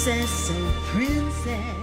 princess, oh princess.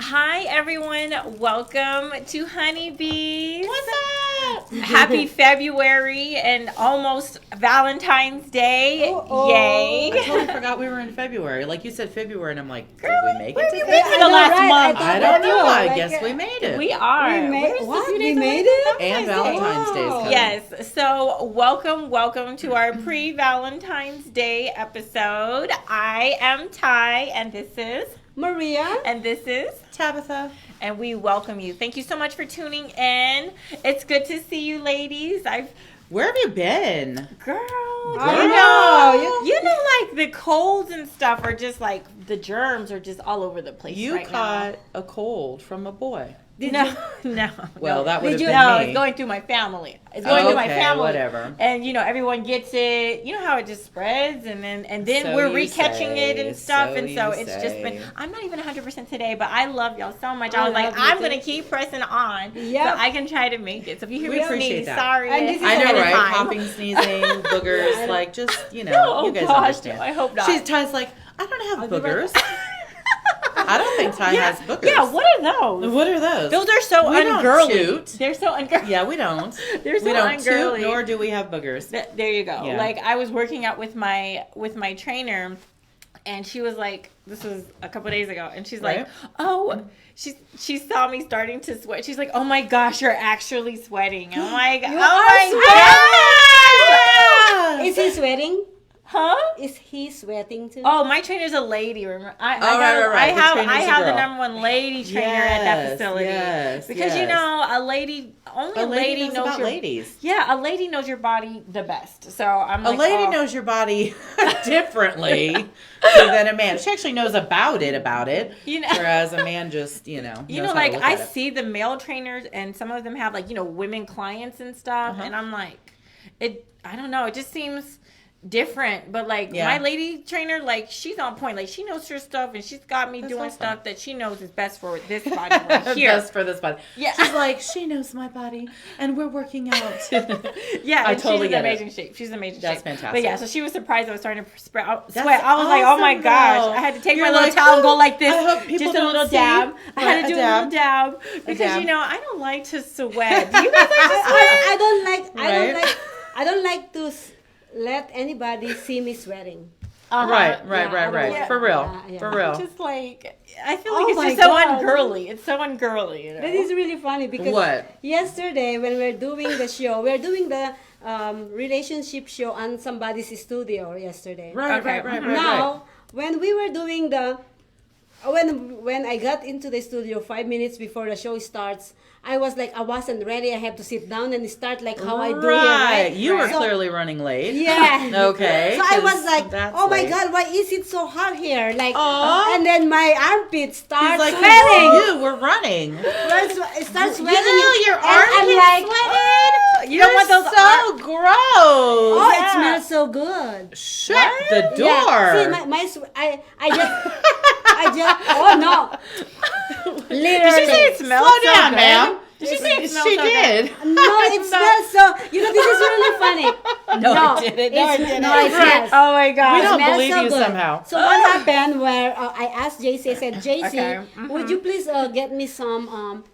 Hi everyone, welcome to Honeybees. What's up? Happy February and almost Valentine's Day. Yay. I totally forgot we were in February. Like you said February, and I'm like, did we make it Where to have you been February? for the last month? I don't know. I guess we made it. We are. We made, We're what? a few We days away made from it? And Valentine's Day is coming. Yes, so welcome to our pre-Valentine's Day episode. I am Ty, and this is Maria. And this is Tabitha. And we welcome you. Thank you so much for tuning in. It's good to see you, ladies. Where have you been? Girl, I you know, like the colds and stuff are just like the germs are just all over the place. You right caught a cold from a boy. No. Well, that would have been No, me. it's going through my family. It's going through my family. Whatever. And you know, everyone gets it. You know how it just spreads, and then So we're you recatching it and say, stuff. so And so you it's just been. say. I'm not even 100% today, but I love y'all so much. I I was like, love you I'm too. gonna keep pressing on, Yep. so I can try to make it. So if you hear We me appreciate sneeze, that. sorry. And this is I know, ahead of right? time. Coughing, sneezing, boogers, like just, you know, Oh, you guys gosh, understand. I hope not. Ty's like, I don't have I'll be right boogers. I don't think Ty has boogers. Yeah, what are those? What are those? Those are so We don't ungirly. toot. They're so ungirly. Yeah, we don't. They're so We don't ungirly. toot, nor do we have boogers. There you go. Yeah. Like I was working out with my trainer, and she was like, this was a couple days ago, and she's Right. like, oh, she saw me starting to sweat. She's like, oh my gosh, you're actually sweating. I'm like, You oh are my gosh. Is he sweating? Huh? Is he sweating too? Oh, my trainer's a lady. Remember, right. The I trainer's a have the girl. #1 lady trainer at that Yes, facility. yes, because you yes. know, only a lady knows about your ladies. Yeah, a lady knows your body the best. So I'm A like, lady oh. knows your body differently than a man. She actually knows about it. You know. Whereas a man just, knows how like to look I at it. see the male trainers, and some of them have like women clients and stuff, Uh-huh. and I'm like, I don't know, it just seems different. But like Yeah. my lady trainer, like she's on point, like she knows her stuff, and she's got me That's doing awesome. stuff that she knows is best for this body right here. Best for this body. Yeah. She's like, she knows my body, and we're working out. Yeah, I and totally she's in get it. amazing shape. She's in amazing That's shape. fantastic. But yeah, so she was surprised I was starting to sweat. That's I was like, oh my awesome, gosh. though. I had to take You're my little like, towel and go oh, like this. I hope people Just a don't little see. dab. I had to Right, do a little dab. Because, dab. I don't like to sweat. Do you guys like to sweat? I don't like to let anybody see me sweating. Right. Yeah. For real. Yeah. For real. Just like, I feel Oh like it's my just so God. ungirly. It's so ungirly, you know. That is really funny because What? yesterday when we're doing the show, we're doing the relationship show on somebody's studio yesterday. Right. Now, when we were doing when I got into the studio 5 minutes before the show starts, I was like, I wasn't ready. I have to sit down and start like how I do here, right? You were So- clearly running late. Yeah. Okay. So I was 'cause like, that's oh my late. God, why is it so hot here? Like, Aw. and then my armpit starts He's like, sweating. you were running. It starts sweating. Your And I'm armpit like, sweated. You don't want those so gross. oh, Yeah. it smells so good. Shut the door. Yeah. See, I just, oh no. Literally. Did she say it smells Slow so down, good? ma'am. Did she say it smells She so did. No, it smells so, this is really funny. No, it didn't. No, it didn't. No, it smells. Oh my God. We don't Smells believe so you good. somehow. So what happened where I asked JC, I said, JC, Okay. would you please get me some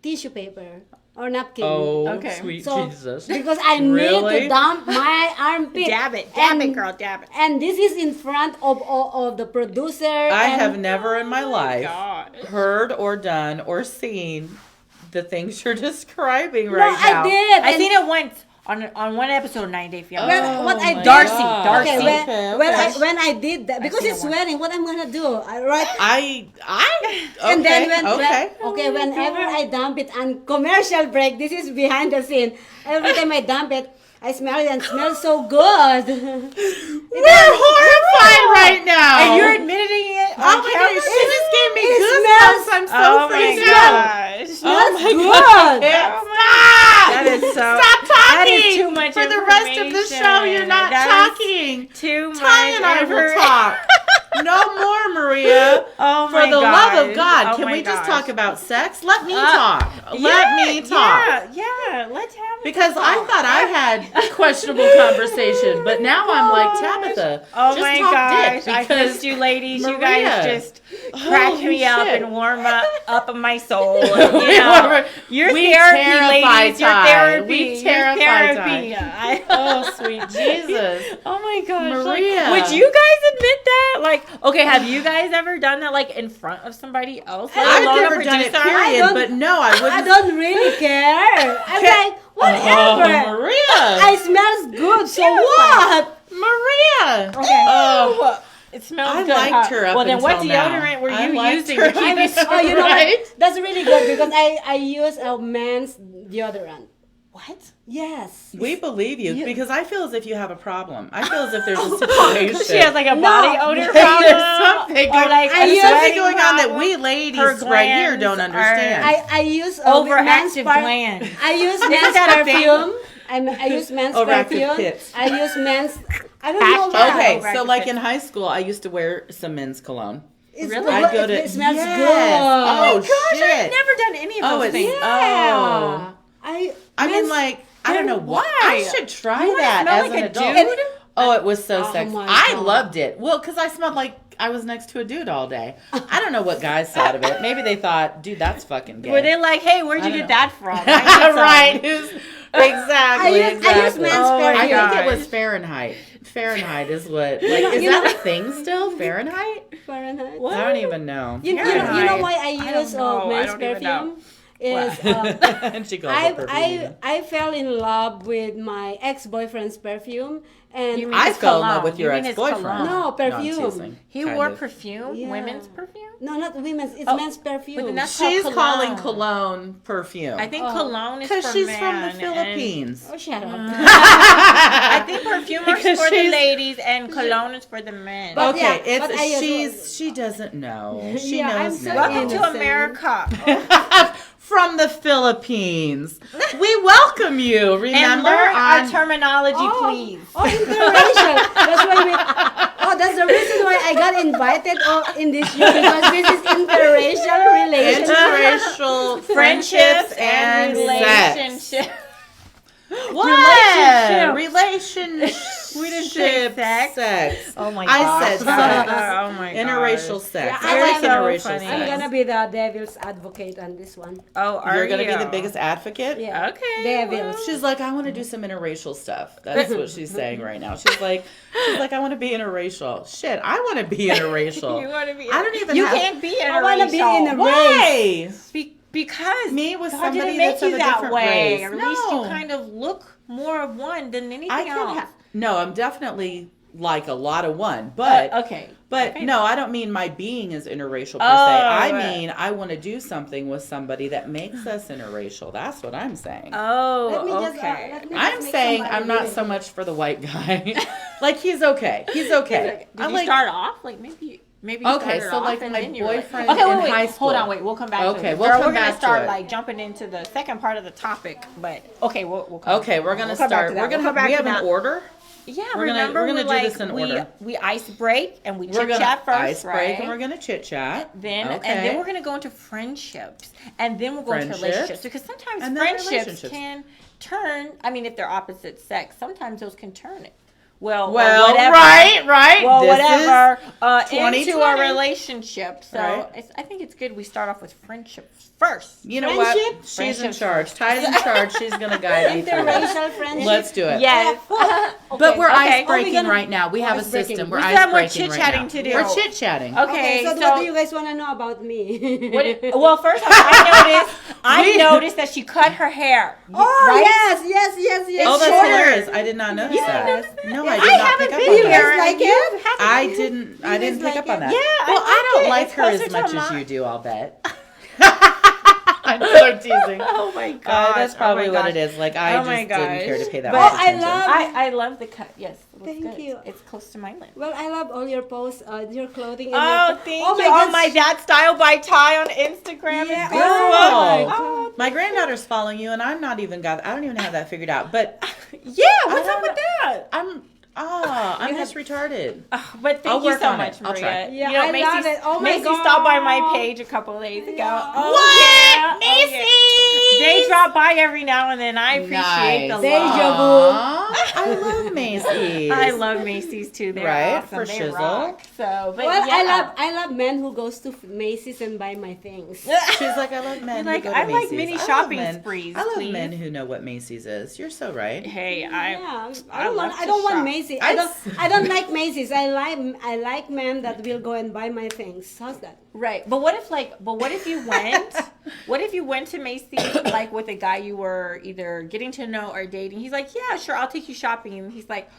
tissue paper or napkin? Oh, Okay. sweet So, Jesus. because I need Really? to dump my armpit. Dab it, girl, dab it. And this is in front of the producer. I and have never in my life God. heard or done or seen the things you're describing No, right now. I did. I and seen it once on one episode of 90 Day Fiancé. When, what I my did, Darcy, God. Darcy. Okay, Okay, okay. when I did that, because seen it's it once. sweating, what I'm gonna do? Right? Okay. And then okay. whenever I dump it on commercial break, this is behind the scene. Every time I dump it, I smell it and it smells so good. We're horrified right now. And you're admitting it Oh on my camera? God, she just gave me It goosebumps. I'm so Oh my freaked out. gosh. Oh my good. God. I can't stop. That is so. Stop talking. That is too much For the rest of the show, you're not That is talking. Too much. Ty and I will information. talk. No more, Maria. Oh For the love of God, Oh can my we just gosh. talk about sex? Let me talk. Let me talk. Yeah, let's have it. Because I thought I had questionable conversation, but now I'm like, Tabitha, Oh just my talk gosh, dick I because missed you ladies. You Maria. guys just crack Holy me up shit. and warm up my soul. You know, your We therapy, terrify ladies. Your Ty. therapy. We Your terrify therapy. Oh, sweet Jesus. Oh my gosh, Maria. would you guys admit that? Like, okay, have you guys ever done that, like, in front of somebody else? Let I've alone a never done it, producer? period, but no, I wouldn't. I don't really care. I'm like, whatever. Oh, Maria. I smells good, so what? Maria. Okay. Oh, it smells I good. liked her up well, then what until now. deodorant were I you liked using her. to keep you so Oh, you know Right? what? That's really good because I use a man's deodorant. What? Yes. We believe you You- because I feel as if you have a problem. I feel as if there's a situation. She has like a No. body odor There's problem. something Or like I a There's use- something sweating going on that problem. we ladies Her right here don't glands understand. I use Overactive gland. I use Isn't men's that a thing? perfume. I use men's Overactive perfume. pits. I use men's. I don't know Hashtag. why. Okay, Overactive so like pits. in high school, I used to wear some men's cologne. It's Really? good. I'd go to. It smells Yes. good. Oh, Gosh, shit. I've never done any of Oh, those it's things. Yeah. I mean, men's- like, I don't know why. why? I should try You wanna that smell as like an a adult. dude? Oh, it was so Oh sexy. my I God. loved it. Well, because I smelled like I was next to a dude all day. I don't know what guys thought of it. Maybe they thought, dude, that's fucking gay. Were they like, hey, where'd I you don't get know. that from? I need some. Right. Exactly. I use men's Oh my I think God. it was Fahrenheit. Fahrenheit is what. Like, is you that know- a thing still? Fahrenheit? Fahrenheit. What? I don't even know. You know Fahrenheit. why I I don't use know. I men's don't even know. perfume? Is And she calls it perfume. I fell in love with my ex-boyfriend's perfume, and You mean I his fell in love cologne. with your You mean his ex-boyfriend. cologne. No, I'm perfume. teasing, He kind wore of. perfume, Yeah. women's perfume? no, not women's. It's Oh, men's perfume. but then that's She's called calling cologne. cologne perfume. I think Oh. cologne is Because for she's men. from the and- Philippines. Oh, shut up. I think perfume is Because for the she's- ladies and cologne is for the men. But Okay, yeah, but I she doesn't know. She Yeah, I'm knows so now. Welcome to innocent. America. From the Philippines. We welcome you. And Remember learn our on terminology, please. Oh, interracial. That's why we. Oh, that's the reason why I got invited in this show because this is interracial relationship. interracial Friendships and sex. relationships. What? Relationship. We didn't say sex. Sex. Oh my I gosh. said sex. Oh my gosh. Interracial sex. Yeah, I I'm like so interracial funny. sex. I'm gonna be the devil's advocate on this one. Oh, are You're gonna you? be the biggest advocate? Yeah. Okay. Devils. She's like, I want to do some interracial stuff. That's what she's saying right now. She's like, I want to be interracial. Shit, I want to be interracial. You want to be? I don't even You have- can't be interracial. I wanna be in a Why? because Me with God somebody didn't make that's you of a that different way. race. Or at least you No. kind of look more of one than anything I can else. have. No, I'm definitely like a lot of one, but okay. But Okay. no, I don't mean my being is interracial per Oh, se. I right. mean I want to do something with somebody that makes us interracial. That's what I'm saying. Oh, Let me just, okay. let me I'm just make saying somebody I'm not really- so much for the white guy. Like he's okay. He's okay. Did I you like. start off like maybe? Maybe you Okay, started so off like and my then you were like- boyfriend okay, wait, in wait, high Hold school. on, wait. We'll come back to Okay, it. we'll Girl, come we're back gonna to start it. like jumping into the second part of the topic, but okay, we'll come Okay, we're gonna We'll come back start. to that. We're gonna We'll come back we to have an that. order. Yeah, We're gonna- remember we're gonna we're do this in order. We ice break and we We're chit gonna chat first, ice break right? and we're gonna chit chat. Then okay. and then we're gonna go into friendships, and then we'll go into Friendships. relationships because sometimes And then friendships relationships. can turn. I mean, if they're opposite sex, sometimes those can turn it. Well, or well, whatever. right. Well, This whatever. Into 2020. a relationship. So Right. I think it's good we start off with friendships first. You know what? Friendship? She's in Friendships. charge. Ty's in charge. She's gonna guide me through this. Interracial friendship. Let's do it. Yes. But we're Okay. ice breaking gonna- right now. We have a ice breaking. system. We We're still ice have more breaking right chit-chatting now. to do. We're chit chatting. Okay, So, what do you guys want to know about me? Well, first off, I noticed that she cut her hair. Oh, right? yes. Oh, that's shorter. hilarious! I did not notice Yes. that. No, Yeah, I did I not haven't pick up been on You that. guys here. like You it? haven't I been- didn't guys pick like up on it? that. Yeah, Well, I I don't it. like It's her as closer to much as mine. you do. I'll bet. I know they're teasing. Oh my god, That's probably what it is. Like I Oh just my didn't gosh. care to pay that But much I attention. love- I love the cut. Yes, it looks Thank good. you. It's close to my lip. Well, I love all your posts, your clothing. And Oh, your... thank oh you. my Oh my Dad Style by Ty on Instagram Yeah. and Girl. Facebook. Oh, My granddaughter's following you, and I don't even have that figured out. But Yeah, what's I up don't with that? I'm just retarded. But I'll thank you work so on much, it. I'll Maria. try. Yeah, You know, I love it. Oh my Macy God. stopped by my page a couple of days ago. Yeah. Oh, What? yeah. Oh, yeah. Macy's? They drop by every now and then. I appreciate the Deja love. vu. I love Macy's. I love Macy's too. They're Right, awesome. for They shizzle. rock. So, but Well, yeah. I love men who goes to Macy's and buy my things. She's like, I love men. Like, who go to I like Macy's. mini I love shopping men. sprees, I love please. men who know what Macy's is. You're so right. Hey, Yeah, I love I to don't want shop. Macy's. I- I don't like Macy's. I like men that will go and buy my things. How's that? Right, but what if you went? What if you went to Macy's like with a guy you were either getting to know or dating? He's like, yeah, sure, I'll take you shopping, and he's like,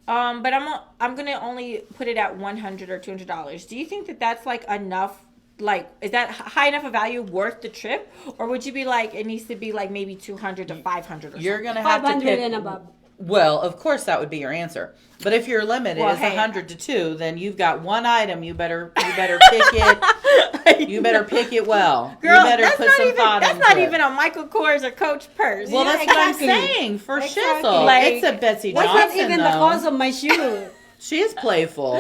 but I'm gonna only put it at $100 or $200. Do you think that that's like enough? Like, is that high enough a value worth the trip, or would you be like, it needs to be like maybe $200 to $500 or something? You're gonna have to 500 pick. and above. Well, of course that would be your answer. But if your limit Well, is hey, 100 to 2, then you've got one item. You better pick it. You better pick it well. Girl, you better that's put not some even thought that's into not it. even a Michael Kors or Coach purse. Well, Yeah, that's what I'm exactly. saying. For Exactly. shizzle, Like, it's a Betsy That's Johnson not even though. the cost of my shoe. She is playful.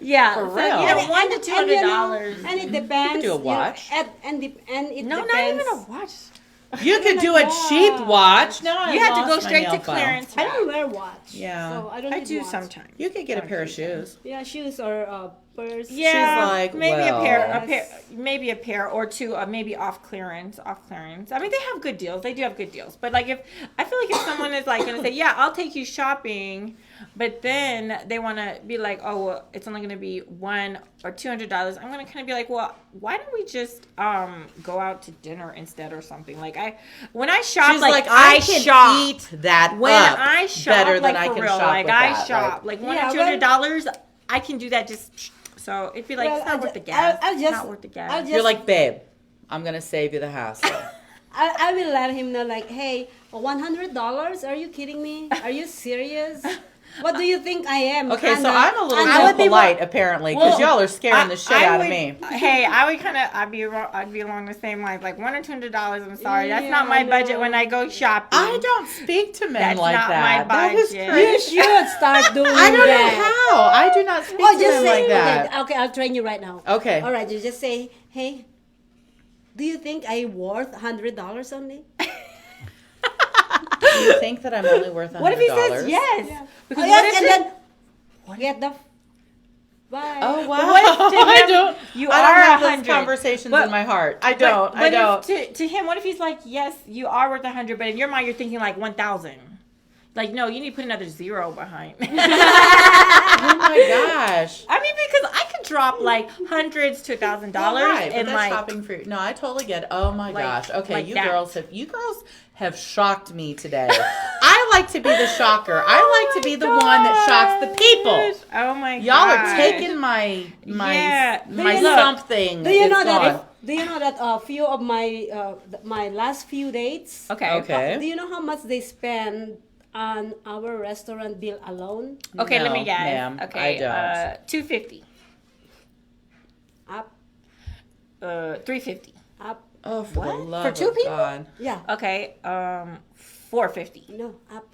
Yeah, For so real. you know, $100 to And, you know, $200. and it depends. do a you know, watch. and it No, depends. not even a watch. You could do a watch. cheap watch. Now You I have to lost go my straight nail to file. clearance. I don't wear watch. Yeah. So I don't I need do watch. sometimes. You could get a pair of shoes. Yeah, shoes or purse. Yeah, like, maybe well. a pair, maybe a pair or two, maybe off clearance. I mean, they have good deals. They do have good deals. But like, if I feel like if someone is like gonna say, "Yeah, I'll take you shopping," but then they want to be like, "Oh, well, it's only gonna be $100 or $200," I'm gonna kind of be like, "Well, why don't we just go out to dinner instead or something?" Like when I shop, She's like, I I can shop. eat that When up I shop, better like than I for can real, shop like with I that. shop, like $100 Yeah, or $200, I can do that just. So it'd be like, Well, it's not worth the gas. I'll just- not worth the gas. I'll just- You're like, babe, I'm gonna save you the hassle. I will let him know, like, hey, $100? Are you kidding me? Are you serious? What do you think I am? Okay, so Kinda- I'm a little I would too be polite apparently because Well, y'all are scaring the shit out of me. Hey, I'd be along the same lines, like $100 or $200. I'm sorry, that's not my Yeah, budget no. when I go shopping. I don't speak to men That's like not that. my That is budget. crazy. You should start doing I don't that. know how. I do not speak Oh, to just men say like that. Okay, I'll train you right now. Okay. All right, you just say, hey, do you think I'm worth $100 only? Do you think that I'm only worth $100? What if he says yes? Oh, Because yes, what if and it- then get the bye. Oh wow! What if to I him, don't. you I are don't have those 100, conversations but- in my heart. I don't. But I don't. To him, what if he's like, yes, you are worth 100, but in your mind, you're thinking like 1,000. Like, no, you need to put another zero behind. Oh my gosh! I mean, because I could drop like hundreds to $1,000 Right, but and that's like shopping for. No, I totally get it. Oh my Like- gosh! Okay, like you that. girls have shocked me today. I like to be the shocker. I like to be the one that shocks the people. Oh my Y'all god. are taking my Yeah. my Do you know- something. Do you It's know that? gone. Do you know that a few of my last few dates? Okay. Okay. Do you know how much they spend on our restaurant bill alone? Okay, let No, me guess. ma'am, Okay, I don't. $250. Up, $350. up. Oh, for the What? love For two of people? God. Yeah. Okay, $450. No, up.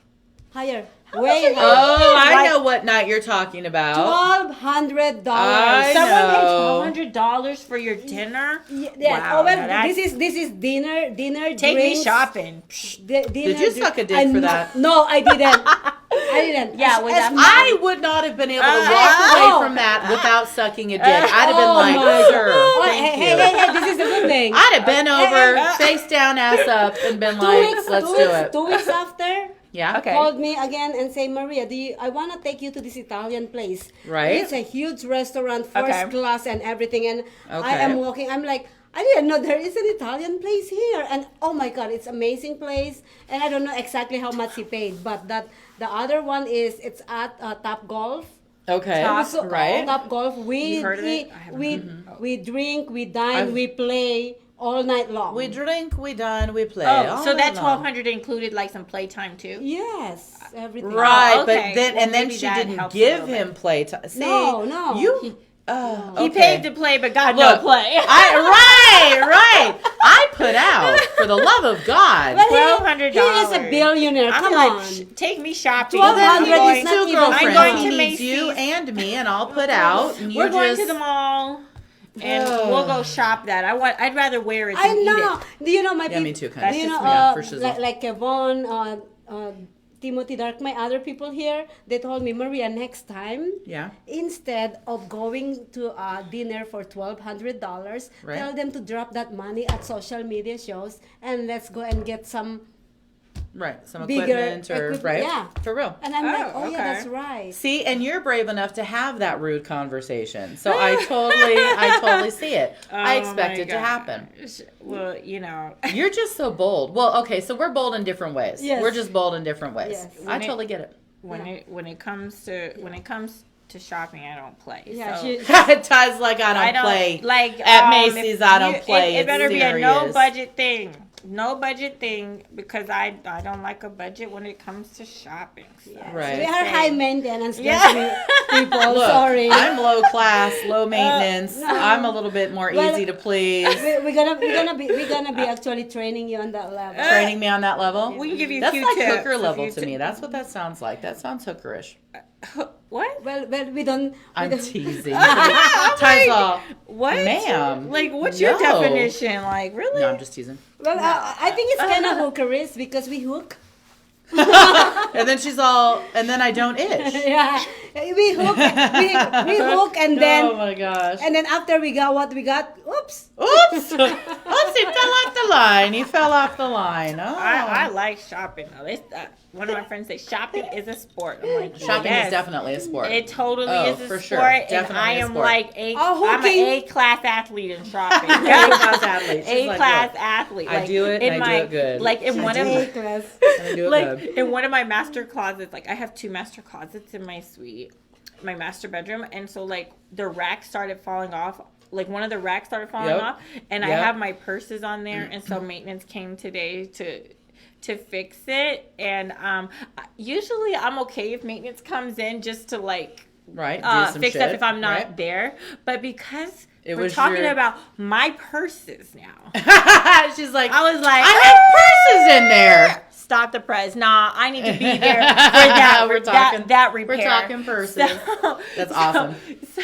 Higher. much Way are you- higher. Oh, I Like- know what night you're talking about. $1,200. I Someone know. paid $1,200 for your dinner? Yeah. Wow, Oh well, now that's- this is dinner. Take me drinks. shopping. Dinner, you suck a dick for that? No, I didn't. I didn't. Yeah, was that- I would not have been able to walk oh. away from that without sucking a dick. I'd have been Oh like, my sir, Oh, thank hey, you. hey, this is a good thing. I'd have been over, hey. face down, ass up, and been like, let's do it. 2 weeks after, Yeah. Okay. called me again and say, Maria, I want to take you to this Italian place. Right. It's a huge restaurant, first Okay. class and everything. And I Okay. am walking. I'm like, I didn't know there is an Italian place here. And oh my God, it's amazing place. And I don't know exactly how much he paid, but the other one it's at Top Golf. Okay. Top, So, right. Top Golf. We You've heard of eat, it? I haven't we heard of it. we drink, we dine, I've- we play all night long. We drink, we dine, we play. Oh, all so that night long. $1,200 included like some playtime too? Yes, everything. Right, Oh, okay. but then Well, and then maybe she that didn't helps a give little him bit. playtime. See, No. you. He okay. paid to play, but got no Look, play. right. I put out, for the love of God. Well, $1,200. He is a billionaire. I'm Come like, on. take me shopping. 1,200 I'm is going- not Two even girlfriends. I'm going He to needs you Macy's. and me, and I'll put out. And you We're going just, to the mall. And we'll go shop that. I'd rather wear it than I eat know. it. Do you know my Yeah, me too, kind That's of. Do you know, just me. Yeah, for shizzle. like Kevon, Timothy Dark, my other people here, they told me, Maria, next time, Yeah. instead of going to a dinner for $1,200, Right. tell them to drop that money at social media shows and let's go and get some. Right. Some Bigger equipment or, equipment, right? yeah. For real. And I'm like, oh okay. yeah, that's right. See, and you're brave enough to have that rude conversation. So I totally see it. I Oh expect my it to happen. gosh. Well, you know. You're just so bold. Well, okay, so we're bold in different ways. Yes. We're just bold in different ways. Yes. I totally get it. When it comes to shopping, I don't play. Yeah, so. Ty's like, I don't play. Like at if Macy's. I don't play. It better It's be a no serious. budget thing. No budget thing because I don't like a budget when it comes to shopping. So. Right. We are high maintenance Yeah. people. Look, Sorry. I'm low class, low maintenance. I'm a little bit more Well, easy to please. we're gonna be actually training you on that level. Training me on that level. We can give you That's a few like tips hooker if level you to me. That's what that sounds like. That sounds hookerish. What? Well, we don't. I'm we don't teasing. Ty's all, What? ma'am. Like, what's your No. definition? Like, really? No, I'm just teasing. well, I think it's kind of hookerish because we hook. And then she's all, and then I don't itch. Yeah, we hook. We hook, and then Oh my gosh. and then after we got what we got, oops. Oops! Oops, he fell off the line. He fell off the line. Oh. I like shopping though. One of my friends say shopping is a sport. I'm like, Shopping yes. is definitely a sport. It totally Oh, is a for sport, sure. and Definitely I a am sport. like Oh, I'm an hooking. A-class athlete in shopping. A-class athlete. She's like, A-class look, athlete. I do it, and I do it good. Like in one of A my, class. I do it like good. in one of my master closets. Like I have 2 master closets in my suite, my master bedroom, and so like the rack started falling off. Like one of the racks started falling Yep. off, and I Yep. have my purses on there, and so maintenance came today to fix it. And usually I'm okay if maintenance comes in just to like Right. Do some fix shit, stuff if I'm not right? there. But because It we're was talking your- about my purses now, She's like, I was like, I have purses in there. Stop the press. Nah, I need to be there for that. We're talking- that repair. we're talking purses. That's awesome. So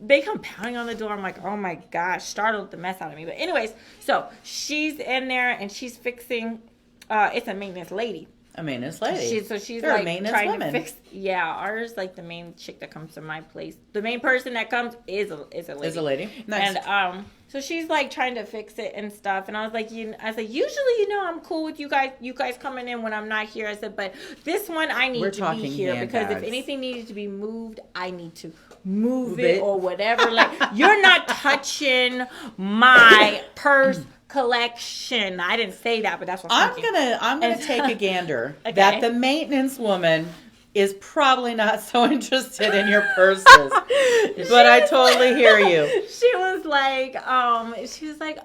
they come pounding on the door. I'm like, oh my gosh, startled the mess out of me. But anyways, so she's in there and she's fixing. It's a maintenance lady. A maintenance lady. She's They're a like maintenance trying woman. to fix. Yeah, ours like the main chick that comes to my place. The main person that comes is a lady. Is a lady. Nice. And so she's like trying to fix it and stuff. And I was like, usually, I'm cool with you guys. You guys coming in when I'm not here. I said, but this one I need We're to be talking here because if handbags. anything needed to be moved, I need to move it. it or whatever. Like you're not touching my purse collection. I didn't say that, but that's what I'm thinking. I'm gonna take a gander Okay. that the maintenance woman is probably not so interested in your purses. But I totally hear you. She was like,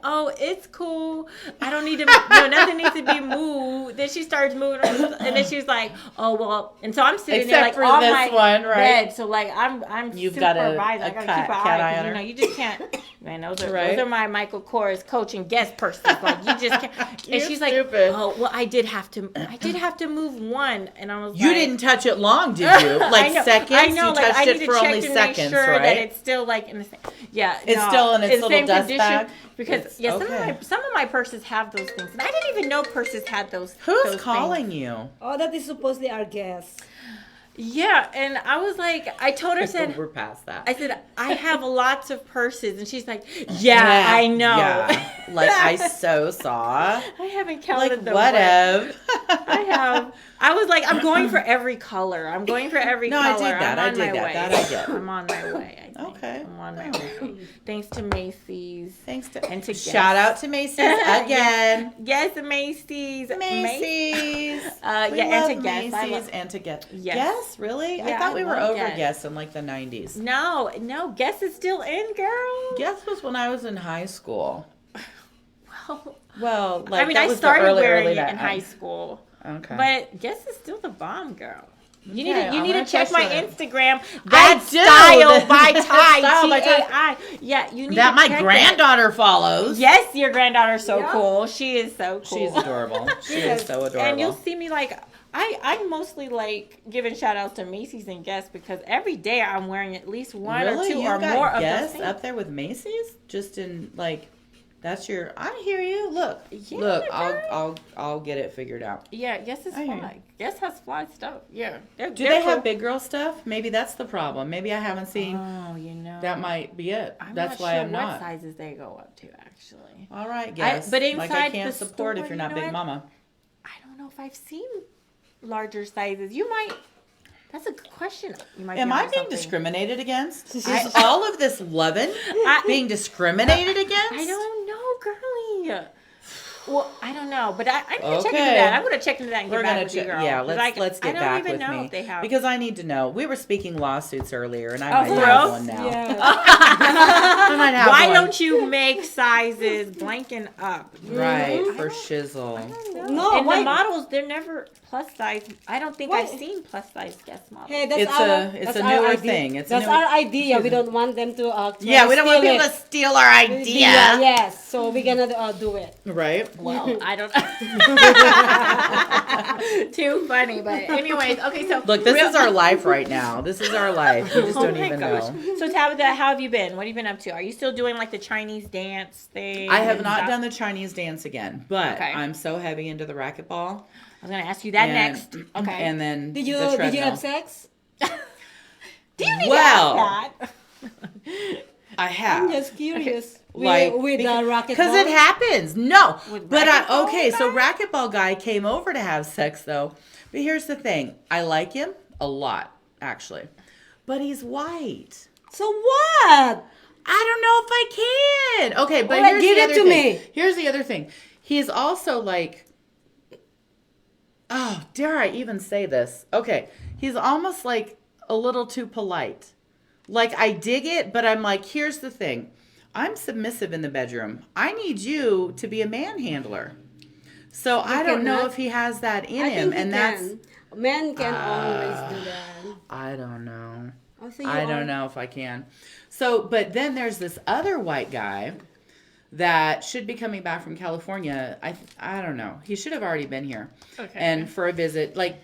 oh, it's cool. I don't need to, nothing needs to be moved. Then she starts moving, and then she's like, oh well. And so I'm sitting there Except like for on this my one, right? bed. So like I'm You've got a supervised. I gotta keep an cat eye eye, on her. 'cause, you just can't. Man, those Right. are my Michael Kors coaching guest purses. Like you just can't. And You're she's stupid. like, oh well, I did have to move one, and I was You like, didn't touch it long, did you? Like I know, seconds? I know, You like, I touched need it to for check only to seconds, make sure right? that it's still like in the same. Yeah, It's still in its the little same dust condition. bag? Because Okay. some of my purses have those things, and I didn't even know purses had those. Who's those calling things. you? Oh, that is supposedly our guest. Yeah, and I was like, I told her, I said, We're past that. I said, I have lots of purses, and she's like, yeah, I know. Yeah. Like I so saw. I haven't counted Like them. whatever. I was like, I'm going for every color. I'm going for every No, I color. dig that. I'm I on dig my that. way. That I get. I'm on my way. I think. Okay. I'm on my way. Thanks to Macy's. Thanks to And to shout Guess. out to Macy's again. Yes, Macy's. Macy's. Yeah, We and love to Guess. I Macy's love- and to Guess. Yes. Guess? Really? I Yeah, thought I we were love over Guess. Guess in like the 90s. No, Guess is still in, girl. Guess was when I was in high school. Well, Well, like I mean, that I was started the early wearing it night- in high school. Okay. But Guess is still the bomb, girl. You need Okay, to I'm check gonna my trust you. Instagram. I That's do. Style by Ty. Style by Ty. T-A-I. Yeah, you need That to my check granddaughter follows. It. Yes, your granddaughter's so Yeah. cool. She is so cool. She's adorable. She is so adorable. And you'll see me like I mostly like giving shout outs to Macy's and Guess because every day I'm wearing at least one really? or two You or got more of Guess those things. up there with Macy's? Just in like, that's your. I hear you. Look, Yeah, look. girl. I'll get it figured out. Yeah, Guess is I hear fly. Guess has fly stuff. Yeah. Do they have big girl stuff? Maybe that's the problem. Maybe I haven't seen. Oh, you know. That might be it. I'm That's not why sure I'm what not. sizes they go up to actually. All right, Guess. but like I inside can't the support store, if you're you not know Big what? Mama. I don't know if I've seen larger sizes. You might. That's a good question. You might. Am be I onto being something. discriminated against? Is all of this loving being discriminated against? I don't know, girlie. Well, I don't know, but I need to check into Okay. that. I'm gonna check into that and We're get back gonna with you, check. girl. Yeah, 'Cause let's get back I don't with even know me if they have. because I need to know. We were speaking lawsuits earlier, and I Oh, might for have real? one now. Yeah. I might have Why one. don't you make sizes blanking up? Right for shizzle. No, And why? the models, they're never plus size. I don't think Why? I've seen plus size Guess models. Hey, that's It's our. a- it's that's a our newer idea. thing. It's a that's newer- our idea. We don't want them to. Yeah, we don't want people to steal our idea. Yes, so we're gonna do it. Right. Well, I don't know. Too funny, but anyways, okay. So Look, this is our life right now. This is our life. We just Oh don't my even gosh. know. So Tabitha, how have you been? What have you been up to? Are you still doing like the Chinese dance thing? I have and not stuff? done the Chinese dance again, but Okay. I'm so heavy into the racquetball. I was gonna ask you that and- next. Okay. And then Did the you treadmill. have sex? Do you need Well, to ask that? I have. I'm just curious. Like with the racquetball. because it happens. No, With but racquetball okay. So guy? racquetball guy came over to have sex though. But here's the thing: I like him a lot, actually, but he's white. So what? I don't know if I can. Okay, but All right, here's give the it other to thing. me. Here's the other thing. He's also like, oh, dare I even say this? Okay, he's almost like a little too polite. Like I dig it, but I'm like, here's the thing. I'm submissive in the bedroom. I need you to be a manhandler. So I don't know cannot. if he has that in I him, think he and that's can. Men can always do that. I don't know. Oh, so you I are- don't know if I can. So, but then there's this other white guy that should be coming back from California. I don't know. He should have already been here. Okay. And for a visit, like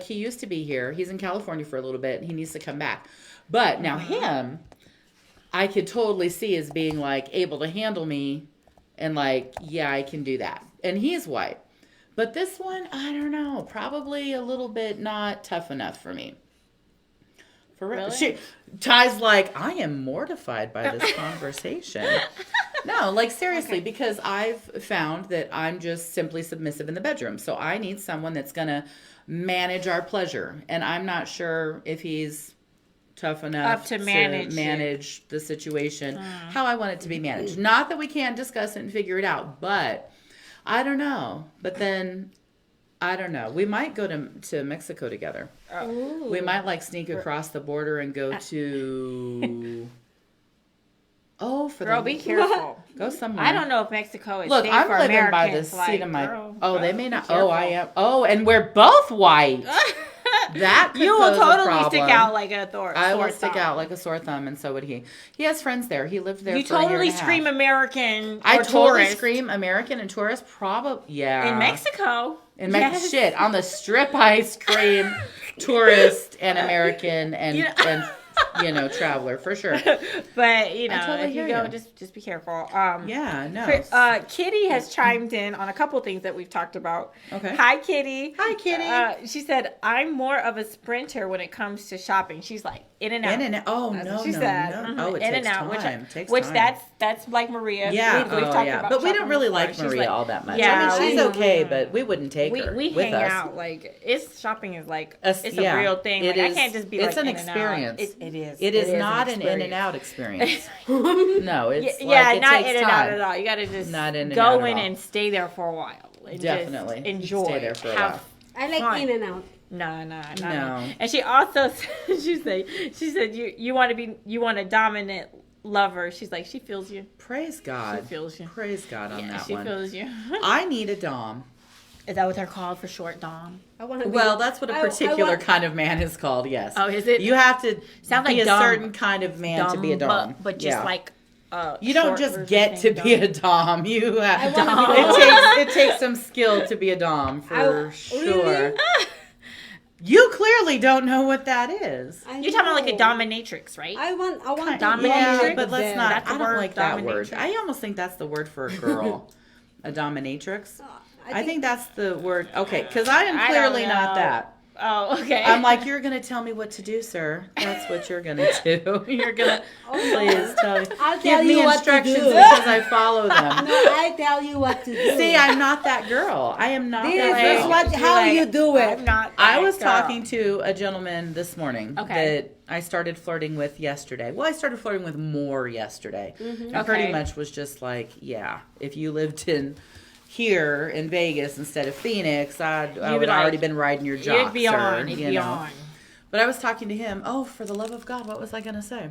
he used to be here. He's in California for a little bit. He needs to come back. But now him, I could totally see as being like able to handle me and like, yeah, I can do that. And he's white. But this one, I don't know, probably a little bit not tough enough for me. For real. Really? Ty's like, I am mortified by this conversation. No, like seriously, because I've found that I'm just simply submissive in the bedroom. So I need someone that's going to manage our pleasure. And I'm not sure if he's tough enough Up to manage it. manage the situation how I want it to be managed. Not that we can't discuss it and figure it out, but I don't know. But then I don't know. We might go to Mexico together. Ooh. We might like sneak across the border and go to. Oh, for Girl, the be careful. go somewhere. I don't know if Mexico is Look, safe I'm for living by the Americans. seat Like, of my. girl, Oh, they girl, may be not. Oh, I careful. am. Oh, and we're both white. That could You will pose a totally stick problem. out like a Thor. I will sore stick thumb. out like a sore thumb, and so would he. He has friends there. He lived there. You for a year totally and a half. scream American. I or totally tourist. scream American and tourist. Probably, yeah. In Mexico. In Yes. Shit, on the strip I scream tourist and American and You know- and traveler for sure. But you know, totally if you hear go, you. just be careful. Yeah, no. Kitty has chimed in on a couple things that we've talked about. Okay. Hi, Kitty. Hi, Kitty. She said, "I'm more of a sprinter when it comes to shopping." She's like in and out. In and out. Oh, That's no, what she no, said. no. Mhm. Oh, it in takes and out, time. Takes which time. that's like Maria. Yeah, we've talked yeah. about But we don't shopping really before. like She's Maria like- all that much. Yeah, I mean, she's we- okay, but we wouldn't take her we with hang us. out like it's shopping is like Us- it's yeah, a real thing. it Like, is- I can't just be it's like an in and out. experience. It is. It is not an in and out experience. No, it's like, it not takes in and time. out at all. You got to just Not in and go out at in all. and stay there for a while. And Definitely. just enjoy. Stay there for a Have while. I like fun. in and out. No. And she also she said you want a dominant lover. She's like she feels you. Praise God. She feels you. Praise God on Yeah, that she one. feels you. I need a dom. Is that what they're called for short, dom? I want to be. Well, that's what a particular kind of man is called. Yes. Oh, is it? You have to Sounds be like a dom. certain kind of man to be a dom. But just Yeah. like You don't short just version get to thing, be dom. a dom. You have, wanna be it takes some skill to be a dom for sure. Really? You clearly don't know what that is. You're talking about like a dominatrix, right? I want Dominatrix? to Yeah, dominate but let's them. not. That's the I don't word, like that word. dominatrix. I almost think that's the word for a girl, a dominatrix. I think that's the word. Okay, because I am I don't clearly not know. that. Oh, okay. I'm like, you're gonna tell me what to do, sir. That's what you're gonna do. You're gonna please tell me. I'll Give tell me you what to instructions do. because I follow them. No, I tell you what to do. See, I'm not that girl. I am not This that is girl. what how you do it. I'm not. I that was girl. talking to a gentleman this morning Okay. that I started flirting with yesterday. Well, I started flirting with more yesterday. And pretty Okay. much was just like, yeah, if you lived in here in Vegas instead of Phoenix, I would have like- already been riding your jock, You'd be sir, on. You'd you be know. on. But I was talking to him. Oh, for the love of God, what was I going to say?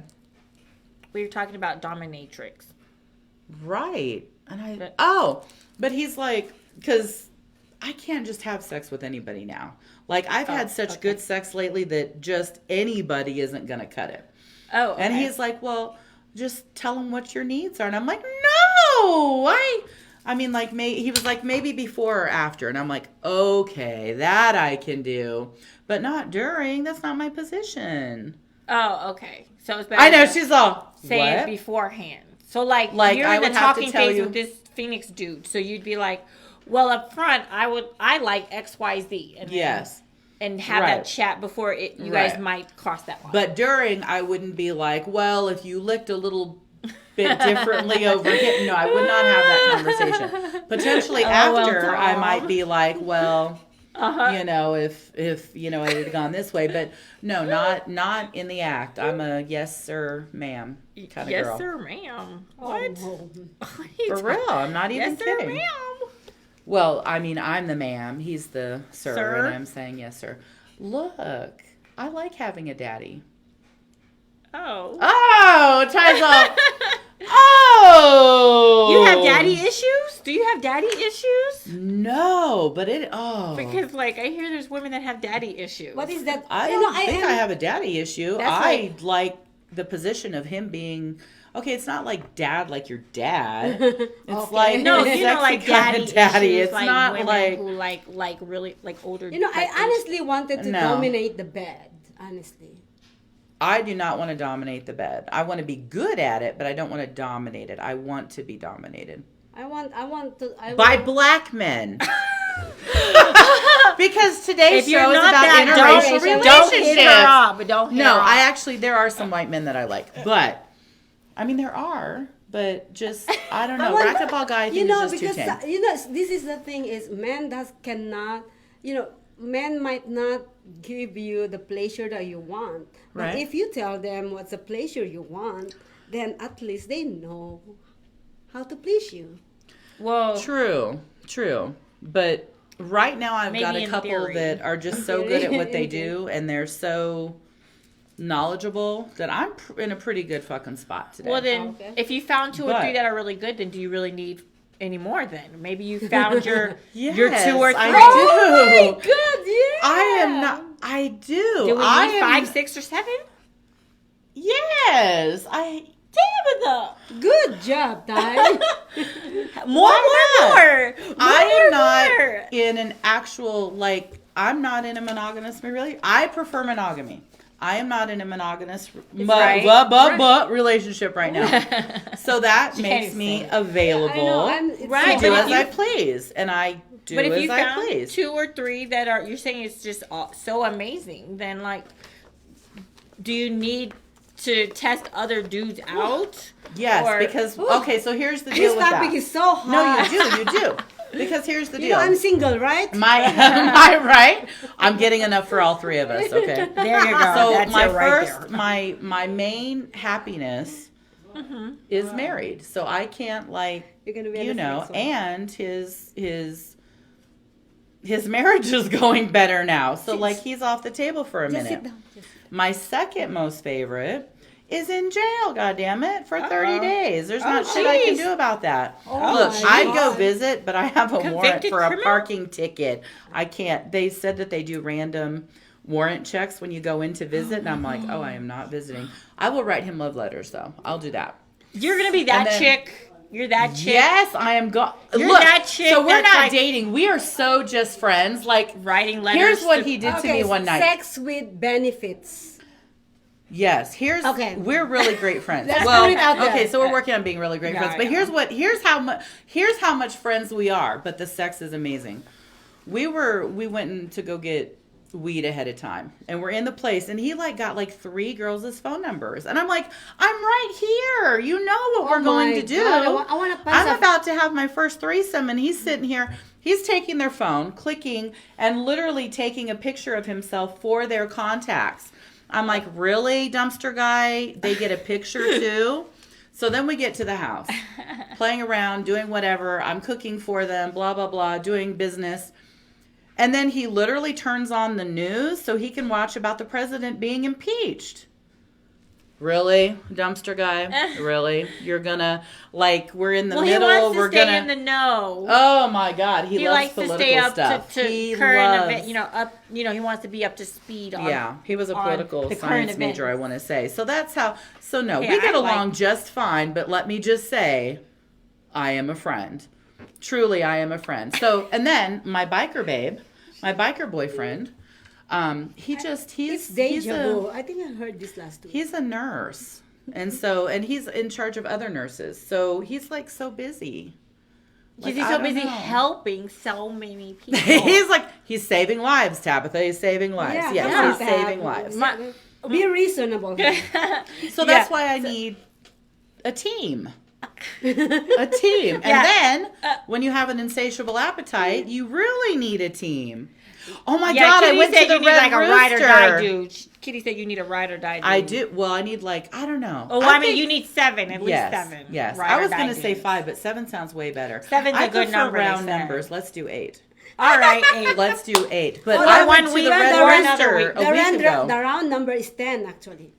We were talking about dominatrix. Right. And But- but he's like, because I can't just have sex with anybody now. Like, I've had such okay. good sex lately that just anybody isn't going to cut it. Oh, And okay. he's like, well, just tell him what your needs are. And I'm like, no, I mean, like, he was like, maybe before or after. And I'm like, okay, that I can do, but not during. That's not my position. Oh, okay. So it's better. I know, to she's all, say what? it beforehand. So like you're I in the would have to talking tell phase you- with this Phoenix dude. So you'd be like, well, up front, I like XYZ. And then- Yes. And have Right. that chat before you Right. guys might cross that line. But during, I wouldn't be like, well, if you licked a little bit differently over here. No, I would not have that conversation. Potentially well, after, I Tom. might be like, well, you know, if you know, it had gone this way. But no, not in the act. I'm a yes, sir, ma'am kind of yes, girl. sir, ma'am. Oh, What? no. What are you For talking- real, I'm not even Yes, sir, kidding. ma'am. Well, I mean, I'm the ma'am. He's the sir, Sir? and I'm saying yes, sir. Look, I like having a daddy. Oh. Oh, ties off. Oh, You have daddy issues? Do you have daddy issues? No, but Because like I hear there's women that have daddy issues. What is that? I You don't know, I think am- I have a daddy issue. That's I like the position of him being okay. It's not like dad, like your dad. It's Okay. like No, a you know, like sexy kind daddy of daddy. issues, It's like not women like who like really like older. You know, I like, honestly wanted to No. dominate the bed. Honestly. I do not want to dominate the bed. I want to be good at it, but I don't want to dominate it. I want to be dominated I want to. by black men. Because today's If you're show is not about that, interracial don't hit her relationships. up. But don't hit No, her up. I actually there are some white men that I like, but I mean there are, but just I don't know. Racquetball guy I think You know, is just because too tame. you know, this is the thing: is men cannot. You know, men might not give you the pleasure that you want, but Right. if you tell them what's the pleasure you want, then at least they know how to please you. Well, True, but right now I've got Maybe a in couple theory. that are just so good at what they do, and they're so knowledgeable that I'm in a pretty good fucking spot today. well then, Okay. if you found two or But- three that are really good, then do you really need any more? Then maybe you found your Yes, your two or three. I do. Good, yeah. I am not. I do. Do we I need am, 5, 6, or 7? Yes, I. Damn it, Good job, Ty. more. I am not more. in an actual like. I'm not in a monogamous relationship. I prefer monogamy. I am not in a monogamous right. relationship right now. So that She makes can't me say it. available It's Right, to do but as if you- I please, and I do But if as you I found please. 2 or 3 that are, you're saying it's just so amazing, then like, do you need to test other dudes out? Yes, Or- because okay. So here's the deal This with topic that. is so hard. No, you do. Because here's the You deal. know, I'm single, right? my right? I'm getting enough for all three of us. Okay. There you go. So That's my it right first, there. my main happiness is married. So I can't like You're gonna be on you the know, next one. and his marriage is going better now. So like he's off the table for a Just minute. sit down. Just- My second most favorite is in jail, goddammit, for 30 Uh-oh. days. There's Oh, not shit I can jeez. do about that. Oh, Look, my I'd go God. visit, but I have a warrant Convicted for a criminal? parking ticket. I can't. They said that they do random warrant checks when you go in to visit, and I'm like, oh, I am not visiting. I will write him love letters, though. I'll do that. You're gonna be that And then- chick. You're that chick. Yes, I am. You're Look, that chick so we're that's not like- dating. We are so just friends. Like, Writing letters. here's what to- he did to Okay, me one night. sex with benefits. Yes, here's Okay. we're really great friends. Let's well, put it out there. okay, so we're working on being really great Yeah, friends. But yeah. here's how much friends we are. But the sex is amazing. We went in to go get weed ahead of time, and we're in the place, and he like got like 3 girls' phone numbers, and I'm like, I'm right here. You know what we're going my to do. God, I wanna punch I'm a- about to have my first threesome, and he's sitting here. He's taking their phone, clicking, and literally taking a picture of himself for their contacts. I'm like, really, dumpster guy? They get a picture too? So then we get to the house, playing around, doing whatever. I'm cooking for them, blah, blah, blah, doing business. And then he literally turns on the news so he can watch about the president being impeached. Really, dumpster guy? Really? You're gonna, like, we're in the Well, middle. he wants to we're stay gonna. in the know. Oh my God, he loves likes to political stay up stuff. to He current loves- event. He wants to be up to speed on. Yeah, he was a on political the current science major, I events. want to say. So that's how. So no, Yeah, we get I along like- just fine. But let me just say, I am a friend. Truly, I am a friend. So, and then my biker babe, my biker boyfriend, It's he's deja vu. a I think I heard this last week. he's a nurse, and he's in charge of other nurses. So he's like so busy. Because Like, he's I so don't busy know. helping so many people. he's saving lives, Tabitha. He's saving lives. Yeah, Yes, come on, he's saving Tab. lives. Be reasonable. So that's Yeah. why I need a team. A team. And Yeah. then when you have an insatiable appetite, you really need a team. Oh my Yeah, God, I Kitty went said to the you need Red like Rooster. a ride or die dude. Kitty said you need a ride or die dude. I do. Well, I need like, I don't know. Oh, I mean, think- you need 7, at Yes, least 7. yes. ride I or was die going to say dudes. 5, but 7 sounds way better. 7's I a good prefer number, they round said. numbers. Let's do 8. All right, 8. Let's do 8. But Well, I one went to week the and Red then Rooster another a week. week ago. The round number is 10, actually.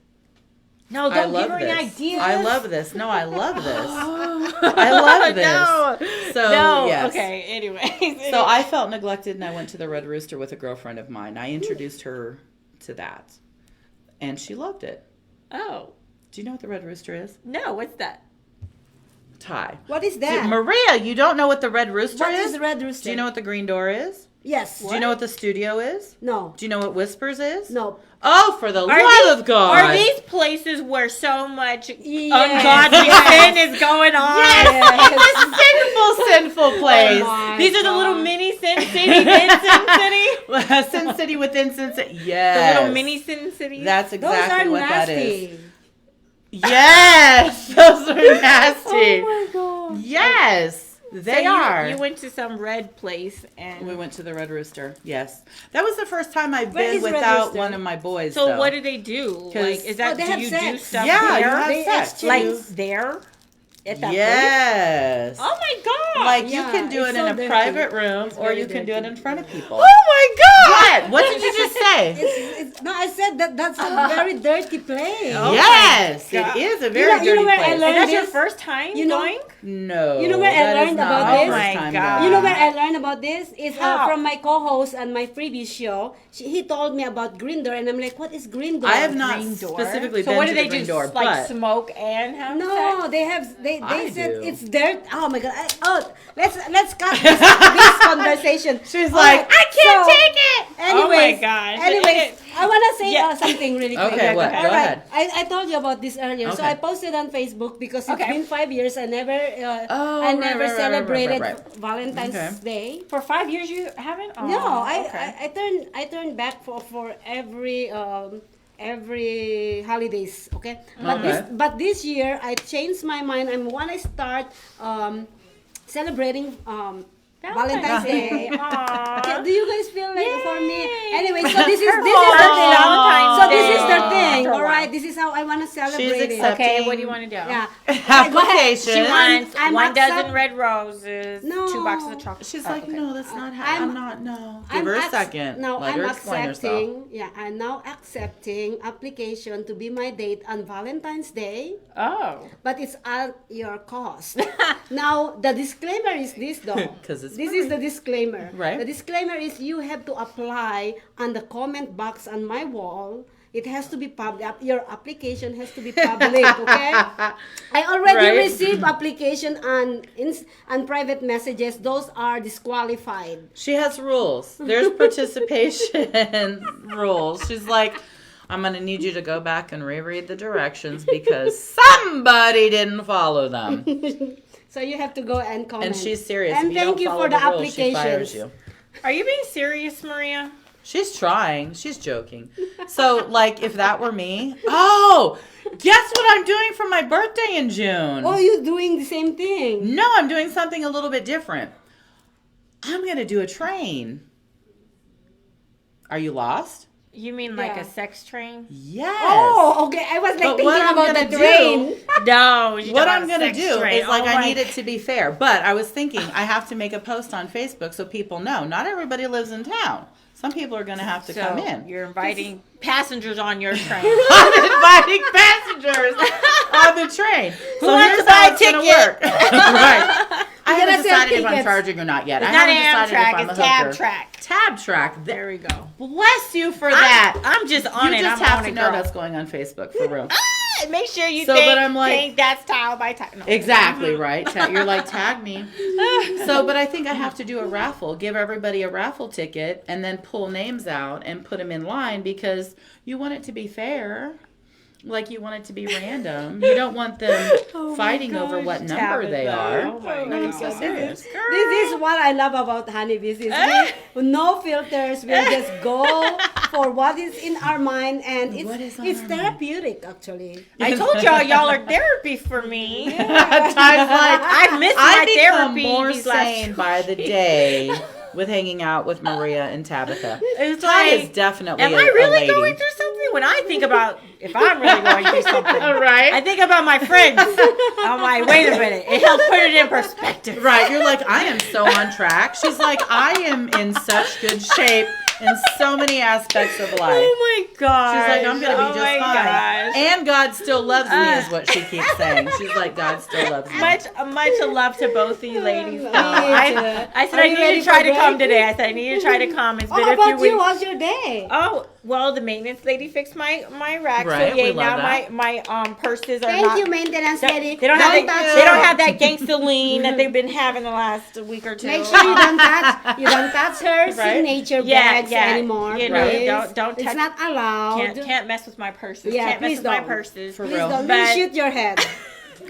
No, I don't love give her any this. ideas. I love this. No, I love this. I love this. No. So, No. yes. Okay, anyways. So I felt neglected, and I went to the Red Rooster with a girlfriend of mine. I introduced her to that, and she loved it. Oh. Do you know what the Red Rooster is? No, what's that? Ty. What is that? Maria, you don't know what the Red Rooster What is? is Red Rooster? Do you know what the Green Door is? Yes. Do you know what the studio is? No. Do you know what Whispers is? No. Oh, for the love these, of God. Are these places where so much Yes. ungodly sin is going on? It's a sinful place. my These are the little God. mini Sin City, then Sin City. Sin City within Sin City. The Yes. little mini Sin Cities. That's Those exactly are what that nasty. is. Yes. Those are nasty. Oh my God. Yes. They are. You went to some red place and. We went to the Red Rooster. Yes. That was the first time I've Where been is Red without Rooster? one of my boys. So though. what do they do? 'Cause- Like, is that Oh, they do have you do sex. stuff Yeah, you there? have They sex. exchange- Like there at that place? Yes. Oh my God! Like Yeah, you can do it's it so in a dirty. private room, It's or very you can do it dirty. in front of people. Oh my God! What? What did you just say? No, I said that's a very dirty place. Oh Yes, my God. it is a very You know dirty where I place. Is learned that your this? first time You know- going? No. You know where I that is learned not about my this? first Oh my time God. going. You know where I learned about this? Is How? from my co-host on my previous show. He told me about Green Door, and I'm like, what is Green Door? I have not Green door. specifically So been what to do the they Green do? Door, Like but smoke and have No, sex? they I said do. it's dirt. Oh my God! Let's cut this conversation. She's All like, right, I can't so- take it. Anyways, Oh my gosh. Anyways, I want to say Yeah. something really quick. Okay, what? Go Go Alright, ahead. I told you about this earlier. So Okay. I posted on Facebook because it's Okay. been 5 years. I never, Oh, I right, never right, right, celebrated right, right. Valentine's Okay. Day. For 5 years you haven't? Oh, No, okay. I turn back for every holidays. Okay, Okay. but this year I changed my mind. I want to start celebrating Valentine's Day. Aw. Okay, do you guys feel like for me? Yay. Anyway, so this is the Happy thing. Valentine's So this is the Day. thing. After a All right, while. This is how I want to celebrate She's it. accepting. Okay, what do you want to do? Yeah. Application. She wants I'm 1 dozen accept- red roses, No. 2 boxes of chocolate. She's Oh, like, okay. no, that's not how. I'm- I'm not. No. Give her a second. No, Let I'm her explain herself. accepting. Yeah, I'm now accepting application to be my date on Valentine's Day, Oh. but it's at your cost. Now the disclaimer is this though. 'Cause it's this free. is the disclaimer. Right. The disclaimer is you have to apply on the comment box on my wall. It has to be public. Your application has to be public. Okay. I already Right. received application on private messages. Those are disqualified. She has rules. There's participation rules. She's like, I'm going to need you to go back and reread the directions because somebody didn't follow them. So you have to go and comment. And she's serious. And if you thank don't you follow for the the rules, she fires applications. you. Are you being serious, Maria? She's trying. She's joking. So, like, if that were me, oh, guess what I'm doing for my birthday in June? Oh, you're doing the same thing. No, I'm doing something a little bit different. I'm going to do a train. Are you lost? You mean like Yeah. a sex train? Yes. Oh, okay. I was like But thinking what I'm about gonna the do- train. No. What I'm going to do train. is, like, Oh I my- need it to be fair. But I was thinking I have to make a post on Facebook so people know. Not everybody lives in town. Some people are going to have to come in. You're inviting passengers on your train. I'm inviting passengers on the train. So wants here's to buy how a it's gonna ticket? work. Right. I gonna haven't sell decided if I'm tickets. charging or not yet. It's I not haven't decided if Amtrak, I'm it's a hooker. Tab Track. Tab Track. There we go. Bless you for that. I'm just on You it. just I'm have on to it, know girl. that's going on Facebook for real. Make sure you So, think, but I'm like- think that's tile by tile. No. Exactly, right? You're like, tag me. So, but I think I have to do a raffle, give everybody a raffle ticket, and then pull names out and put them in line because you want it to be fair. Like, you want it to be random. You don't want them fighting over what number they are. Oh my No, I'm God. so serious. This is what I love about Honeybees. Is no filters. We just go for what is in our mind, and What is on it's our mind? therapeutic actually. I told y'all are therapy for me. Time's like, I've missed I my become therapy more these last sane by the day with hanging out with Maria and Tabitha. It's Todd is like, definitely am a I really lady. going through something? When I think about if I'm really going through something, Right. I think about my friends. I'm like, wait a minute. It helps put it in perspective. Right, you're like, I am so on track. She's like, I am in such good shape in so many aspects of life. Oh my gosh. She's like, I'm gonna be Oh just my fine. gosh. And God still loves me, is what she keeps saying. She's like, God still loves me. Much love to both of you ladies. Me I said Are I you need ready to try for to come break? today. I said I need to try to come. It's Oh, been how a few about you? weeks. How's your day? Oh, well, the maintenance lady fixed my rack. Right, So yeah, we love now that. my purses are Thank not. you, maintenance lady. They don't have touch that. They don't her. have that gangsta lean that they've been having the last week or two. Make sure you don't touch her Right. signature Yeah, bags yeah. anymore. You know, please. don't It's touch- not allowed. Can't mess with my purses. Yeah, can't mess please with my don't. purses. For Please real. don't. But- You'll shoot your head.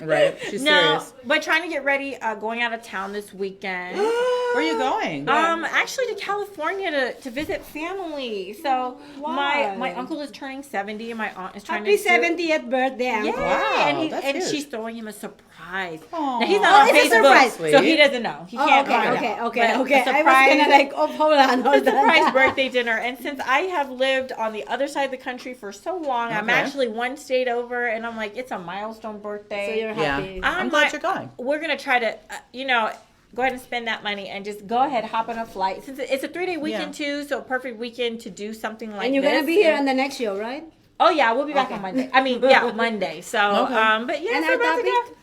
Right, she's No, serious. but trying to get ready, going out of town this weekend. Where are you going? Actually to California to visit family. So Why? my uncle is turning 70 and my aunt is trying Happy to do- 70th birthday, Yeah, Uncle. Wow, and that's and huge. she's throwing him a surprise. Aw. Now he's Oh, not on it's a Facebook, surprise. so Sweet. he doesn't know. He Oh, can't okay, find okay, out. okay, But okay. a I was gonna surprise- like, oh, hold on. a surprise birthday dinner, and since I have lived on the other side of the country for so long, I'm Okay. actually one state over, and I'm like, it's a milestone birthday. So you're Yeah. happy. I'm I'm glad like- you're going. We're gonna try to, go ahead and spend that money and just go ahead, hop on a flight. Since it's a 3-day weekend too, so a perfect weekend to do something like this. And you're gonna be here on the next show, right? Oh yeah, we'll be back Okay. on Monday. I mean, yeah, Monday. So, Okay. but yeah, And so our about to go. topic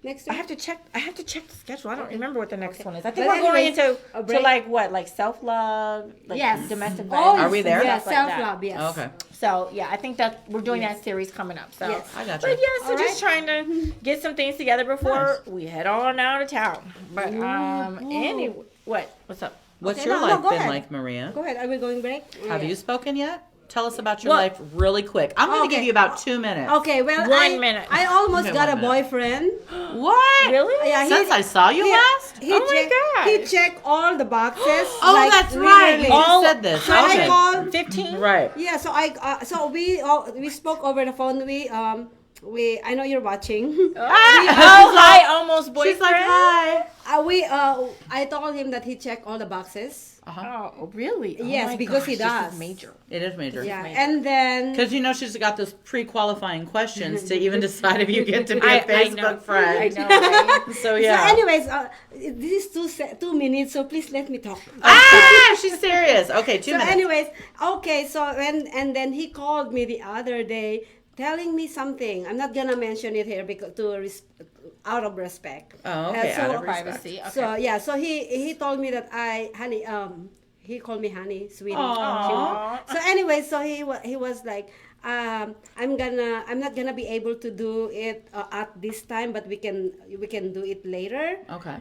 next I week. have to check. I have to check the schedule. I don't remember what the next one is. I think But we're going anyways, into a to break. like what, like self love, like Yes. domestic Oh, violence. Are we there? Yeah, stuff like that. self-love, yes. Okay. So yeah, I think that we're doing that series coming up. So Yes. I got but you. yeah, so All just trying to get some things together before we head on out of town. But anyway, what's up? What's Okay, your no, life go been ahead. like, Maria? Go ahead. Are we going break? Have you spoken yet? Tell us about your Well- life really quick. I'm going to Okay. give you about 2 minutes. Okay, well, 1 minute. I almost Okay, got a 1 minute. boyfriend. What? Really? Yeah, Since I saw you last? He Oh my checked, gosh. He checked all the boxes. Oh, like, that's right. really. You just said this. So I Okay. called. 15. Right. Yeah, so we spoke over the phone. I know you're watching. Hi, almost boyfriend. She's like, hi. I told him that he checked all the boxes. Oh, really? Oh Yes, my because he gosh, this does. is major. It is major. Yeah, major. and then Because she's got those pre-qualifying questions to even decide if you get to be I a Facebook know. friend. I know, right? So So yeah. anyways, this is 2 minutes, so please let me talk. She's serious. Okay, 2 So minutes. anyways, okay, so and then he called me the other day telling me something. I'm not gonna mention it here because out of respect. Oh, okay. So out of respect. Privacy. Okay. So yeah, so he told me that honey, he called me honey, sweetie. Aw. So anyway, so he was like, I'm not gonna be able to do it at this time, but we can do it later. Okay.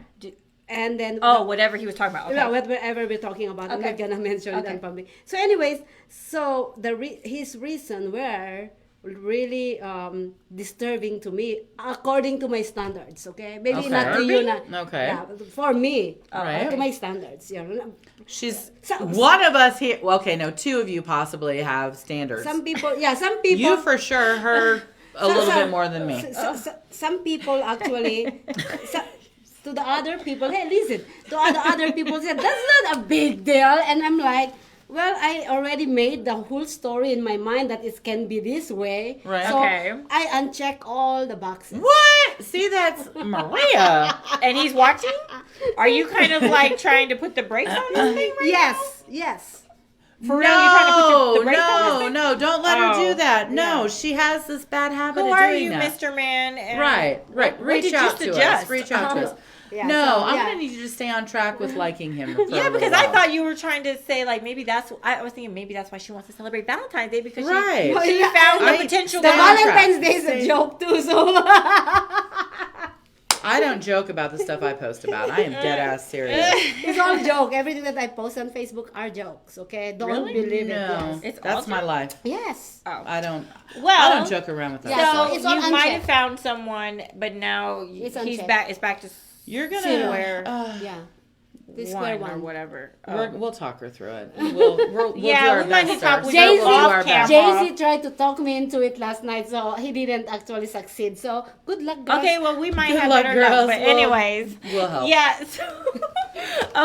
And then Whatever he was talking about. Okay. yeah, whatever we're talking about, I'm Okay. not gonna mention it Okay. in public. So anyways, so his reason were really disturbing to me according to my standards. Okay, maybe Okay. not to you. Okay. Yeah, for me, Right. to my standards. Yeah. She's So- one of us here. Well, okay, no, 2 of you possibly have standards. Some people, yeah, some people. You for sure, her a little bit more than me. Some people actually. To the other people, hey, listen. To the other people said that's not a big deal, and I'm like, well, I already made the whole story in my mind that it can be this way. Right. So Okay. I uncheck all the boxes. What? See, that's Maria. And he's watching? Are you kind of like trying to put the brakes on this thing right Yes, yes. For real? You're trying to put the brakes on this no, thing? no, don't let her Oh, do that. No, yeah. she has this bad habit Who of are doing you, that. Mr. Man? And Right. When Reach did you out to suggest? us. Reach out to us. Yeah, No, so, I'm yeah. gonna need you to stay on track with liking him. For Yeah, a because little I while. thought you were trying to say like maybe I was thinking maybe that's why she wants to celebrate Valentine's Day because Right. she Yeah. found the I- potential. The Stay on track. Valentine's Day is a joke too, so. I don't joke about the stuff I post about. I am dead ass serious. It's all joke. Everything that I post on Facebook are jokes. Okay, don't Really? believe it. No, Yes. It's that's all my joke? life. Yes. Oh. I don't Well, joke around with that. Yeah, so so it's all you might have unchecked. found someone, but now It's he's unchecked. back. It's back to You're gonna. Square Yeah. The square one or one. whatever. We'll talk her through it. We'll Yeah, do our we might best. need to talk sir. with Jay-Z- We'll do our off best. camera. Jay-Z tried to talk me into it last night, so he didn't actually succeed. So good luck, guys. Okay, well we might Good have luck, better luck, girls. but We'll- anyways, We'll help. yeah. So,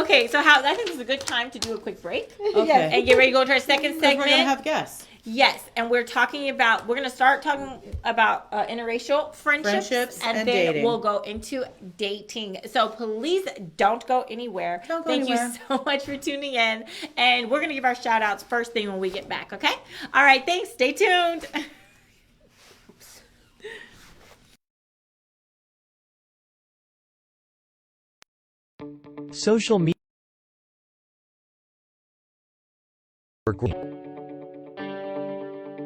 okay, so I think this is a good time to do a quick break Okay. and get ready to go to our second Because segment. we're gonna have guests. Yes, and we're going to start talking about interracial friendships and then dating. we'll go into dating. So please don't go anywhere. Don't go Thank anywhere. you so much for tuning in. And we're going to give our shout outs first thing when we get back, okay? All right, thanks. Stay tuned. Social media.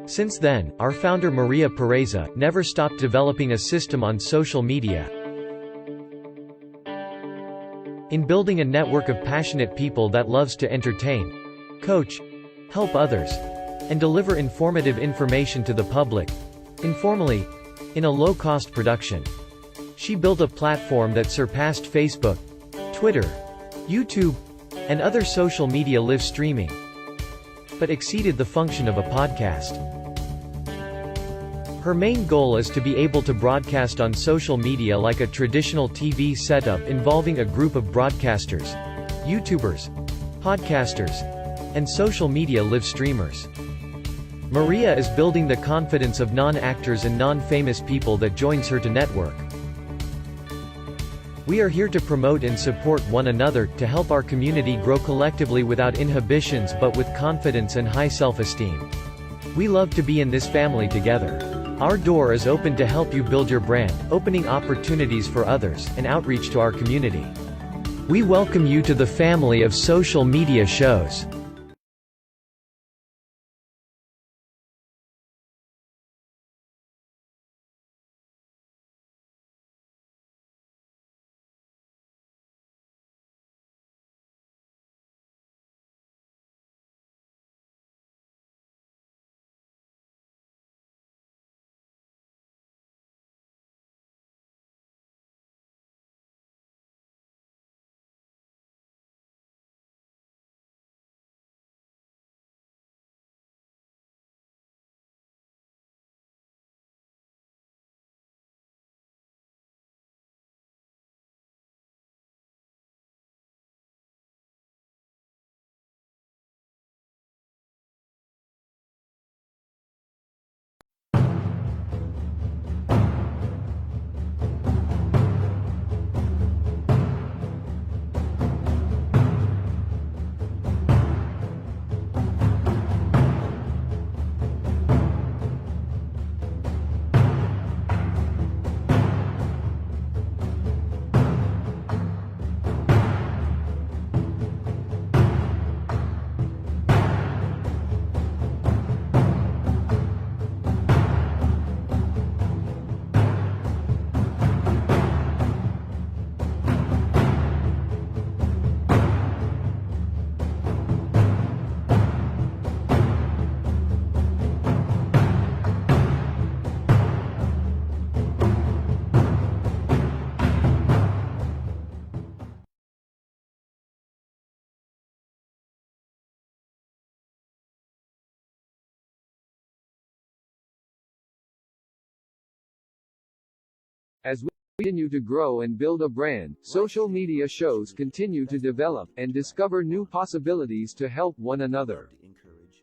Since then, our founder Maria Pereza never stopped developing a system on social media. In building a network of passionate people that loves to entertain, coach, help others, and deliver informative information to the public, informally, in a low-cost production. She built a platform that surpassed Facebook, Twitter, YouTube, and other social media live streaming, but exceeded the function of a podcast. Her main goal is to be able to broadcast on social media like a traditional TV setup involving a group of broadcasters, YouTubers, podcasters, and social media live streamers. Maria is building the confidence of non-actors and non-famous people that joins her to network. We are here to promote and support one another, to help our community grow collectively without inhibitions but with confidence and high self-esteem. We love to be in this family together. Our door is open to help you build your brand, opening opportunities for others, and outreach to our community. We welcome you to the family of social media shows. As we continue to grow and build a brand, social media shows continue to develop and discover new possibilities to help one another.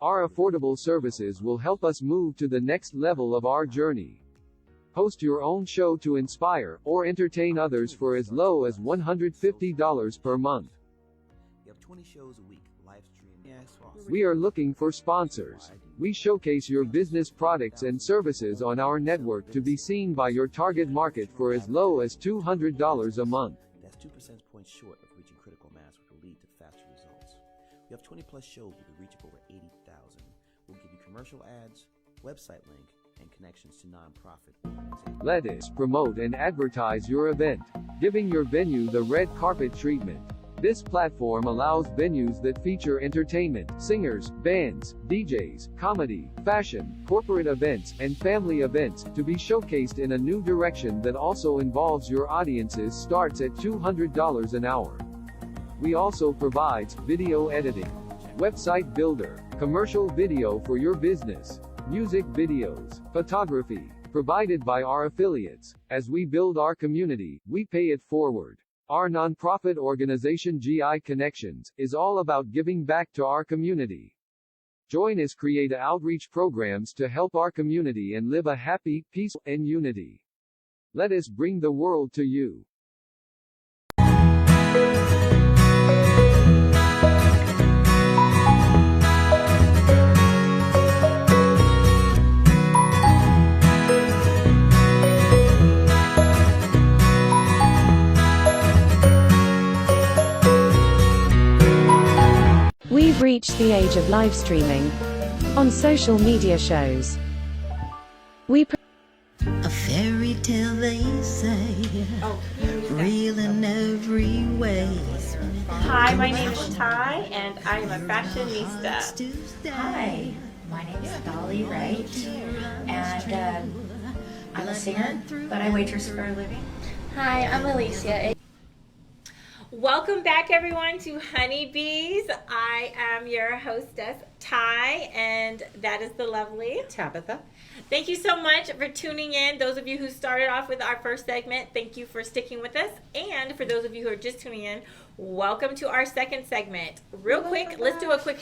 Our affordable services will help us move to the next level of our journey. Host your own show to inspire or entertain others for as low as $150 per month. We have 20 shows a week, live stream. We are looking for sponsors. We showcase your business products and services on our network to be seen by your target market for as low as $200 a month. That's 2 percentage points short of reaching critical mass, which will lead to faster results. We have 20 plus shows with a reach of over 80,000. We'll give you commercial ads, website link, and connections to nonprofit organizations. Let us promote and advertise your event, giving your venue the red carpet treatment. This platform allows venues that feature entertainment, singers, bands, DJs, comedy, fashion, corporate events, and family events to be showcased in a new direction that also involves your audiences starts at $200 an hour. We also provides video editing, website builder, commercial video for your business, music videos, photography, provided by our affiliates. As we build our community, we pay it forward. Our nonprofit organization GI Connections is all about giving back to our community. Join us create outreach programs to help our community and live a happy, peaceful, and unity. Let us bring the world to you. We've reached the age of live streaming on social media shows. A fairy tale they say, real in every way. Hi, my name is Ty, and I am a fashionista. Hi, my name is Dolly Wright, and I'm a singer, but I waitress for a living. Hi, I'm Alicia. Welcome back, everyone, to Honeybees. I am your hostess, Ty, and that is the lovely Tabitha. Thank you so much for tuning in. Those of you who started off with our first segment, thank you for sticking with us. And for those of you who are just tuning in, welcome to our second segment. Real quick, let's do a quick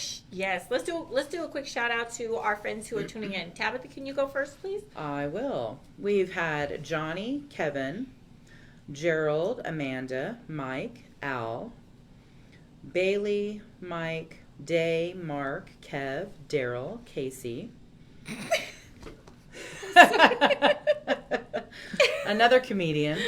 let's do a quick shout out to our friends who are tuning in. Tabitha, can you go first, please? I will. We've had Johnny, Kevin, Gerald, Amanda, Mike, Al, Bailey, Mike, Day, Mark, Kev, Daryl, Casey. Another comedian,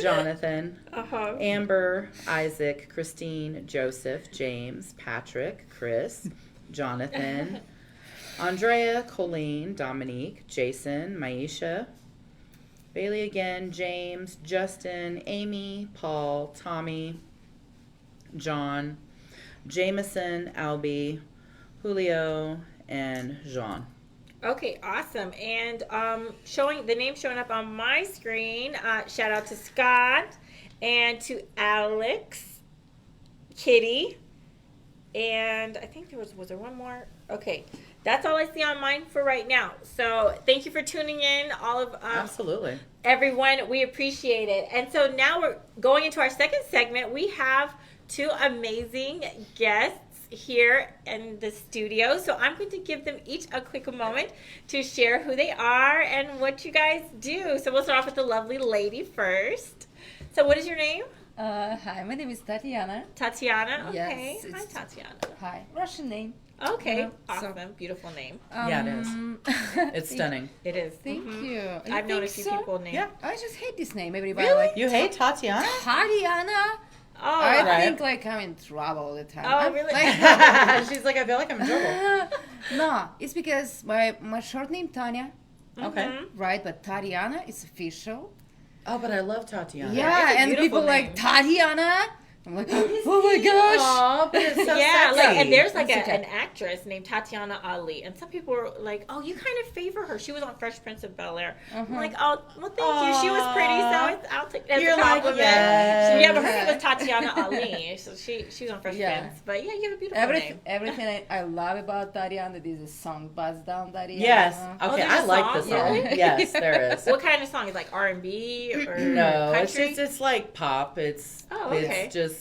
Jonathan, Amber, Isaac, Christine, Joseph, James, Patrick, Chris, Jonathan, Andrea, Colleen, Dominique, Jason, Maisha, Bailey again, James, Justin, Amy, Paul, Tommy, John, Jameson, Albie, Julio, and Jean. Okay, awesome. And the name showing up on my screen, shout out to Scott and to Alex, Kitty, and I think was there one more? Okay. That's all I see on mine for right now. So thank you for tuning in, all of Absolutely. Everyone. We appreciate it. And so now we're going into our second segment. We have two amazing guests here in the studio. So I'm going to give them each a quick moment to share who they are and what you guys do. So we'll start off with the lovely lady first. So what is your name? Hi, my name is Tatiana. Tatiana. Okay. Yes, Hi, Tatiana. Hi, Russian name. Okay. Yeah, so- Awesome. Beautiful name. Yeah, it is. It's stunning. It is. Thank you. You I've known a think few so? people named. Yeah. I just hate this name. Everybody Really? like You hate Tatiana? Tatiana. Oh, I right. think like I'm in trouble all the time. Oh, I'm really? like- She's like, I feel like I'm in trouble. no, it's because my short name Tanya, Okay. right? But Tatiana is official. Oh, but I love Tatiana. Yeah, it's a and beautiful people name. like Tatiana. I'm like, oh my gosh. Aw, but it's so Yeah, sexy. like, and there's like That's okay. an actress named Tatiana Ali, and some people were like, "Oh, you kind of favor her. She was on Fresh Prince of Bel Air." I'm like, "Oh, well, thank you. She was pretty, so I'll take that as You're a like, compliment." yes. Yeah, but her name was Tatiana Ali, so she was on Fresh Yeah. Prince. But yeah, you have a beautiful name. Everything I love about Tatiana, there's a song, Buzz Down Tatiana. Yes. Oh, Okay, there's I a like the song? song. Really? Yes, there is. What kind of song? Is like R&B or No, country? it's like pop. It's okay. just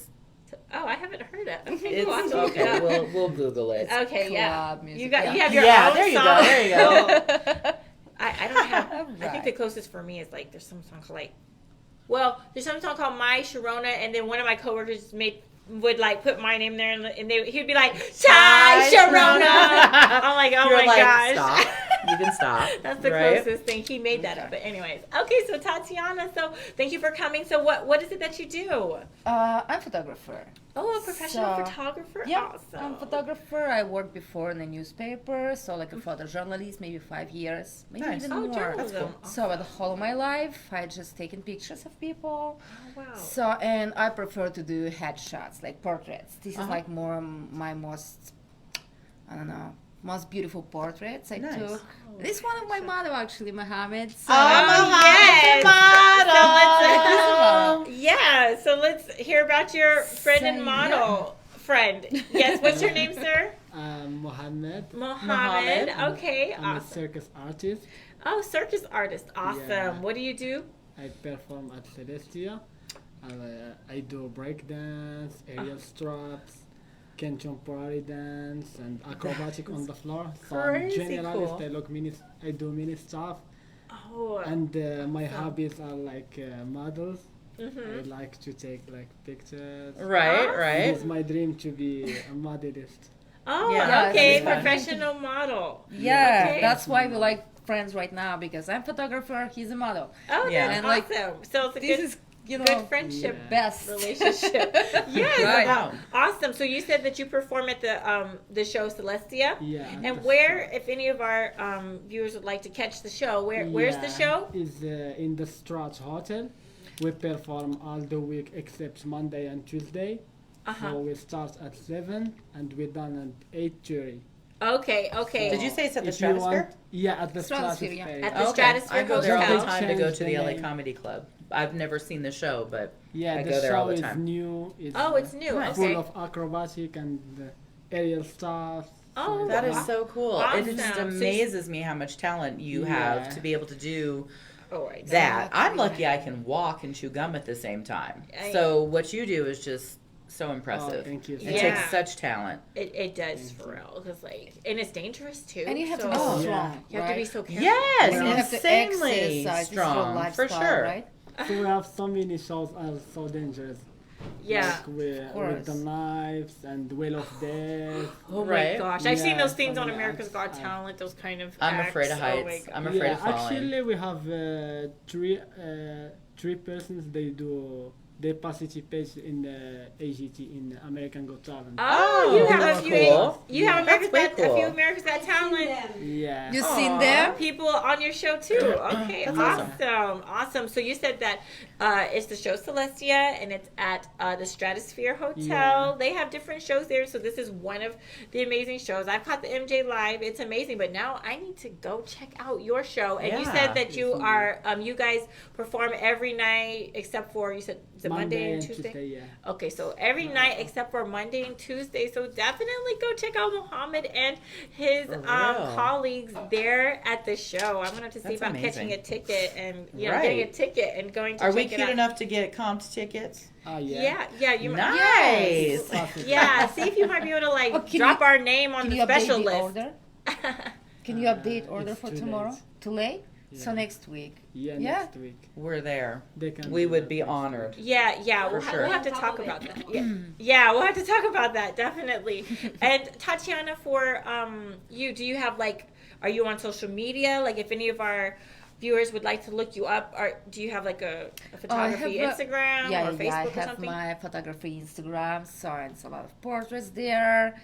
Oh, I haven't heard it. Okay, it's cool. I'll have to look it okay. up. We'll Google it. Okay, yeah. Club music, You got yeah. you have your Yeah, own there you song. go, there you go. Cool. I don't have. I think Right. the closest for me is like there's some song called like, well, there's some song called My Sharona, and then one of my coworkers would like put my name there, and he'd be like Ty Sharona. I'm like, oh You're my like, gosh. stop. You can stop. That's the right? closest thing. He made that up. But anyways, okay. So Tatiana, so thank you for coming. So what is it that you do? I'm a photographer. Oh, a professional So, photographer. Yeah, Awesome. I'm a photographer. I worked before in the newspaper, so like a photojournalist, maybe 5 years, maybe Nice. even Oh, more. journalism. So at the whole of my life, I just taken pictures of people. Oh, wow. So and I prefer to do headshots, like portraits. This is like more my most, I don't know, most beautiful portraits I Nice. took. This one of my model actually, Mohammed. So yes. model. Yeah, so let's hear about your friend and model friend. Yes, what's your name, sir? Mohammed. Mohammed. Okay, I'm a awesome. circus artist. Oh, circus artist. Awesome. Yeah. What do you do? I perform at Celestia. I do breakdance, aerial straps, contemporary dance, and acrobatic on the floor. So I'm Crazy generalist. cool. I do mini stuff. Oh. And my hobbies are like models. Mhm. I like to take like pictures. Right, right. It's my dream to be a modelist. Oh, Yeah, okay. it's fun. Professional model. yeah, Okay. that's why we like friends right now because I'm photographer, he's a model. Oh, Yeah. that's And, like, awesome. So it's a This good, is, you know, good friendship Yeah. best relationship. Yes. Right. Wow. Awesome. So you said that you perform at the show Celestia. Yeah. And where, if any of our viewers would like to catch the show, where's the show? Is in the Stratch Hotel. We perform all the week except Monday and Tuesday. Uh-huh. So we start at 7 and we're done at 8:30. Okay, okay. Did you say it's at the If you want- Stratosphere? Yeah, at the Stratosphere, Stratosphere. yeah. At the Okay. Stratosphere I go there all Hotel. the time to go Change to the the LA name. Comedy Club. I've never seen the show, but Yeah, I the go there show all the is time. new. It's, Oh, it's new. Nice. Okay. full of acrobatic and aerial stuff. Oh, That is wow. so cool. Awesome. It just So you- amazes me how much talent you have Yeah. to be able to do Oh, right. that. I'm lucky I can walk and chew gum at the same time. So what you do is just so impressive. Oh, thank you. It Yeah. takes such talent. It does for real, because like, and it's dangerous too. and you have to so be Oh, strong. you have to be so careful. Yes, You have to insanely exercise, it's your strong, for lifestyle, sure. right? So we have so many shows are so dangerous. Yeah. Like with the knives and Wheel of Death. Oh Right. my gosh, I've seen Yeah, those things on some America's acts Got are- Talent. Those kind of. I'm acts. afraid of Oh my heights. God. I'm afraid of falling. Actually, we have three persons. They participate in the AGT in American Got Talent. Oh, you have that's a few. cool. You have That's America's way Got, a few cool. America's Got Talent Yeah. You seen them? people on your show too. Okay, That's awesome. So you said that it's the show Celestia, and it's at the Stratosphere Hotel. Yeah. They have different shows there, so this is one of the amazing shows. I've caught the MJ Live; it's amazing. But now I need to go check out your show. And you Yeah. said that you are you guys perform every night except for you said is it Monday and Tuesday? Yeah. Okay, so every night except for Monday and Tuesday. So definitely go check out Mohammed and his For real. colleagues there at the show. I'm gonna have to see That's if I'm amazing. catching a ticket and Right. getting a ticket and going to Are check we it cute out. enough to get comped tickets? Yeah, you might. Nice. Yes. Yeah, see if you might be able to like Oh, can drop you- our name on Can the you update special the list. order? Can you update order it's for too tomorrow? late. Too late? So Yeah. next week. Yeah, Yeah. next week. We're there. They can We do would that be next week. honored. Yeah, we'll, sure. we'll have to talk about that. Yeah, we'll have to talk about that definitely. And Tatiana, for you, do you have like, are you on social media? Like, if any of our viewers would like to look you up, do you have like a photography Instagram or Facebook I or have something? my photography Instagram, so it's a lot of portraits there.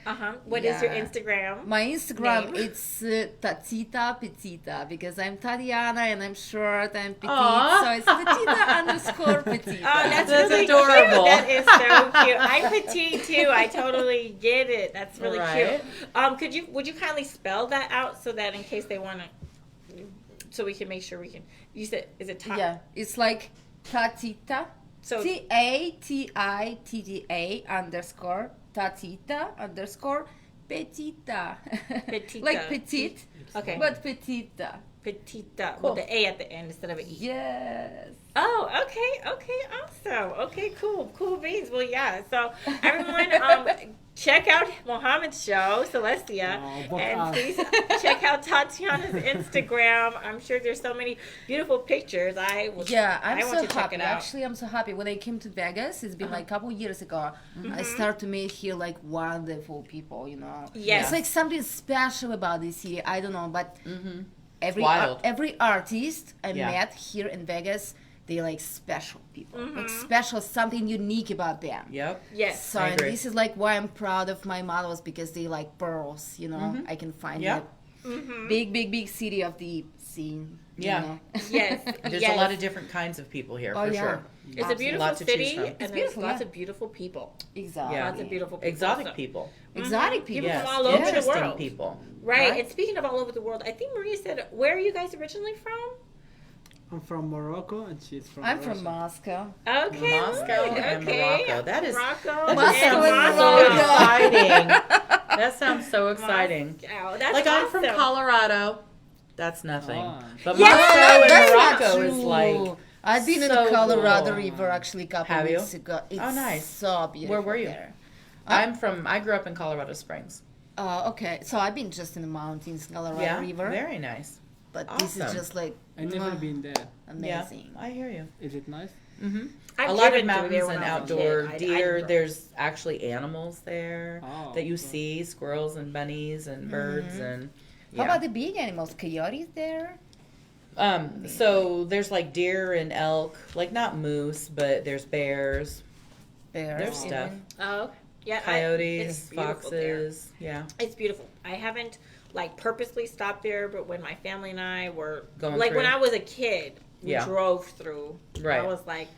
What is your Instagram? My Instagram, name? it's Tatita Petita, because I'm Tatiana and I'm short, I'm petite, Aww. so it's Tatita _Petita. Oh, that's really adorable. Cute. That is so cute. I'm petite too. I totally get it. That's really cute. Would you kindly spell that out so that in case they want to, so we can make sure we can. You said, is it Tatita? Yeah, it's like Tatita. So TATITTA _ Tatita _ Petita. Petita. Like petite. Okay. But petita. Petita with the A at the end instead of an E. Yes. Oh, okay, awesome. Okay, cool beans. Well, yeah. So everyone, check out Mohammed's show, Celestia, and please check out Tatiana's Instagram. I'm sure there's so many beautiful pictures. I'm want so to check happy. it out. Actually, I'm so happy. When I came to Vegas, it's been like a couple years ago. I started to meet here like wonderful people. You know, Yes. It's like something special about this city. I don't know, but wild. every artist I met here in Vegas, they like special people, like special, something unique about them. Yep. Yes. So and this is like why I'm proud of my models, because they like pearls. You know, I can find in a big city of the scene. Yeah. You know? Yes. There's a lot of different kinds of people here, for sure. It's a beautiful Lots to choose city, from. and there's lots of beautiful people. Exactly. Yeah. Lots of beautiful people. Exotic So- people. Exotic people. People from all over the Interesting world. people. Right. And speaking of all over the world, I think Maria said, where are you guys originally from? I'm from Morocco and she's from I'm Russia. from Moscow. Okay. Moscow right, and okay. Morocco. That is Morocco Moscow and and so Morocco. exciting. That sounds so exciting. Moscow. That's Like I'm from awesome. Colorado. That's nothing. Ah. But Yeah, Moscow that's and not Morocco is true. like I've been in so the Colorado cool. River actually a couple Have you? weeks ago. It's nice. so beautiful. Where were you? There. I grew up in Colorado Springs. Okay, so I've been just in the mountains, Colorado River. Very nice. But this is Awesome. just like I've never been there. amazing. Yeah, I hear you. Is it nice? I've A lot of driven through mountains there when and I was a outdoor kid. I deer. drove. There's actually animals there Oh, that you cool. see, squirrels and bunnies and birds and How about the big animals? Coyotes there? so there's like deer and elk, like not moose, but there's bears, Bears. there's stuff. even. Oh, yeah. it's Coyotes, beautiful there. foxes, yeah. It's beautiful. I haven't like purposely stopped there, but when my family and I were Going like when through. I was a kid, we Yeah. drove through. Right. I was like,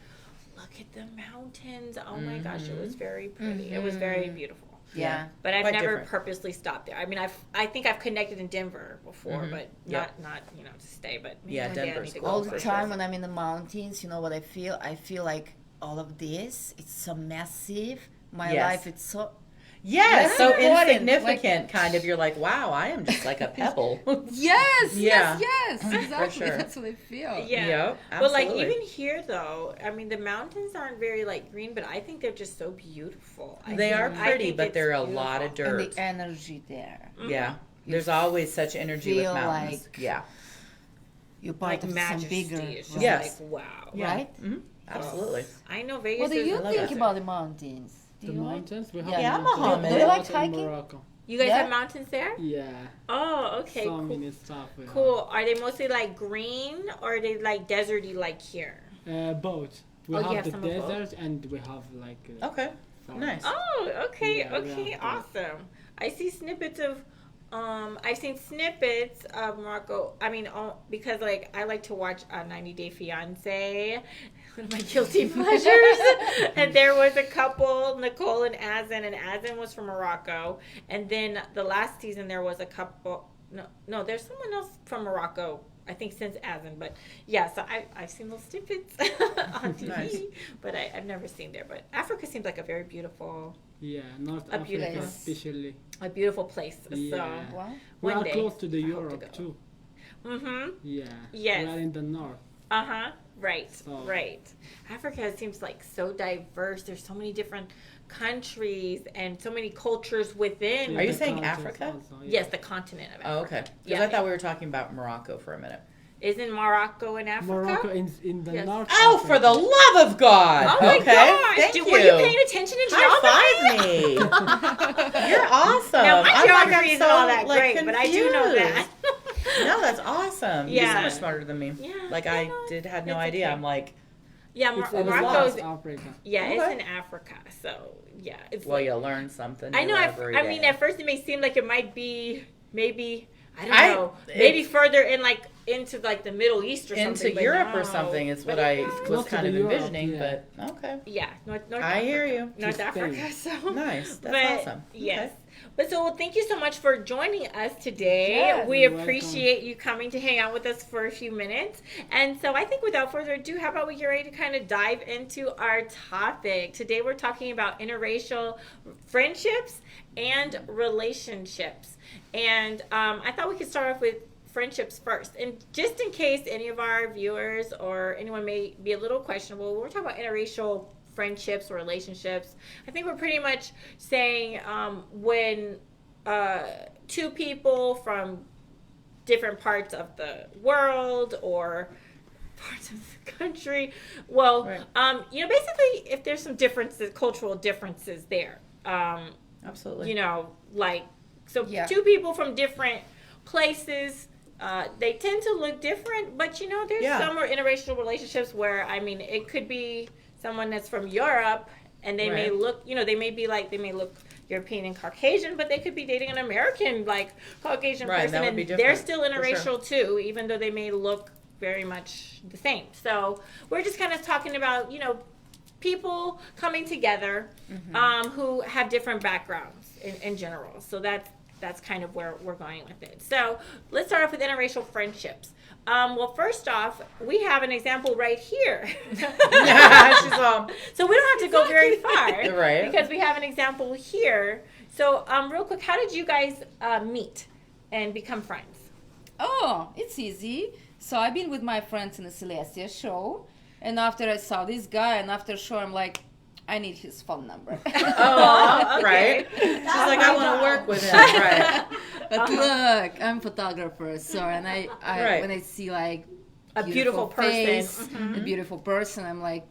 look at the mountains. Oh my gosh, it was very pretty. It was very beautiful. Yeah. But I've Quite never different. purposely stopped there. I mean, I think I've connected in Denver before, but Yeah. not to stay. But maybe Yeah, one day I Denver's need to cool. go All for the sure. time when I'm in the mountains, you know what I feel? I feel like all of this, it's so massive. My Yes. life, it's so... Yes, That's so important. insignificant, kind of. You're like, wow, I am just like a pebble. Yes, Yeah. yes, exactly. sure. That's what I feel. Yeah. Yep, But like absolutely. even here though, I mean the mountains aren't very like green, but I think they're just so beautiful. They are I pretty, think but it's there are a beautiful. lot of And dirt. the energy there. Yeah, there's always such energy with feel mountains. like- Yeah, You're part Like of some majesty. bigger... It's just Yes. like wow. Right? absolutely. I know Vegas. What do is you a- think about the mountains? Do The you like- mountains? We have Yeah, mountains. Mohammed. Do you like Also in hiking? Morocco. You guys Yeah. have mountains there? Yeah. Oh, okay, So cool. many stuff. We Cool. Are they mostly like green or are they like deserty like here? have. Both. We Oh, you have have the some of both? desert and we have like. Okay, farms. nice. Oh, okay, Yeah, we okay, have awesome. I see snippets of, I've seen snippets of Morocco. I mean, because like I like to watch 90 Day Fiance, one of my guilty pleasures. And there was a couple, Nicole and Azan was from Morocco. And then the last season there was a couple. No, there's someone else from Morocco. I think since Azan, but yeah, so I've seen those snippets on TV, Nice. but I've never seen there. But Africa seems like a very beautiful, Yeah, North A Africa beautiful- especially. a beautiful place. Yeah. So, What? We one are day, close to the I hope to Europe go. too. Yeah. Yeah. Yes. We are in the north. Right. So- Right. Africa seems like so diverse. There's so many different countries and so many cultures within. Yeah, Are you the saying continents Africa? also, yeah. Yes, the continent of Africa. Oh, okay. Because Yeah. I thought we were talking about Morocco for a minute. Isn't Morocco in Africa? Morocco in the Yes. north. Oh, for the love of God! Oh my okay, gosh! thank you. Were you paying attention in geography? High five me. You're awesome. Now, my I'm geography I'm isn't so, all that like, great, but I do know that. No, that's awesome. You're so Yeah. much smarter than me. Yeah, Like, I I know. had no It's idea. okay. I'm like, Yeah, It's Morocco's. Africa. Yeah, it's Okay. in Africa. So yeah, it's. well, like, you learn something. I know. new every I day. mean, at first it may seem like it might be maybe. I don't I- know. Maybe further in into the Middle East or into something. but Europe or no. something is But what I no. was Close to kind the of Europe, envisioning, yeah. but okay. Yeah, North I Africa. hear you. North Spain. Africa. So Nice. That's but, awesome. Yes. Okay. But so thank you so much for joining us today. Yes, we you're appreciate you coming to hang out with us for a few minutes. And so I think without further ado, how about we get ready to kind of dive into our topic. Today we're talking about interracial friendships and relationships. And I thought we could start off with friendships first. And just in case any of our viewers or anyone may be a little questionable, when we're talking about interracial friendships or relationships, I think we're pretty much saying when two people from different parts of the world or parts of the country, well, Right. basically if there's some differences, cultural differences there, Absolutely. Yeah. two people from different places, they tend to look different, but there's Yeah. some are interracial relationships where, I mean, it could be someone that's from Europe and they may Right. look, they may look European and Caucasian, but they could be dating an American, Caucasian Right, person, that would and be they're different, still for interracial too, even though they may look very much the same. So we're just kind of talking about, people coming together who have different backgrounds in general. So that's kind of where we're going with it. So let's start off with interracial friendships. Well, first off, we have an example right here. Yeah, she's all. So we don't have to go very far, Right. Because we have an example here. So, real quick, how did you guys meet and become friends? Oh, it's easy. So I've been with my friends in the Celestia show, and after I saw this guy, and after show, I'm like, I need his phone number. Oh, right. She's like, I want to work with him. Right. But look, I'm a photographer, so and I Right. when I see A beautiful person. face, a beautiful person, I'm like,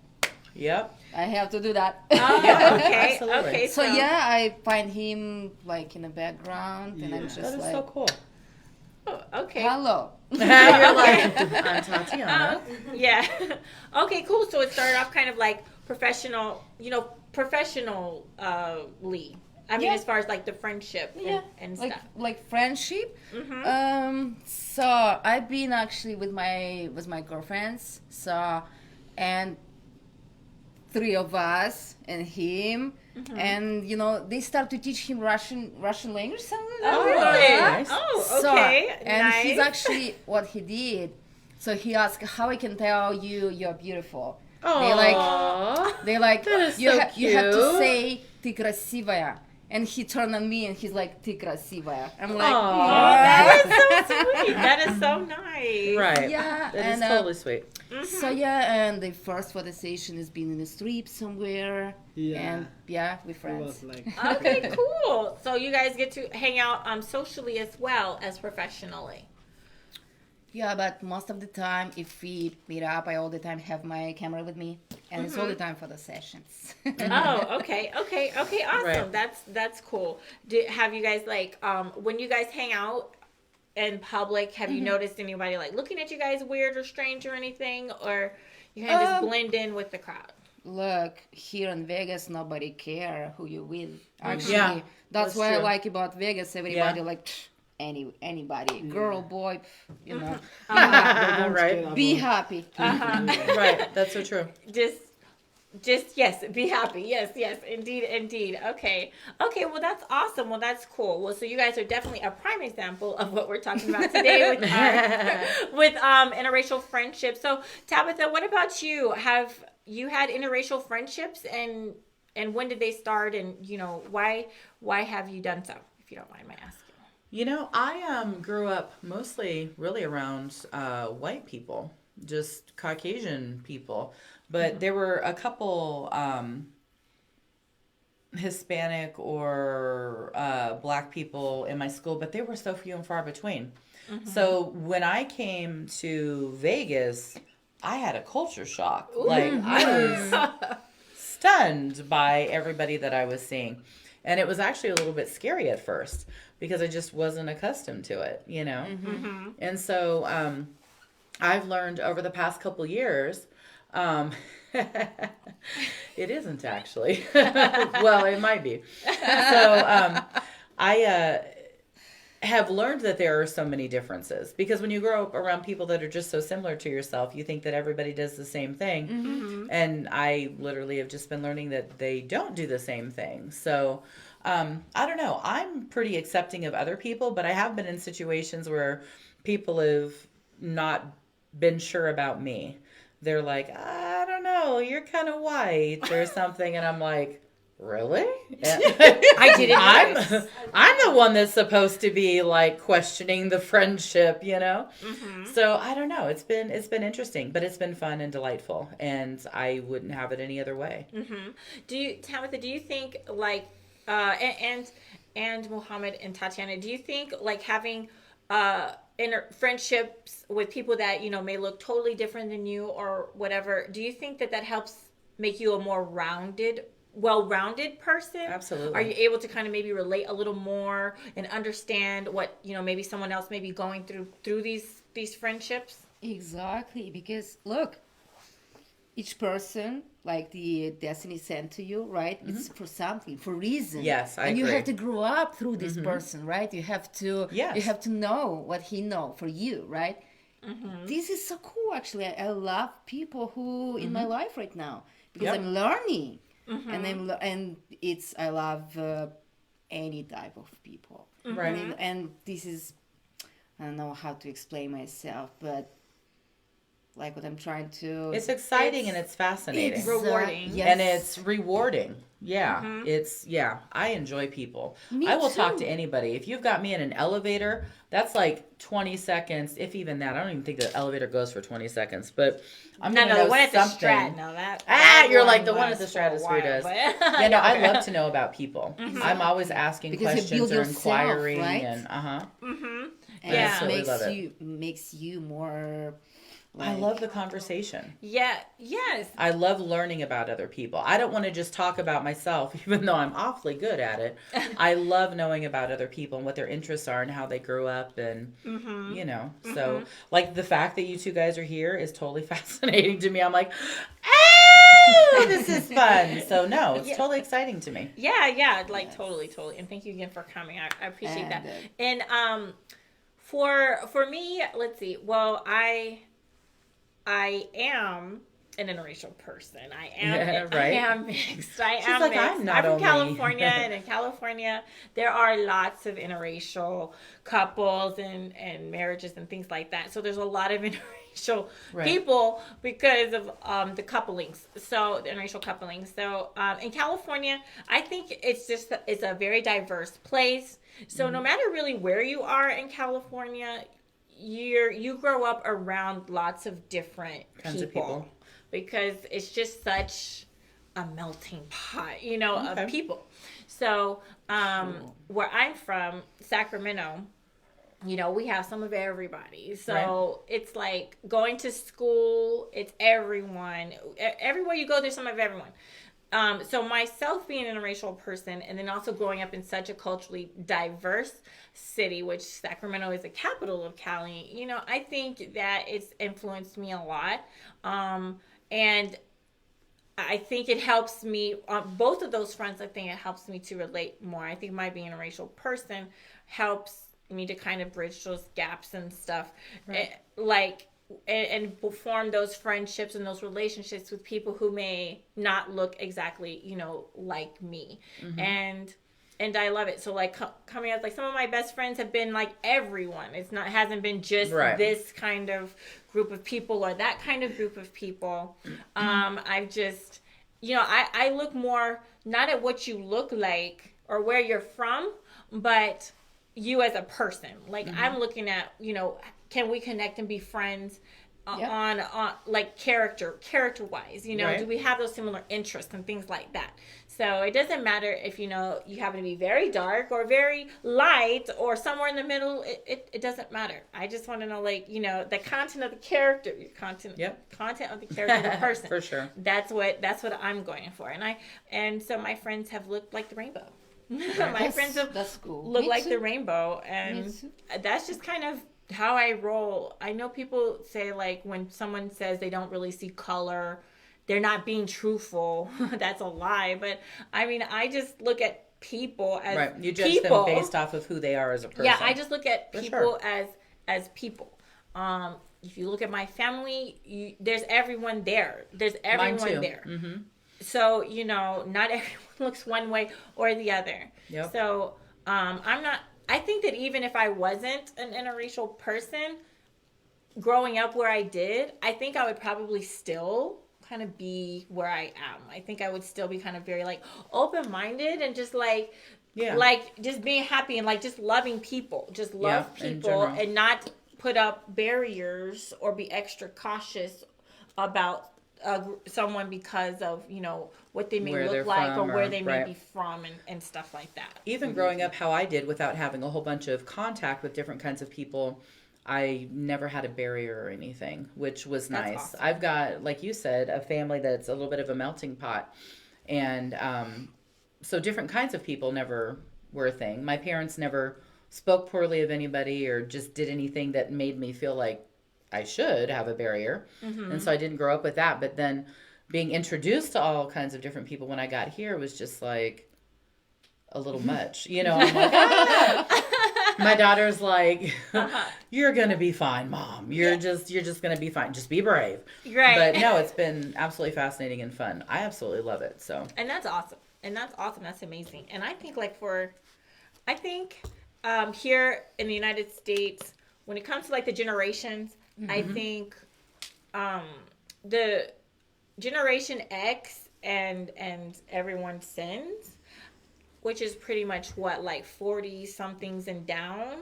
Yep. I have to do that. Oh, okay, Absolutely. okay. So yeah, I find him in the background, and I'm Yeah. just That is like, so cool. Oh, okay. hello. You're like, I'm Tatiana. Yeah. Okay, cool. So it started off kind of like professional, professionally. I mean, Yeah. as far as the friendship and stuff. Like friendship. Mm-hmm. So I've been actually with my girlfriends. So, and three of us and him, and they start to teach him Russian language. Something like Oh, that. really? Nice. Oh, So, okay. and nice. he's actually what he did. So he asked, "How I can tell you're beautiful?" Aww. They like That is you, so you have to cute. say "Ты красивая," and he turned on me and he's like "Ты красивая." I'm like, Aw. Oh, that is so sweet. That is so nice. Right. Yeah, That is and, totally sweet. So yeah, and the first conversation has been in a strip somewhere, Yeah. and yeah, we're It friends. was like Okay, cool. So you guys get to hang out socially as well as professionally. Yeah, but most of the time, if we meet up, I all the time have my camera with me, and it's all the time for the sessions. Oh, okay, awesome. Right. That's cool. Have you guys when you guys hang out in public? Have you noticed anybody looking at you guys weird or strange or anything, or you kind of just blend in with the crowd? Look, here in Vegas, nobody care who you with. Actually, Yeah, that's that's what I true. like about Vegas. Everybody Yeah. anybody, girl, boy, Right. be happy. Right. That's so true. Just yes, be happy. Yes, indeed. Okay. Well, that's awesome. Well, that's cool. Well, so you guys are definitely a prime example of what we're talking about today with interracial friendships. So, Tabitha, what about you? Have you had interracial friendships, and when did they start, and why have you done so? If you don't mind my asking. I grew up mostly really around white people, just Caucasian people. But there were a couple Hispanic or black people in my school, but they were so few and far between. So when I came to Vegas, I had a culture shock. I was stunned by everybody that I was seeing. And it was actually a little bit scary at first because I just wasn't accustomed to it, you know? And so I've learned over the past couple years, it isn't actually. Well, it might be. So I have learned that there are so many differences because when you grow up around people that are just so similar to yourself, you think that everybody does the same thing. And I literally have just been learning that they don't do the same thing. So I don't know. I'm pretty accepting of other people, but I have been in situations where people have not been sure about me. They're like, I don't know, you're kind of white or something. And I'm like, really? I didn't notice. I'm the one that's supposed to be like questioning the friendship, you know? So I don't know. It's been interesting, but it's been fun and delightful, and I wouldn't have it any other way. Tabitha, do you think like and Mohammed and Tatiana, do you think like having friendships with people that, you know, may look totally different than you or whatever, do you think that helps make you a more well-rounded person? Absolutely. Are you able to kind of maybe relate a little more and understand what, you know, maybe someone else may be going through these friendships? Exactly, because look, each person, like the destiny sent to you, right? It's for something, for reason. Yes, I and agree. you have to grow up through this person, right? You have to know what he know for you, right? This is so cool, actually. I love people who in my life right now because I'm learning. And I love any type of people, right? And this is, I don't know how to explain myself, but like what I'm trying to. It's exciting and it's fascinating, it's rewarding, and it's rewarding. I enjoy people. I will talk to anybody. If you've got me in an elevator, that's like 20 seconds, if even that. I don't even think the elevator goes for 20 seconds, but I'm gonna know the one at the something. Strat. No, that you're like the one at the Stratosphere does. Yeah, no, I love to know about people. I'm always asking questions or inquiring, right? and And it makes you more. I love the conversation. Yeah. Yes. I love learning about other people. I don't want to just talk about myself, even though I'm awfully good at it. I love knowing about other people and what their interests are and how they grew up and, you know. So, like, the fact that you two guys are here is totally fascinating to me. I'm like, oh, this is fun. So, no, it's totally exciting to me. Yeah. Like, totally. And thank you again for coming. I appreciate that. And for me, let's see. Well, I am an interracial person. I am mixed. I am like, mixed. I'm from California, and in California, there are lots of interracial couples and marriages and things like that. So there's a lot of interracial people because of the couplings. So the interracial coupling. So in California, I think it's a very diverse place. So no matter really where you are in California, you grow up around lots of different people because it's just such a melting pot, you know, of people. So where I'm from, Sacramento, you know, we have some of everybody. So it's like going to school, it's everyone. Everywhere you go, there's some of everyone. So myself being an interracial person and then also growing up in such a culturally diverse city, which Sacramento is the capital of Cali, you know, I think that it's influenced me a lot. And I think it helps me on both of those fronts. I think it helps me to relate more. I think my being a racial person helps me to kind of bridge those gaps and stuff. And form those friendships and those relationships with people who may not look exactly, you know, like me. And I love it. So like coming out, like some of my best friends have been like everyone. Hasn't been just this kind of group of people or that kind of group of people. I've just, you know, I look more not at what you look like or where you're from, but you as a person. Like I'm looking at, you know, can we connect and be friends on like character wise, you know, do we have those similar interests and things like that? So it doesn't matter if, you know, you happen to be very dark or very light or somewhere in the middle. It doesn't matter. I just want to know, like, you know, the content of the character, content of the character of the person. For sure. That's what I'm going for. And so my friends have looked like the rainbow. My friends have That's cool. look Me like too. the rainbow, and Me too. that's just kind of how I roll. I know people say like when someone says they don't really see color, they're not being truthful. That's a lie. But I mean, I just look at people as Right. You judge people. them based off of who they are as a person. Yeah, I just look at For people sure. as people. If you look at my family, there's everyone there. There's everyone Mine too. there. Mm-hmm. So, not everyone looks one way or the other. Yep. So, I think that even if I wasn't an interracial person, growing up where I did, I think I would probably still kind of be where I am. I think I would still be kind of very, like, open-minded and just, like, just being happy and, like, just loving people. Just love in people general. and not put up barriers or be extra cautious about someone because of what they may Where they're look like or from where or- they may right. be from and stuff like that. Even growing up how I did without having a whole bunch of contact with different kinds of people, I never had a barrier or anything, which was That's nice. awesome. I've got, like you said, a family that's a little bit of a melting pot. And so different kinds of people never were a thing. My parents never spoke poorly of anybody or just did anything that made me feel like I should have a barrier. Mm-hmm. And so I didn't grow up with that. But then being introduced to all kinds of different people when I got here was just like a little much. I'm like, my daughter's like, you're going to be fine, Mom. You're just going to be fine. Just be brave. Right. But no, it's been absolutely fascinating and fun. I absolutely love it. So. And that's awesome. That's amazing. And I think here in the United States, when it comes to like the generations, I think the Generation X and everyone since, which is pretty much what, like 40 somethings and down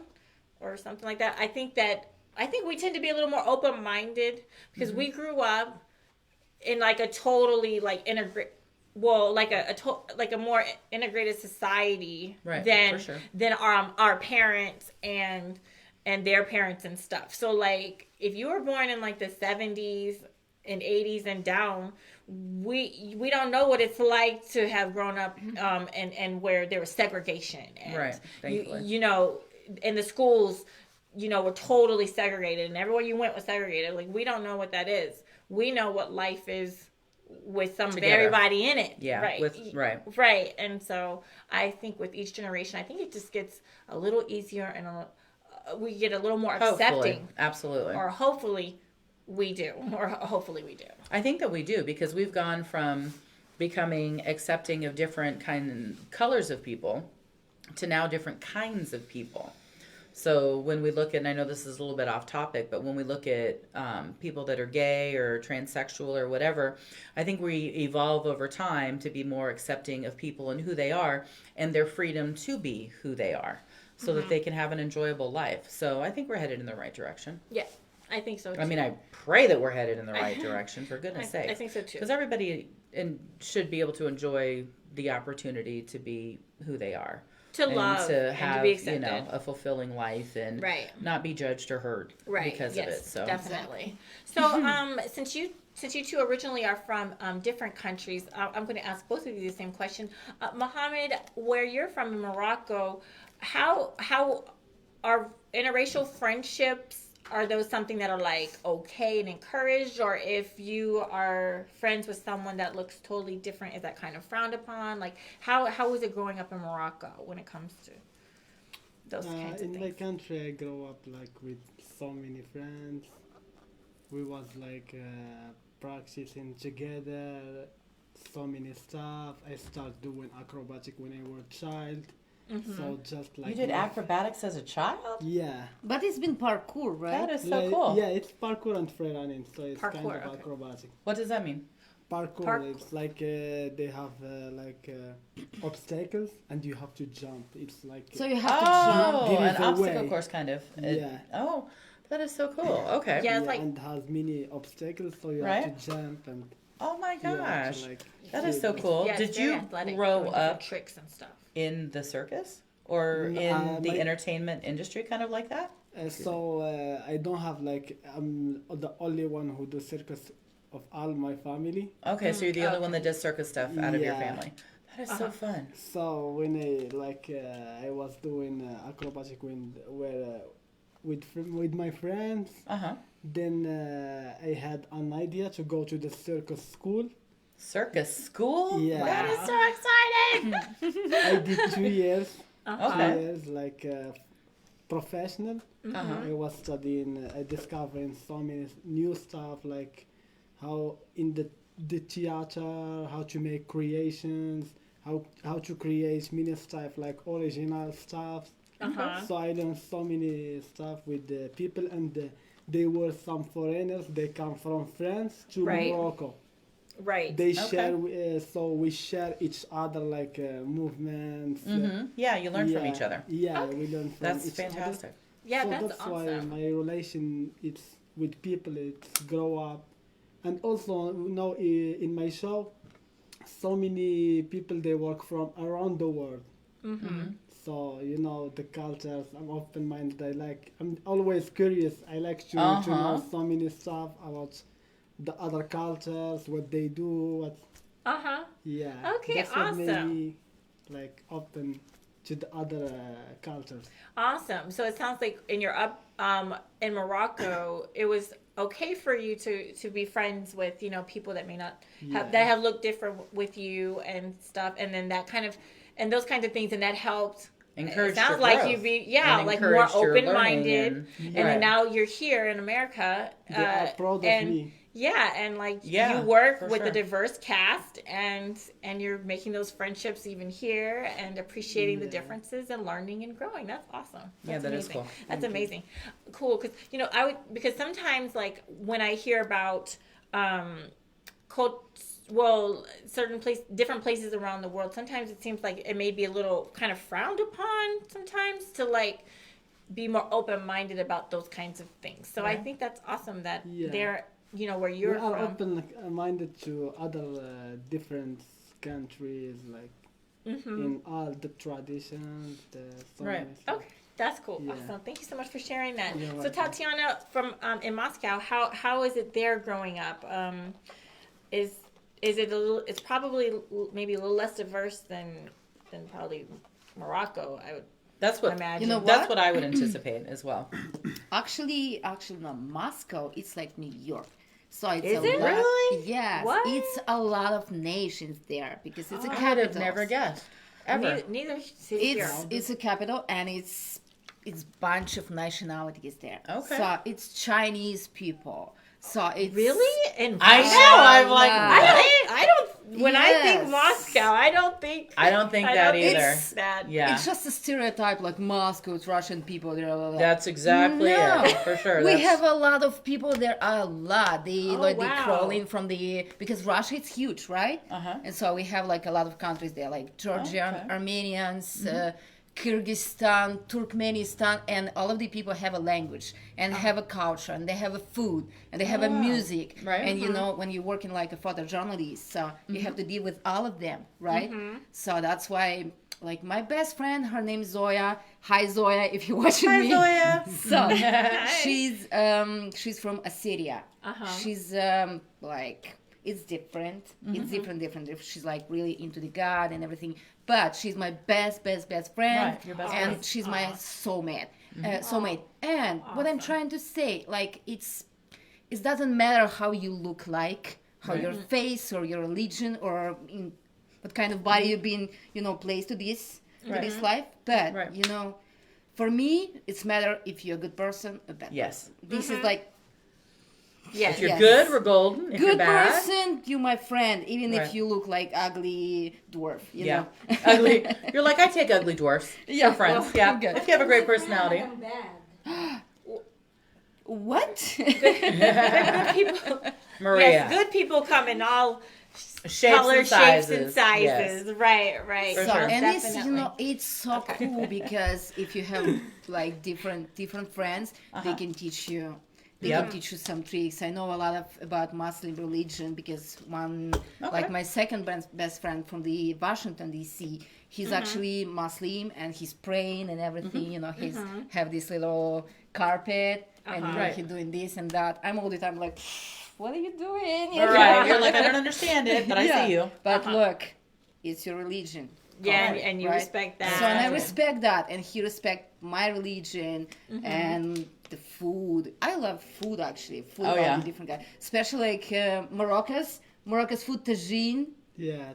or something like that. I think we tend to be a little more open-minded because we grew up in like a totally like like a more integrated society Right, than for sure. than our parents and their parents and stuff. So like if you were born in like the 70s and 80s and down, we don't know what it's like to have grown up and where there was segregation and Right, thankfully. in the schools were totally segregated and everywhere you went was segregated. Like we don't know what that is. We know what life is with some of Together. everybody in it. Yeah, right. Right. And so I think with each generation, I think it just gets a little easier and we get a little more accepting. Absolutely. Or hopefully we do. I think that we do because we've gone from becoming accepting of different colors of people to now different kinds of people. So when we look at, and I know this is a little bit off topic, but when we look at people that are gay or transsexual or whatever, I think we evolve over time to be more accepting of people and who they are and their freedom to be who they are so that they can have an enjoyable life. So I think we're headed in the right direction. Yeah, I think so too. I mean, I pray that we're headed in the right direction, for goodness sake. I think so too. Because everybody should be able to enjoy the opportunity to be who they are. To love to have, and to be accepted. a fulfilling life and not be judged or hurt because of it. So definitely. So since you two originally are from different countries, I'm going to ask both of you the same question. Mohammed, where you're from in Morocco, how are interracial friendships? Are those something that are like okay and encouraged, or if you are friends with someone that looks totally different, is that kind of frowned upon? Like how is it growing up in Morocco when it comes to those kinds of in things? my country, I grew up like with so many friends. We was like practicing together, so many stuff. I started doing acrobatic when I was a child. So just like you did acrobatics as a child? Yeah. But it's been parkour, right? That is so cool. Yeah, it's parkour and free running, so it's kind Parkour, of okay. acrobatic. What does that mean? Parkour, it's like they have obstacles and you have to jump. It's like So you have to jump. Oh, There an is a obstacle way. course kind of. Yeah. Oh, that is so cool. Okay. Yeah, it's like and has many obstacles, so you Right? have to jump and Oh my you have gosh. to, like, That is so cool. yeah, it's Did very you athletic, grow doing different up tricks and stuff. in the circus or in the my- entertainment industry kind of like that? So I don't have like I'm the only one who do circus of all my family. Okay, so you're the only one that does circus stuff out of your Yeah. family. That is so fun. So when I was doing acrobatic with my friends, then I had an idea to go to the circus school. Circus school? Yeah. That is so exciting. I did 2 years. 2 Okay. years professional. I was studying, I discovering so many new stuff like how in the theater, how to make creations, how to create mini stuff like original stuff. So I learned so many stuff with the people, and they were some foreigners. They come from France to Morocco. Right. They share, so we share each other like movements. Yeah, you learn from each other. Yeah, we learn from That's each fantastic. other. Yeah, So that's why awesome. my relation it's with people it's grow up, and also in my show, so many people they work from around the world. So the cultures. I'm open minded. I'm always curious. I like to know so many stuff about the other cultures, what they do, what. Yeah. Okay, That's what made awesome. me open to the other cultures. Awesome. So it sounds like in your in Morocco, it was okay for you to be friends with people that may not have looked different with you and stuff, and then that kind of and those kinds of things, and that helped. Encouraged It sounds your like growth you be and like more encouraged your open learning minded, and- then Right. now you're here in America. They are proud of and me. yeah, and like Yeah, you work for with a sure. diverse cast, and you're making those friendships even here, and appreciating the differences and learning and growing. That's awesome. Yeah, That's that is amazing. cool. That's amazing. Cool, because I would because sometimes like when I hear about different places around the world, sometimes it seems like it may be a little kind of frowned upon sometimes to like be more open-minded about those kinds of things. So I think that's awesome that they're where you're we are from. open-minded to other different countries, like in all the traditions. So Right. many stuff. Okay, that's cool. Yeah. Awesome. Thank you so much for sharing that. You're So welcome. Tatiana from in Moscow, how is it there growing up? Is it a little? It's probably maybe a little less diverse than probably Morocco. I would. That's what imagine. You know That's what? what I would anticipate as well. Actually, no, Moscow, it's like New York. So it's Is a it? lot. Really? Yes, What? it's a lot of nations there because it's a I would capital. have never guessed. Ever. Neither city here. It's a capital, and it's bunch of nationalities there. Okay. So it's Chinese people. So it's Really? And I know. I'm like, I don't. When I think Yes. Moscow, I don't think. I don't think I that don't think either. that. Yeah. It's just a stereotype, like Moscow, it's Russian people. They're blah, blah, blah. That's exactly No. it. For sure. We That's- have a lot of people there. A lot. They they wow. crawl in from because Russia is huge, right? And so we have like a lot of countries there, like Georgian, Okay. Armenians, Kyrgyzstan, Turkmenistan, and all of the people have a language and have a culture and they have a food and they have a music. Right. And when you're working like a photojournalist, so you have to deal with all of them, right? So that's why. Like my best friend, her name is Zoya. Hi Zoya, if you're watching me. Zoya. So she's from Assyria. She's like it's different. It's different. She's like really into the God and everything. But she's my best friend. Right, your best and friend. she's my soulmate. Soulmate. And what I'm trying to say, like it doesn't matter how you look like, how your face or your religion or in what kind of body you've been, placed to this life. But for me, it's matter if you're a good person, a bad person. This is like Yes. If you're Yes. good, we're golden. If good you're bad, person, you my friend, even Right. if you look like ugly dwarf. You know? ugly. You're like, I take ugly dwarfs. Yeah, We're friends. well, Yeah, good. if you have a great personality. What? Good people. Maria. Yes, good people come in all Shapes colors, and sizes. shapes, and sizes. Yes. Right. For So, sure. and it's Definitely. it's so cool because if you have like different friends, they can teach you. They Yep. can teach you some tricks. I know a lot about Muslim religion because Okay. like my second best friend from the Washington D.C. He's actually Muslim and he's praying and everything. He's have this little carpet and Right. he's doing this and that. I'm all the time like, what are you doing? Right. You're like, I don't understand it, but I Yeah. see you. But look, it's your religion. Yeah, Right, and you right? respect that. So and I respect that, and he respect my religion and the food. I love food actually. Food Oh, of yeah. the different kind, especially like Morocco's food tagine. Yeah,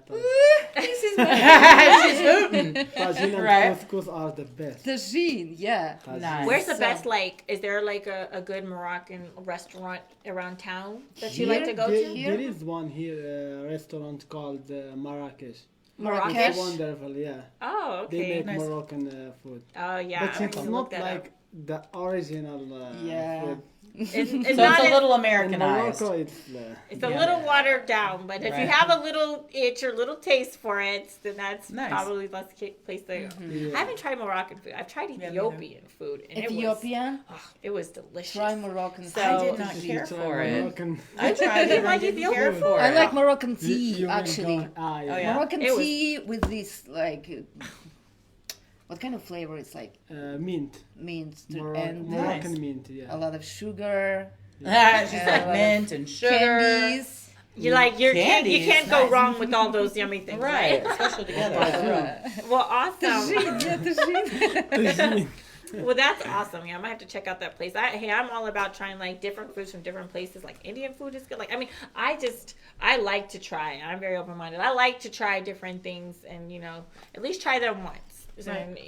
This is my She's hooting. tagine and Right. couscous are the best. tagine. Yeah. Nice. Where's the So- best, like, is there like a good Moroccan restaurant around town that you like to go There, to? Here? there is one here, a restaurant called Marrakesh. Marrakesh? It's wonderful, yeah. Oh, They okay. make Nice. Moroccan food. Oh, yeah. But I it's can look not that like the original Yeah. food. It's So not it's a little In Americanized. Morocco, It's a little watered down, but if you Right. have a little itch or little taste for it, then that's Nice. probably the best place to go. Yeah. I haven't tried Moroccan food. I've tried neither. Ethiopian food, and Ethiopian. it was delicious. Try Moroccan. So- I did not You care try for it. Moroccan- I tried it. I like didn't Ethiopian care for it. I like Moroccan You- tea you will actually. go- yeah. Oh, yeah. Moroccan It was- tea with this like, what kind of flavor? It's like Mint. mint Moro- and Moroccan Nice. mint, yeah. a lot of sugar, She's Yeah, like like mint and sugar. candies. You like you Candies. can't go Nice. wrong with all those yummy things, Right, right? especially together. Well, awesome. Tagine. Well, that's awesome. Yeah, I might have to check out that place. I'm all about trying like different foods from different places. Like Indian food is good. Like, I mean, I like to try. I'm very open minded. I like to try different things and at least try them once. And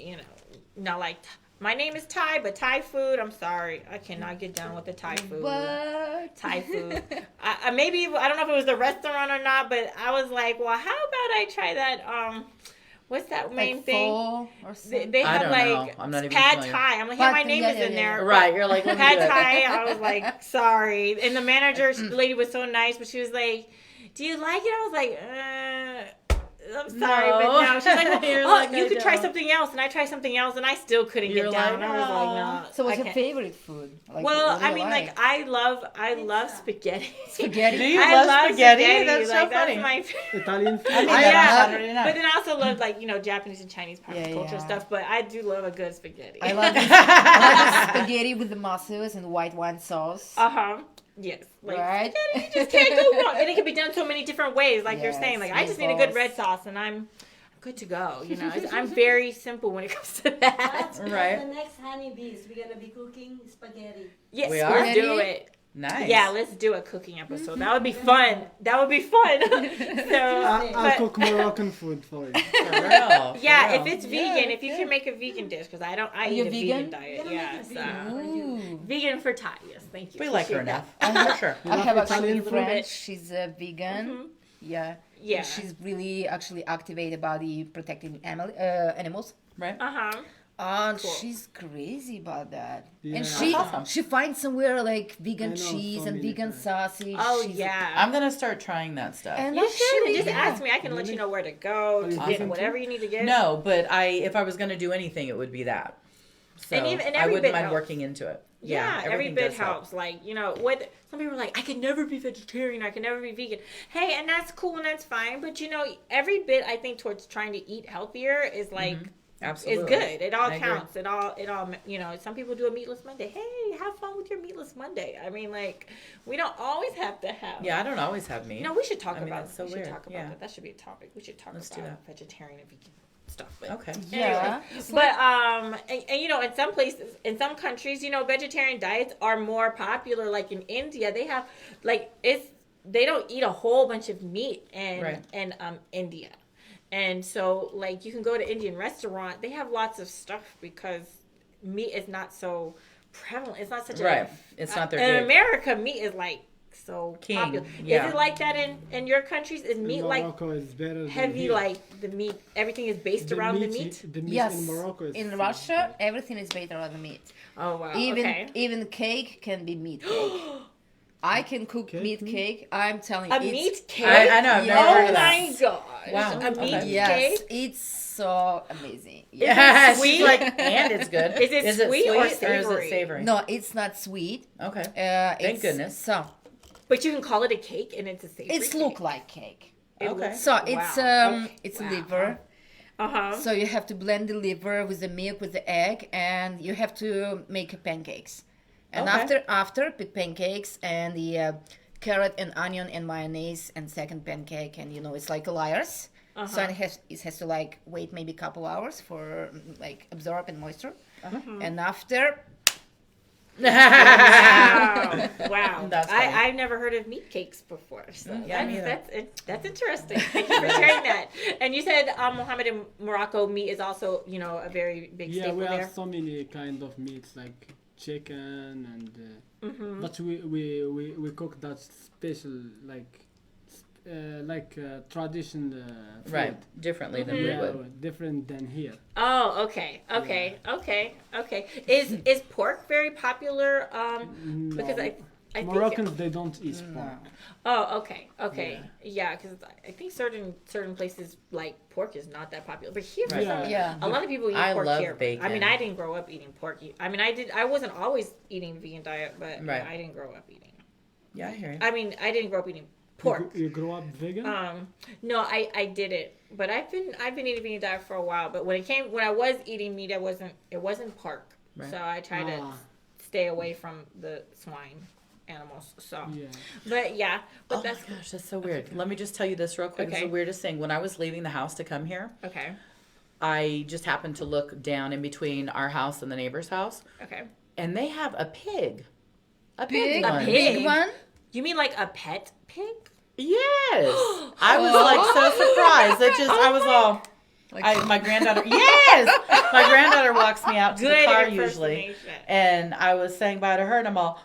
not like my name is Thai, but Thai food. I'm sorry, I cannot get down with the Thai food. But Thai food. Maybe I don't know if it was the restaurant or not, but I was like, well, how about I try that? What's that main like thing? pho or something. They I have don't like know. I'm not even pad familiar. Thai. I'm like, yeah, my Pad- name yeah, is yeah, in yeah. there. Right, you're like, let me do Pad it. Thai. I was like, sorry. And the manager lady was so nice, but she was like, do you like it? I was like, I'm sorry, No. but no. She's like, You're well, like, you I could try don't. something else, and I tried something else, and I still couldn't You're get down. like, I was like, no. no. So what's I your can't. favorite food? Like, Well, what do I you mean, like I love spaghetti. Spaghetti? Do you I love spaghetti? That's so like, funny. That's my favorite. Italian food. I mean, I that love- on Saturday night. But then I also love like Japanese and Chinese pop Yeah, culture yeah. stuff. But I do love a good spaghetti. I love the spaghetti with the muscles and white wine sauce. Yes. Like Right? spaghetti, you just can't go wrong, and it can be done so many different ways. Like you're Yes, saying, like I just need a good meatballs. red sauce, and I'm good to go. I'm very simple when it comes to that. Right. The next honeybees, we're gonna be cooking spaghetti. Yes, We let's are? do it. Nice. Yeah, let's do a cooking episode. That would be fun. That would be fun. I'll but cook Moroccan food for you. For real. for yeah, real. if it's vegan, if you can make a vegan dish, because I you eat a vegan? vegan diet. Yeah, Yeah, so Ooh. vegan for Thai. Yes, thank you. We like her Appreciate enough. For sure. I have actually Italian a food? friend. She's a vegan. Mm-hmm. Yeah. Yeah. And she's really actually activated about the protecting animals. Right. Uh-huh. And she's crazy about that. Yeah. And she That's awesome. she finds somewhere like I vegan know cheese so and many vegan friends. sausage. Oh She's- yeah. I'm gonna start trying that stuff. And You should actually, just yeah. ask me. I can let you know where to go to you get vegan whatever too? you need to get. No, but if I was gonna do anything, it would be that. So And I every wouldn't bit mind helps. working into it. Yeah, every everything bit does help. helps. Like, what some people are like, I can never be vegetarian, I can never be vegan. Hey, and that's cool and that's fine, but every bit I think towards trying to eat healthier is like Absolutely. is good. It all I agree. counts. It all some people do a meatless Monday. Hey, have fun with your meatless Monday. I mean, like, we don't always have to have Yeah, I don't always have meat. we should talk I mean, about that's so we should weird. talk about Yeah. that. That should be a topic. We should talk Let's do about that. vegetarian and vegan stuff. But Okay. Yeah. but and in some places, in some countries, vegetarian diets are more popular. Like in India, they have they don't eat a whole bunch of meat in India, and so like you can go to Indian restaurant, they have lots of stuff because meat is not so prevalent. It's not such Right. It's not their in gig. America, meat is like so King, popular. yeah. Is it like that in your countries? Is meat like Morocco is better than heavy? here. Like the meat, everything is based around the meat. The meat Yes. in Morocco is In Russia, everything is based around the meat. Oh wow. Even okay. even cake can be meat cake. I can cook Cake? meat cake. I'm telling you, A it's- meat cake. I know. I've never Yes. heard Oh of that. my gosh. Wow, A meat okay. Yes, cake. it's so amazing. Yeah, sweet? she's like, and it's good. Is it sweet or or is savory? it savory? No, it's not sweet. Okay. Thank goodness. So But you can call it a cake, and it's a savory. it's look like cake. Okay. So it's Wow. it's Wow. liver. Uh-huh. So you have to blend the liver with the milk with the egg, and you have to make pancakes. And Okay. after the pancakes and the carrot and onion and mayonnaise and second pancake, and it's like layers. So it has to like wait maybe a couple hours for like absorb and moisture, and after. Wow. That's funny. I've never heard of meat cakes before. So Yeah, that's interesting. Thank you for sharing that. And you said Mohammed in Morocco, meat is also, a very big Yeah, staple we there. have so many kind of meats like chicken and but we cook that special tradition food. Right, differently than we Yeah, would. different than here. Oh, okay. Is pork very popular? Because I think Moroccans they don't eat pork. Oh, okay. Yeah, because I think certain places like pork is not that popular, but here, a lot of people eat I pork love here. bacon. I mean, I didn't grow up eating pork. I mean, I wasn't always eating vegan diet, but Right. I didn't grow up eating. Yeah, I hear you. I mean, I didn't grow up eating pork. You grew up vegan? No, I didn't. But I've been eating vegan diet for a while. But when I was eating meat, it wasn't pork. Right. So I try to stay away from the swine animals. So, but Oh that's my gosh, that's so weird. Let me just tell you this real quick. It's Okay. the weirdest thing. When I was leaving the house to come here, okay. I just happened to look down in between our house and the neighbor's house, Okay. and they have a pig. A Big, big one. big one. You mean like a pet pig? Yes. I was like so surprised. I was all. My granddaughter. Yes. My granddaughter walks me out to the Good car usually, impersonation. and I was saying bye to her, and I'm all.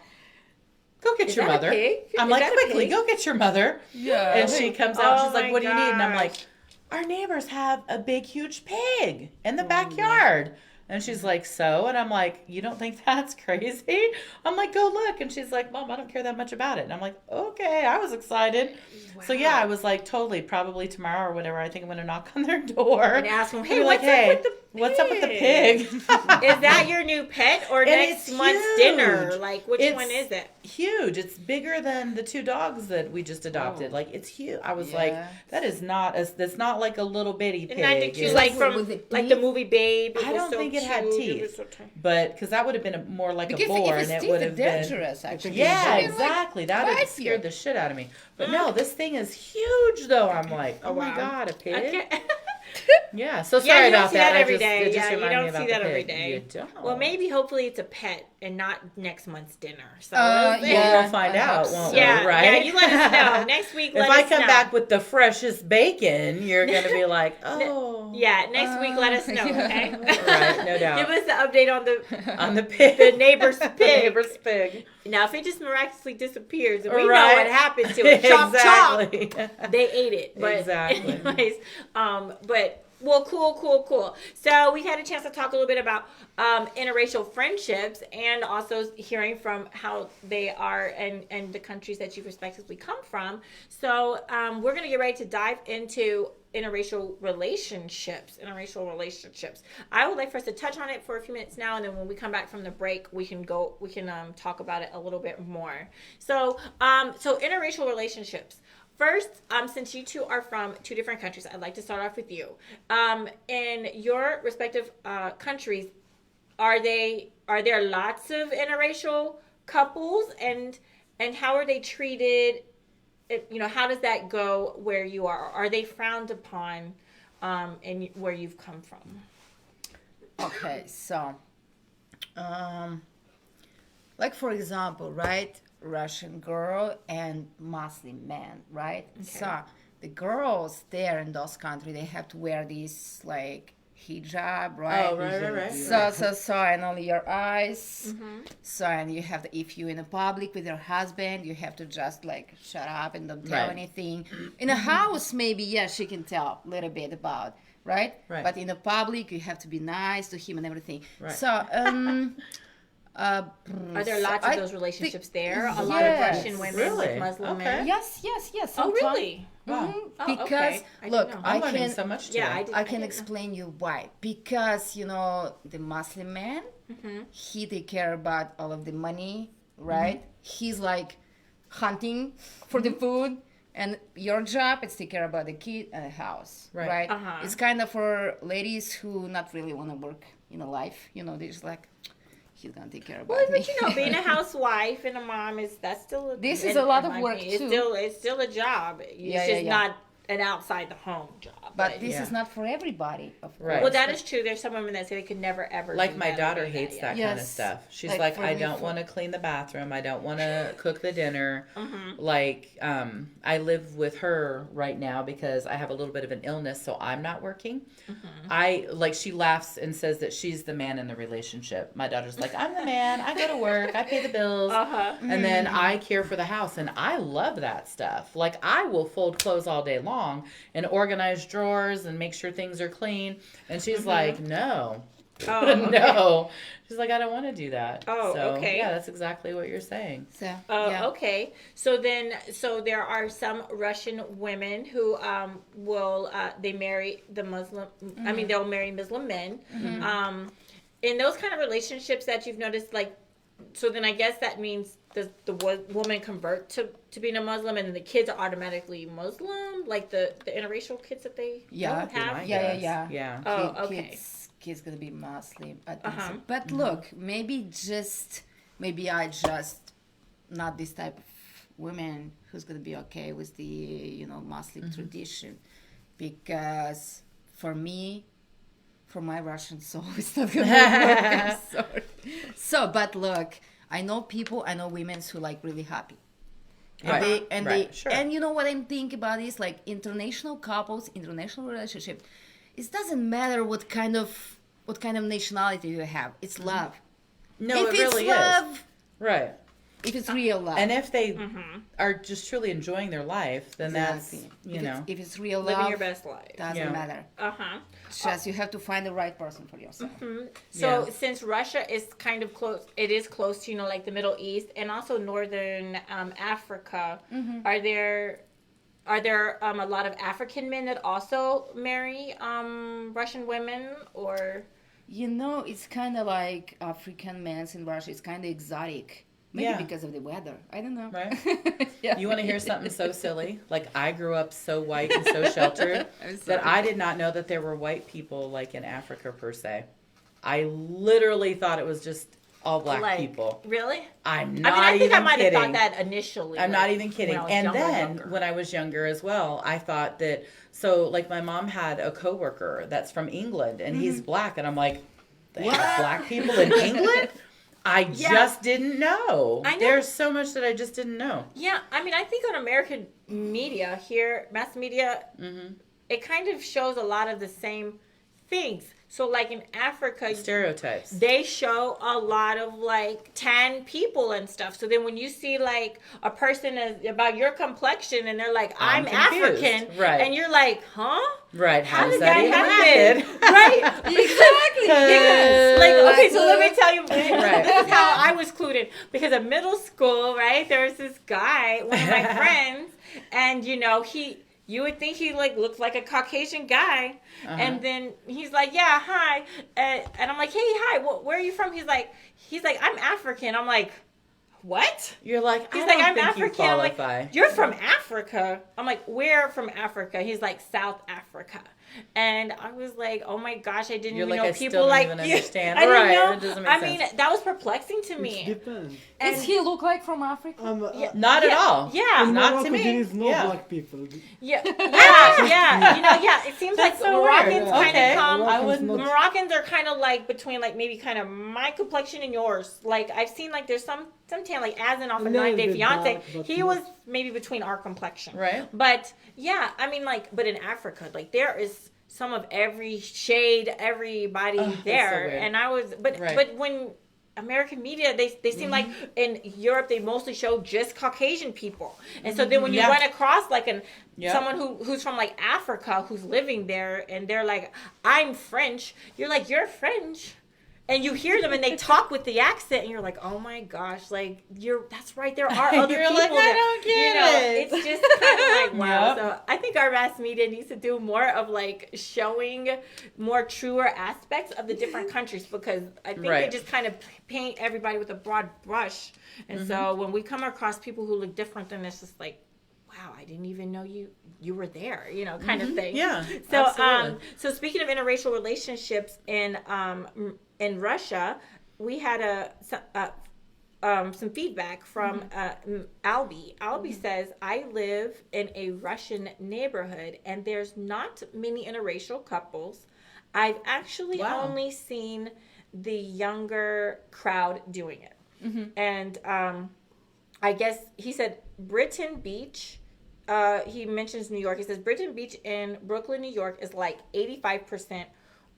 Go get Is your that a mother. pig? I'm Is like, that a quickly, pig? go get your mother. Yeah. And she comes out. Oh She's like, my what do you need? And I'm like, gosh. our neighbors have a big, huge pig in the backyard. And she's like, so? And I'm like, you don't think that's crazy? I'm like, go look. And she's like, Mom, I don't care that much about it. And I'm like, okay. I was excited. So yeah, I was like, totally, probably tomorrow or whatever. I think I'm going to knock on their door. And ask them, hey, Be what's up with the pig? Is that your new pet or And next it's month's huge. dinner? Like, which It's one is it? Huge. It's bigger than the 2 dogs that we just adopted. Like, it's huge. I was like, that is not that's not like a little bitty pig. And I think she's It's- like from with the like the movie Babe. I don't think it had teeth, but because that would have been more like Because a boar, if and it's it would teeth, have it's been. dangerous, actually. Yeah, I mean, like, exactly. That bite would scared you. the shit out of me. But no, this thing is huge, though. I'm like, oh my wow. god, a pig. Okay. Yeah. So Yeah, sorry you don't about see that. that every day. It just Yeah, you reminded me don't about see the that every pig. day. You don't. Well, maybe hopefully it's a pet and not next month's dinner. So Yeah. We'll find out, won't yeah, we? Right? yeah. You let us know next week. If Let I us come know. back with the freshest bacon, you're gonna be like, oh. Yeah, next week let us know. Okay. Right, no doubt. Give us the update on the pig. the neighbor's pig. Neighbor's pig. Now, if it just miraculously disappears, and we know Right. what happened to it. Chop, Exactly. chop. They ate it. But Exactly. anyways, but well, cool. So we had a chance to talk a little bit about interracial friendships and also hearing from how they are and the countries that you respectively come from. So we're going to get ready to dive into interracial relationships. I would like for us to touch on it for a few minutes now, and then when we come back from the break, we can talk about it a little bit more. So interracial relationships. First, since you two are from 2 different countries, I'd like to start off with you. In your respective countries, are there lots of interracial couples, and how are they treated? How does that go where you are? Are they frowned upon in where you've come from? Okay, so, like for example, right? Russian girl and Muslim man, right? Okay. So the girls there in those countries, they have to wear this like hijab, right? Oh, right. So and only your eyes. Mm-hmm. So and you have to, if you in a public with your husband, you have to just like shut up and don't tell Right. anything. In a house, maybe yes, she can tell a little bit about. Right? Right. But in the public, you have to be nice to him and everything. Right. So, Are there lots of those relationships there? A lot of yes. Russian women Really? with Muslim Okay. men? yes. Oh, sometimes- really? Wow. Oh, Because okay. I didn't look, know. I I'm learning can so much today. Yeah, I can didn't know. explain you why. Because the Muslim man, he take care about all of the money, right? He's like hunting for the food, and your job is take care about the kid and the house, Right. right? Uh-huh. It's kind of for ladies who not really want to work in a life. They're just like, he's gonna take care about Well, me. but being a housewife and a mom that's still This is a lot of in my work, opinion, too. It's still a job. It's Yeah, just yeah. not an outside the home job. But this is not for everybody, of course. Right. Well, that is true. There's some women that say they could never ever. Like do my that or daughter do hates that yeah. kind of stuff. She's Like, like, for I me, don't for- want to clean the bathroom. I don't want to cook the dinner. Mm-hmm. Like, I live with her right now because I have a little bit of an illness, so I'm not working. She laughs and says that she's the man in the relationship. My daughter's like, I'm the man. I go to work. I pay the bills. And then I care for the house. And I love that stuff. Like, I will fold clothes all day long and organize drawers and make sure things are clean. And she's like, no. Oh, okay. No. She's like, I don't want to do that. Oh, so, okay. Yeah, that's exactly what you're saying. So, Okay. So there are some Russian women who will they marry the Muslim. I mean, they'll marry Muslim men. In those kind of relationships that you've noticed, like, so then I guess that means the woman convert to being a Muslim, and then the kids are automatically Muslim, like the interracial kids that they don't have. Yeah. Oh, okay. Kids gonna be Muslim. I think so. But look, maybe I just not this type of woman who's gonna be okay with the Muslim tradition, because for me, for my Russian soul, it's not gonna work. I'm sorry. So, but look, I know women who like really happy. And Sure. and you know what I'm thinking about is like international couples, international relationship. It doesn't matter what kind of nationality you have. It's love. No, if it really it's love, is. Right. If it's real love. And if they are just truly enjoying their life, then Exactly. that's, if it's real Living love, your best life. doesn't matter. Just you have to find the right person for yourself. So since Russia is kind of close, it is close to like the Middle East and also northern Africa. Are there a lot of African men that also marry Russian women, or? It's kind of like African men in Russia. It's kind of exotic. Maybe because of the weather. I don't know. Right? You want to hear something so silly? Like, I grew up so white and so sheltered that I did not know that there were white people, like, in Africa, per se. I literally thought it was just all black people. Really? I'm not I think even I might kidding. have thought that initially. I'm not even kidding. When When I was younger as well, I thought that, so, like, my mom had a coworker that's from England, and he's black, and I'm like, they have black people in England? I just didn't know. I know. There's so much that I just didn't know. Yeah, I mean, I think on American media here, mass media, it kind of shows a lot of the same things. So, like in Africa, Stereotypes. they show a lot of like tan people and stuff. So then when you see like a person about your complexion and they're like, I'm confused. African, Right. and you're like, huh? Right. How does did that even happen? Right. Exactly. Yes. Like, okay, so let me tell you, this is how I was clued in. Because at middle school, right, there was this guy, one of my friends, and you would think he like looks like a Caucasian guy, and then he's like, yeah, hi, and I'm like, hey, hi, where are you from? He's like, I'm African. I'm like, what? You're like, He's I like, don't I'm think African. you I'm like, qualify. you're from Africa. I'm like, where from Africa? He's like, South Africa. And I was like, oh my gosh, I didn't You're even like, know I still people don't like even you. understand. I didn't Right, know. it doesn't make I mean, sense. that was perplexing to It me. depends. Does he look like from Africa? Not at all. Yeah. In Not Morocco, to me. there is no Yeah. black people. Yeah. It seems like That's so Moroccans weird. kind Okay. of come. Moroccans not- Moroccans are kind of like between like maybe kind of my complexion and yours. Like I've seen like there's some tan like Azan off of Little 9 Day bit Fiance. dark, but He not- was maybe between our complexion. Right. But yeah, I mean like, but in Africa, like there is some of every shade, everybody there, so weird. and I was, but when American media, they seem like in Europe they mostly show just Caucasian people, and so then when you run across like someone who's from like Africa who's living there, and they're like, I'm French, you're like, you're French. And you hear them and they talk with the accent and you're like, oh my gosh, like that's right, there are other You're people like, I that, don't get it. It's just kind of like, wow. Yep. So I think our mass media needs to do more of like showing more truer aspects of the different countries, because I think they just kind of paint everybody with a broad brush. And so when we come across people who look different, then it's just like, wow, I didn't even know you were there, kind of thing. Yeah. So absolutely. so speaking of interracial relationships in Russia, we had some feedback from Albie. Albie says, I live in a Russian neighborhood and there's not many interracial couples. I've actually only seen the younger crowd doing it. And I guess he said Britain Beach. He mentions New York. He says Britain Beach in Brooklyn, New York is like 85%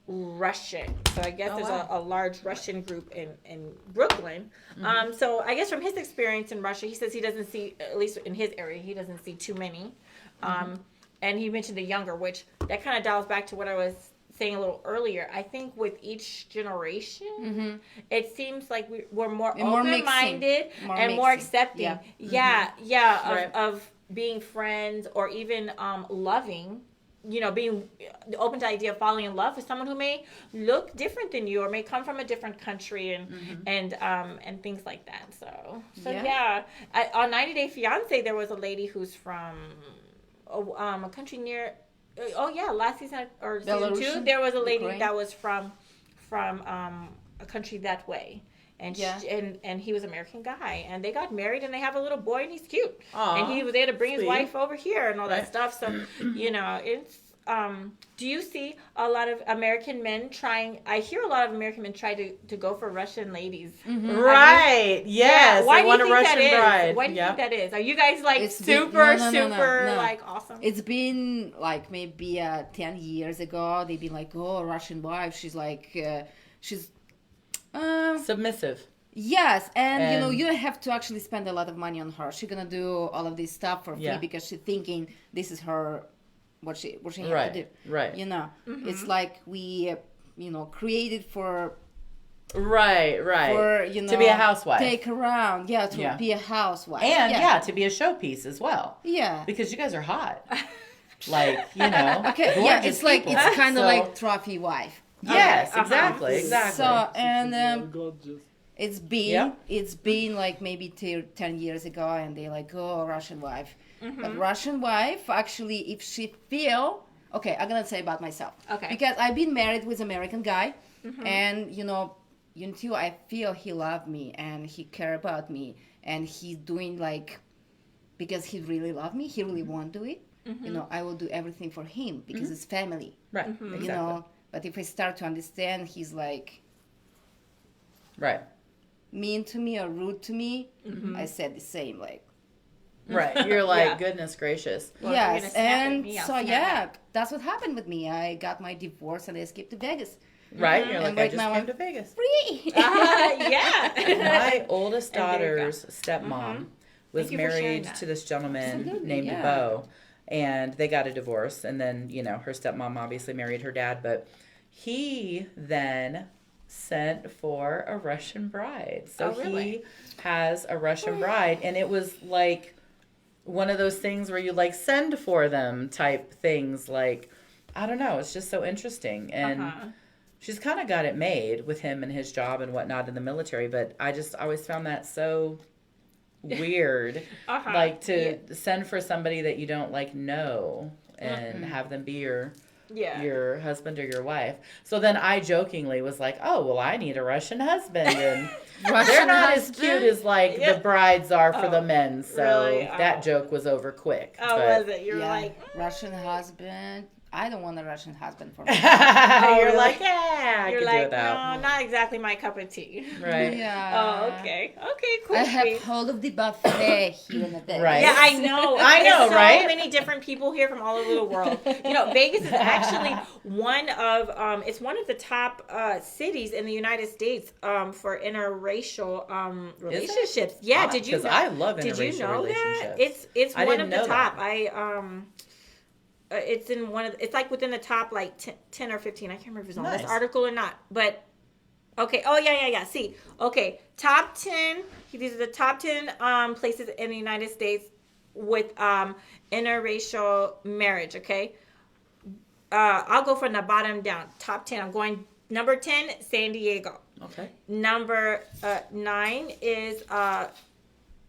Russian. So I guess there's a large Russian group in Brooklyn. So I guess from his experience in Russia, he says he doesn't see, at least in his area, he doesn't see too many. And he mentioned the younger, which that kind of dials back to what I was saying a little earlier. I think with each generation, it seems like we're more open-minded and more accepting. Of being friends or even loving. You know, being open to the idea of falling in love with someone who may look different than you or may come from a different country and things like that. So on 90 Day Fiance, there was a lady who's from a country near. Last season or season 2, there was a lady that was from a country that way. And and he was an American guy, and they got married, and they have a little boy, and he's cute. Aww, and he was there to bring his wife over here and all that stuff. So, you know, it's. Do you see a lot of American men trying? I hear a lot of American men try to go for Russian ladies. Right? Yes. Why do you want think a Russian that is? bride. Why do you think that is? Are you guys like It's super no. like awesome? It's been like maybe 10 years ago. They've been like, oh, Russian wife. She's like, she's submissive. Yes, and you know, you don't have to actually spend a lot of money on her. She's gonna do all of this stuff for free because she's thinking this is her what she has to do. Right. You know, it's like we created for for to be a housewife, take around, to be a housewife, and to be a showpiece as well. Yeah, because you guys are hot. Like, you know, it's like people. It's kind of like trophy wife. Yes, exactly. So and it's been like maybe 10 years ago, and they like, oh, Russian wife. But Russian wife, actually, if she feel okay, I'm gonna say about myself. Okay. Because I've been married with American guy, and until I feel he love me and he care about me, and he's doing like because he really love me, he really want to do it. I will do everything for him because it's family. Right. Exactly. But if I start to understand he's like mean to me or rude to me, I said the same like. Right. You're like, goodness gracious. Well, yes. And so that's what happened with me. I got my divorce and I escaped to Vegas. Right. You're like, I just came to Vegas. Free. My oldest daughter's stepmom was married to this gentleman named Bo. And they got a divorce, and then, her stepmom obviously married her dad, but he then sent for a Russian bride. So he has a Russian bride, and it was like one of those things where you like send for them type things. Like, I don't know, it's just so interesting. And she's kind of got it made with him and his job and whatnot in the military, but I just always found that so weird, like to send for somebody that you don't like know and have them be your husband or your wife. So then I jokingly was like, oh, well, I need a Russian husband, and they're not as cute as like the brides are for the men. So that joke was over quick. Was it? You're like Russian husband. I don't want a Russian husband for me. You're like, I can do that. No, not exactly my cup of tea. Right. Yeah. Oh, okay. Okay, cool. I have hold of the buffet here in the Vegas. Right. Yeah, I know. There's so many different people here from all over the world. Vegas is actually one of the top cities in the United States for interracial relationships. Yeah, did you know? Because I love interracial relationships. Did you know relationships. that? It's one of the top. That. It's in one of. It's like within the top 10 or 15. I can't remember if it's on this article or not. But okay. Oh yeah. See, okay. Top 10. These are the top 10 places in the United States with interracial marriage. Okay. I'll go from the bottom down. Top 10. I'm going number 10, San Diego. Okay. Number 9 is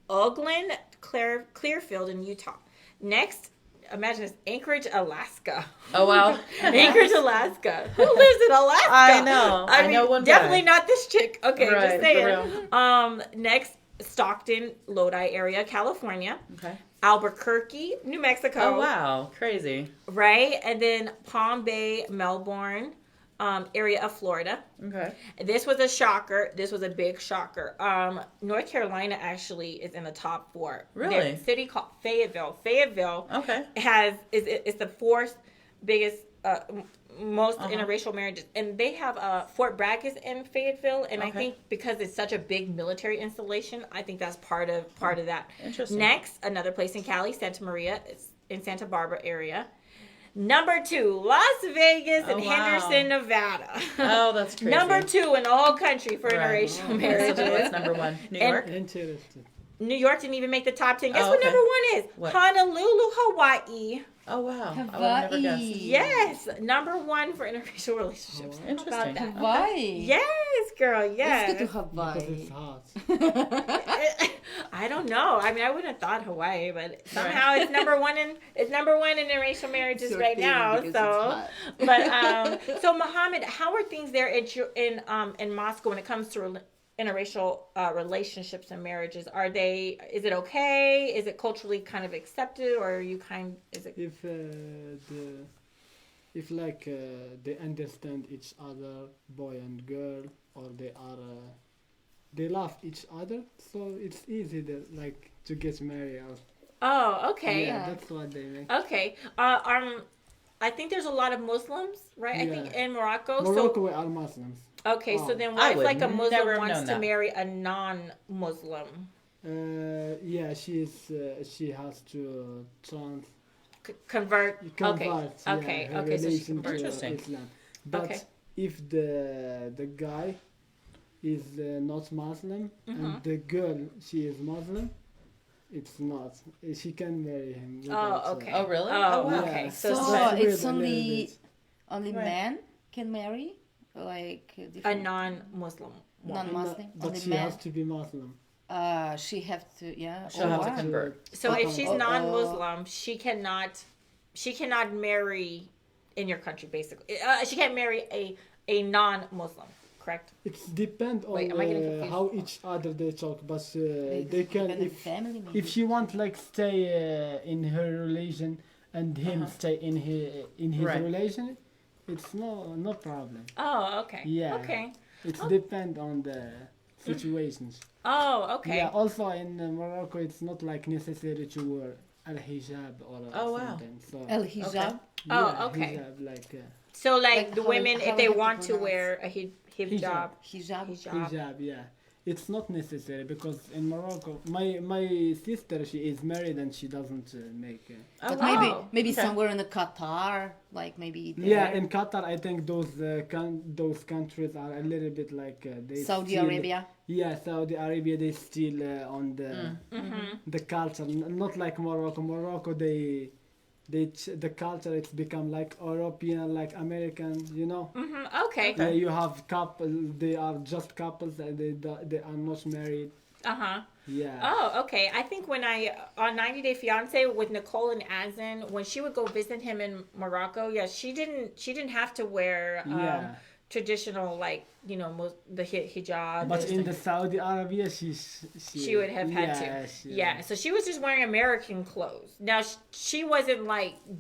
Oakland, Clearfield in Utah. Next. Imagine this, Anchorage, Alaska. Oh, wow. Anchorage, Alaska. Who lives in Alaska? I know. I know one definitely guy. Not this chick. Okay, right, just saying. Next, Stockton, Lodi area, California. Okay. Albuquerque, New Mexico. Oh, wow. Crazy. Right? And then Palm Bay, Melbourne, area of Florida. Okay. This was a shocker. This was a big shocker. North Carolina actually is in the top 4. Really? There's a city called Fayetteville. Fayetteville Okay. is the 4th biggest most Uh-huh. interracial marriages, and they have Fort Bragg is in Fayetteville, and I Okay. think because it's such a big military installation, I think that's part of that. Interesting. Next, another place in Cali, Santa Maria, it's in Santa Barbara area. Number 2, Las Vegas and Oh, wow. Henderson, Nevada. Oh, that's crazy. Number 2 in the whole country for Right. interracial So marriages. what's number 1? New And- York? Interesting. New York didn't even make the top 10. Guess Oh, what okay. number 1 is? What? Honolulu, Hawaii. Oh, wow. I would never Hawaii. guessed. Yes, number 1 for interracial relationships. How about Interesting. that? Hawaii. Yes, girl. Let's Yes. go to Because Hawaii. it's hot. I don't know. I mean, I wouldn't have thought Hawaii, but somehow it's number one in interracial marriages Your right thing now. because So, it's but so Mohammed, how are things there in Moscow when it comes to interracial relationships and marriages? Is it okay? Is it culturally kind of accepted, or are you is it? If they understand each other, boy and girl, or they love each other, so it's easy to get married. Oh, okay. Yeah, that's what they make. Okay. I think there's a lot of Muslims, right? I Yeah. think in Morocco. Morocco, we are Muslims. Okay, so then I what if would like a never Muslim have wants known to that. marry a non-Muslim? Yeah, she has to Convert. convert. Okay. Okay. her Okay. So she religion to converts. Interesting. Islam. But Okay. if the guy is not Muslim and the girl she is Muslim, it's not. She can marry him. without, Oh, okay. Oh, really? Oh, Oh, wow. okay. So So, That's weird it's a little only bit. Right. men can marry, like a different non-Muslim woman. non-Muslim. But Only she men. has to be Muslim. She have to She'll have to wow. convert. So if she's Oh, non-Muslim, she cannot marry in your country. Basically, she can't marry a non-Muslim. Correct. It's depend on Wait, am I getting confused? how each other they talk, but they can depend on family, maybe. if she want stay in her religion and him stay in his Right. religion, it's no problem. Oh, okay. Yeah. Okay. It's depend on the situations. Oh, okay. Yeah. Also in Morocco, it's not necessary to wear al hijab or Oh, wow. something. So El hijab. Oh, yeah, okay. hijab, So Like the how women, how if they I have to want to pronounce? wear a hijab, Hijab. hijab, yeah. It's not necessary because in Morocco, my sister, she is married and she doesn't make. But wow. maybe Okay. somewhere in the Qatar, like maybe there. Yeah, in Qatar, I think those countries are a little bit they Saudi still- Arabia. Yeah, Saudi Arabia, they still on Mm-hmm. the culture, not like Morocco. Morocco, the culture it's become like European, like American, you know. Mm-hmm. Okay. Yeah, you have couple, they are just couples and they are not married. Uh-huh. Yeah. Oh, okay. I think when on 90 Day Fiance with Nicole and Azin, when she would go visit him in Morocco, yeah, she didn't have to wear Yeah. traditional the hijab. But and in stuff. the Saudi Arabia, She would have had to. Yeah, so she was just wearing American clothes. Now she wasn't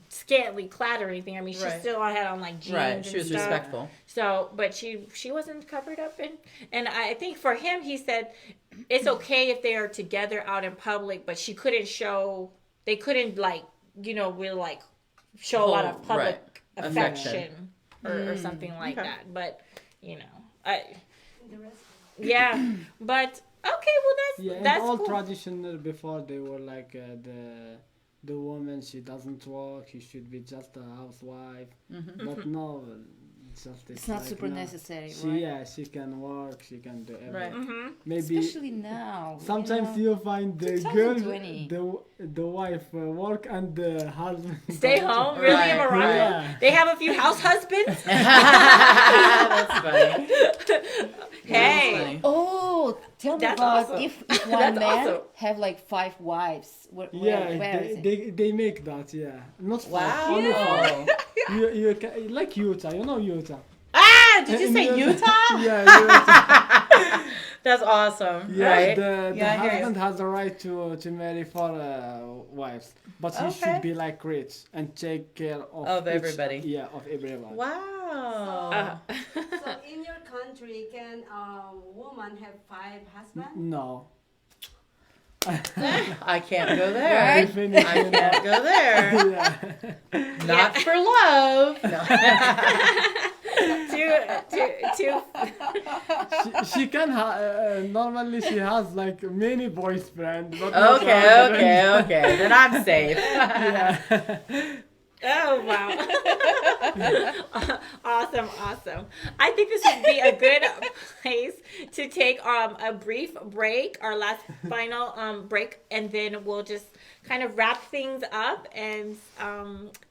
scantily clad or anything. I mean, she Right. still had on jeans. Right. and She was stuff. respectful. So, but she wasn't covered up, and I think for him, he said it's okay if they are together out in public, but she couldn't show. They couldn't really show a lot of public Right. affection or something like Okay. that. But yeah, but okay, well Yeah, and that's all cool. traditional before they were the woman, she doesn't work, she should be just a housewife. But now It's not super necessary, She right? yeah, she can work, she can do everything. Right. Maybe Especially now. sometimes you find the 2020. girl, the wife work and the husband Stay don't. home, really, in Right, Morocco? right. They have a few house husbands. That's funny. Hey, funny. Oh, tell me That's about awesome. if one That's man awesome. have 5 wives. Where Yeah, is it? they make that. Yeah, not Wow. only five. You can, like Utah, you know Utah. Ah, did you In say Utah? Yeah, Utah. That's awesome, Yeah, right? the Yeah, I hear you. husband has the right to marry for wives, but he Okay. should be like rich and take care of everybody. Yeah, of everyone. Wow. So in your country, can a woman have 5 husbands? No. I can't go there. Right? I can't go there. Yeah. Not for love. No. She can normally she has like many boyfriends. But not Okay. husband. Then I'm safe. Yeah. Oh wow. Awesome. I think this would be a good place to take a brief break, our last final break, and then we'll just kind of wrap things up and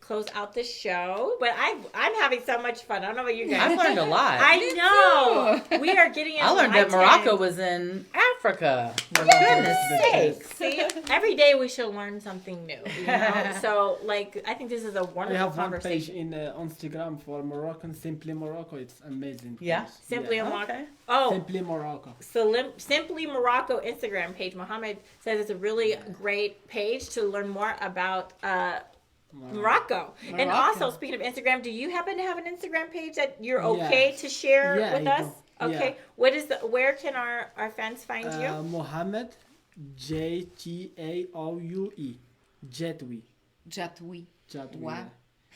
close out the show. But I'm having so much fun. I don't know about you guys. I've learned a lot. I know. We are getting I learned that enlightened. Morocco was in Africa. For goodness sakes. See, every day we should learn something new. You know? So, like, I think this is a I wonderful have one page conversation. in Instagram for Moroccan, Simply Morocco. It's amazing. Yeah? page. Simply Yeah. Morocco. Okay. Oh, Simply Morocco. Simply Morocco Instagram page. Mohammed says it's a really great page to learn more about Morocco. And also, speaking of Instagram, do you happen to have an Instagram page that you're okay to share Yeah, with I us? do. Okay. Yeah. What is where can our fans find you? Mohammed, Jtaoue, Jetwi. Jatwi. Jetwi. Wow.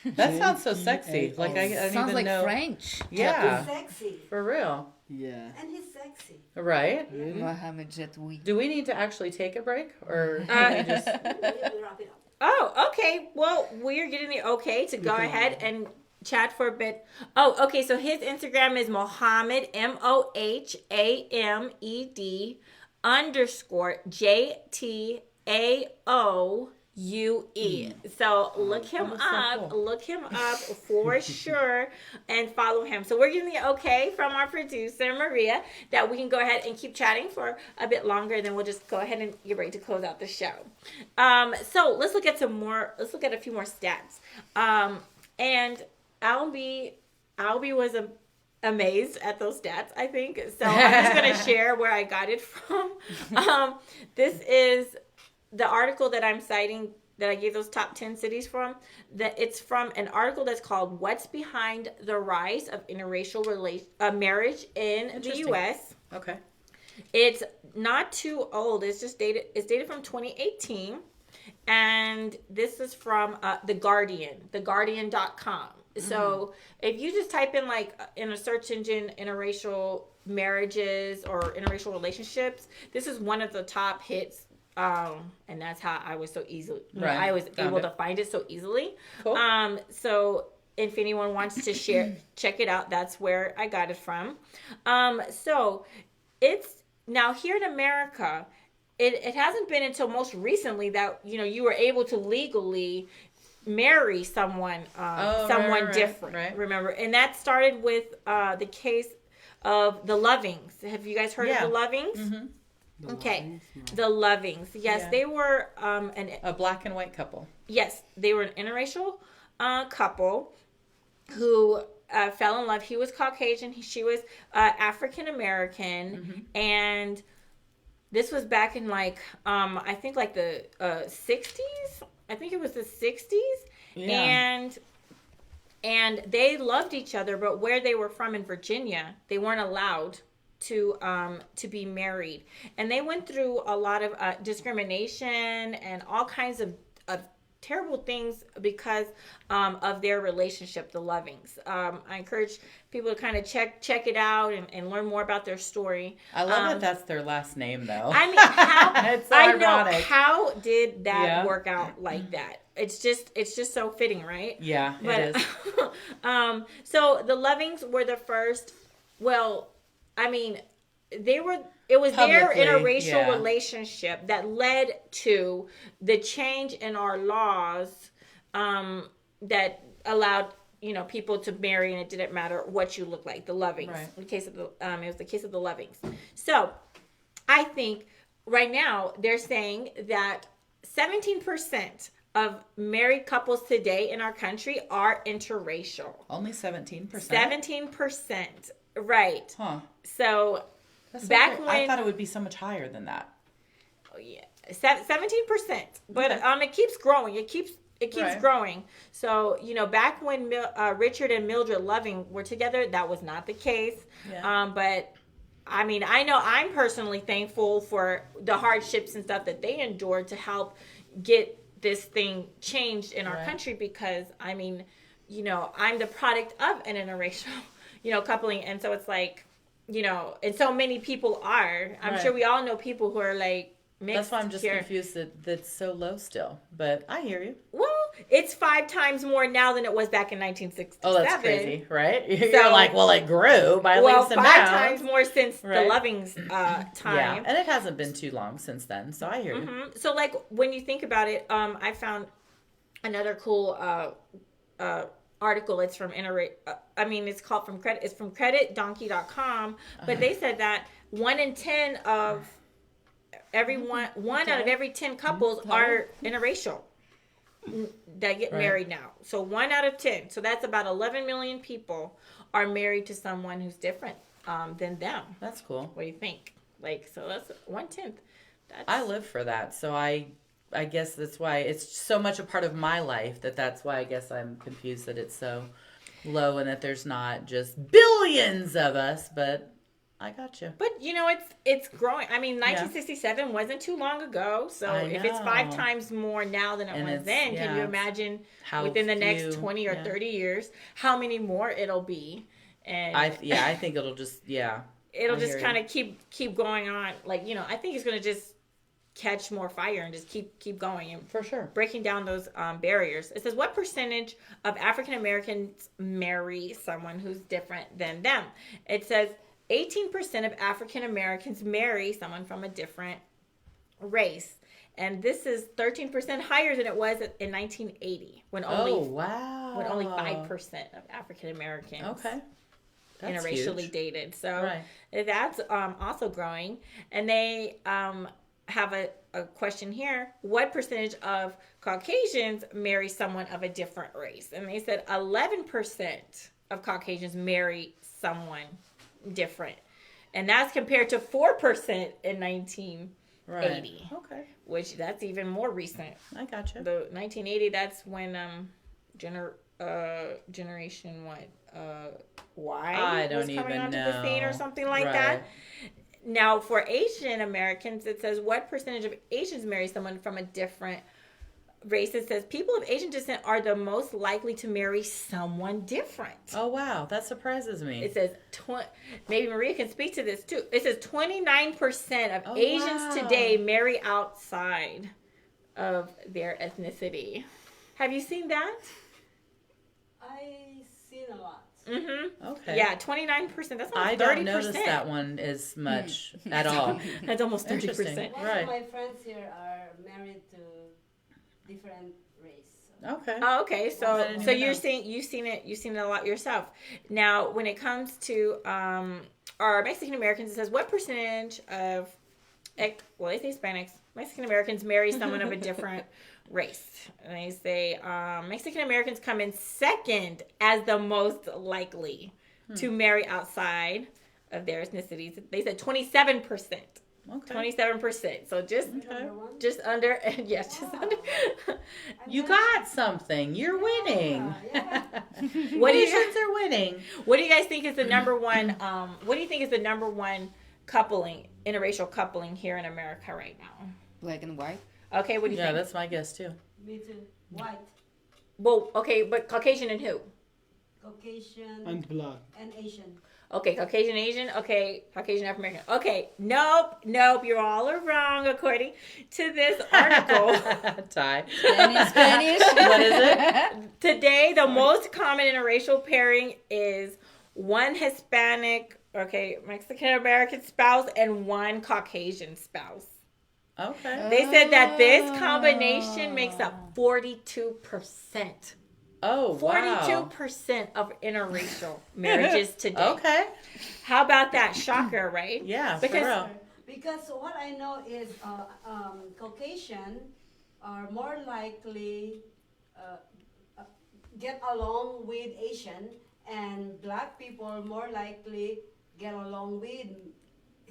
That sounds so sexy. Like I didn't Sounds even like know. French. Yeah. Sexy. For real. Yeah. And he's sexy. Right? Really? Mohammed Jatwi. Do we need to actually take a break, or can we just? We'll wrap it up. Oh, okay. Well, we're getting the okay to go ahead and chat for a bit. Oh, okay. So his Instagram is Mohammed Mohammed_JTAOUE. So look him up. Look him up for sure and follow him. So we're getting the okay from our producer Maria that we can go ahead and keep chatting for a bit longer. Then we'll just go ahead and get ready to close out the show. So let's look at some more. Let's look at a few more stats. And Albie was amazed at those stats, I think. So I'm just going to share where I got it from. This is the article that I'm citing that I gave those top 10 cities from. That it's from an article that's called "What's Behind the Rise of Interracial Marriage in the U.S." Okay. It's not too old. It's dated from 2018. And this is from The Guardian, theguardian.com. So if you just type in in a search engine, interracial marriages or interracial relationships, this is one of the top hits. And that's how I was so easily, I was able to find it so easily. Cool. So if anyone wants to check it out, that's where I got it from. So it's now here in America, it hasn't been until most recently that, you were able to legally marry someone different. Right. Remember, and that started with the case of the Lovings. Have you guys heard of the Lovings? Mm-hmm. Okay, the Lovings. Yes, they were a black and white couple. Yes, they were an interracial couple who fell in love. He was Caucasian. She was African American, and this was back in I think the 60s. I think it was the 60s. Yeah. And they loved each other, but where they were from in Virginia, they weren't allowed to be married. And they went through a lot of discrimination and all kinds of terrible things because of their relationship, the Lovings. I encourage people to kind of check it out and learn more about their story. I love that that's their last name, though. I mean, how it's so I ironic. know how did that work out like that? It's just so fitting, right? Yeah, but, it is. So the Lovings were the first. Well, I mean, it was Publicly, their interracial relationship that led to the change in our laws that allowed people to marry, and it didn't matter what you look like. The Lovings, right. in the case of it was the case of the Lovings. So I think right now they're saying that 17% of married couples today in our country are interracial. Only 17%. 17%, right? Huh. So That's back okay. when I thought it would be so much higher than that. oh yeah, 17%. But it keeps growing. It keeps Right. growing. So back when Richard and Mildred Loving were together, that was not the case. Yeah. But I mean, I know I'm personally thankful for the hardships and stuff that they endured to help get this thing changed in our Right. country, because I mean, I'm the product of an interracial, coupling. And so it's like, and so many people are. I'm Right. sure we all know people who are like mixed. That's why I'm just here. confused that that's so low still. But I hear you. Well, it's 5 times more now than it was back in 1967. Oh, that's crazy, right? You're So- like, well, it grew by Well, leaps and 5 bounds. times more since Right. the Loving's time. Yeah, and it hasn't been too long since then, so I hear you. Mm-hmm. So, like, when you think about it, I found another cool article. It's from it's called from credit. It's from creditdonkey.com. But they said that 1 in 10 of one out of every 10 couples are interracial that get married now. So 1 out of 10. So that's about 11 million people are married to someone who's different than them. That's cool. What do you think? Like, so that's 1/10. I live for that, so I guess that's why it's so much a part of my life that's why I guess I'm confused that it's so low and that there's not just billions of us, but I got you. But it's growing. I mean, 1967 wasn't too long ago. So if it's 5 times more now than it was then, can you imagine how within the next few, 20 or 30 years how many more it'll be? And I think it'll just it'll just kind of keep going on. Like, I think it's going to just catch more fire and just keep going and for sure breaking down those barriers. It says, what percentage of African Americans marry someone who's different than them? It says 18% of African Americans marry someone from a different race. And this is 13% higher than it was in 1980 when only 5% of African Americans interracially dated. So that's also growing. And they have a question here. What percentage of Caucasians marry someone of a different race? And they said 11% of Caucasians marry someone different. And that's compared to 4% in 1980. Okay. Which that's even more recent. I gotcha. The 1980, that's when generation Y I don't was coming even onto know. the scene or something like that. Now, for Asian Americans, it says, what percentage of Asians marry someone from a different race? It says people of Asian descent are the most likely to marry someone different. Oh, wow. That surprises me. It says, maybe Maria can speak to this too. It says 29% of Asians today marry outside of their ethnicity. Have you seen that? I seen a lot. Mm-hmm. Okay. Yeah, 29%. That's almost 30%. I don't notice that one as much at all. That's almost 30%. Most of my friends here are married to different race. So. Okay. Oh, okay. So you've seen it a lot yourself. Now, when it comes to our Mexican Americans, it says what percentage of they say Hispanics, Mexican Americans marry someone of a different race. And they say Mexican Americans come in second as the most likely to marry outside of their ethnicities. They said 27%. Okay. 27%. So just under, yes, just under. You got something. You're winning. What Asians are winning. What do you guys think is the number one? What do you think is the number one coupling, interracial coupling here in America right now? Black and white. Okay, what do you think? Yeah, that's my guess too. Me too. White. Well, okay, but Caucasian and who? Caucasian and black and Asian. Okay, Caucasian, Asian. Okay, Caucasian, African American. Okay, nope. You're all wrong according to this article. Ty. Spanish. What is it? Today, the most common interracial pairing is one Hispanic, Mexican American spouse and one Caucasian spouse. Okay. They said that this combination makes up 42%. Oh, wow. 42% of interracial marriages today. Okay. How about that? Shocker, right? Yeah, because for real. Because what I know is Caucasian are more likely get along with Asian, and black people more likely get along with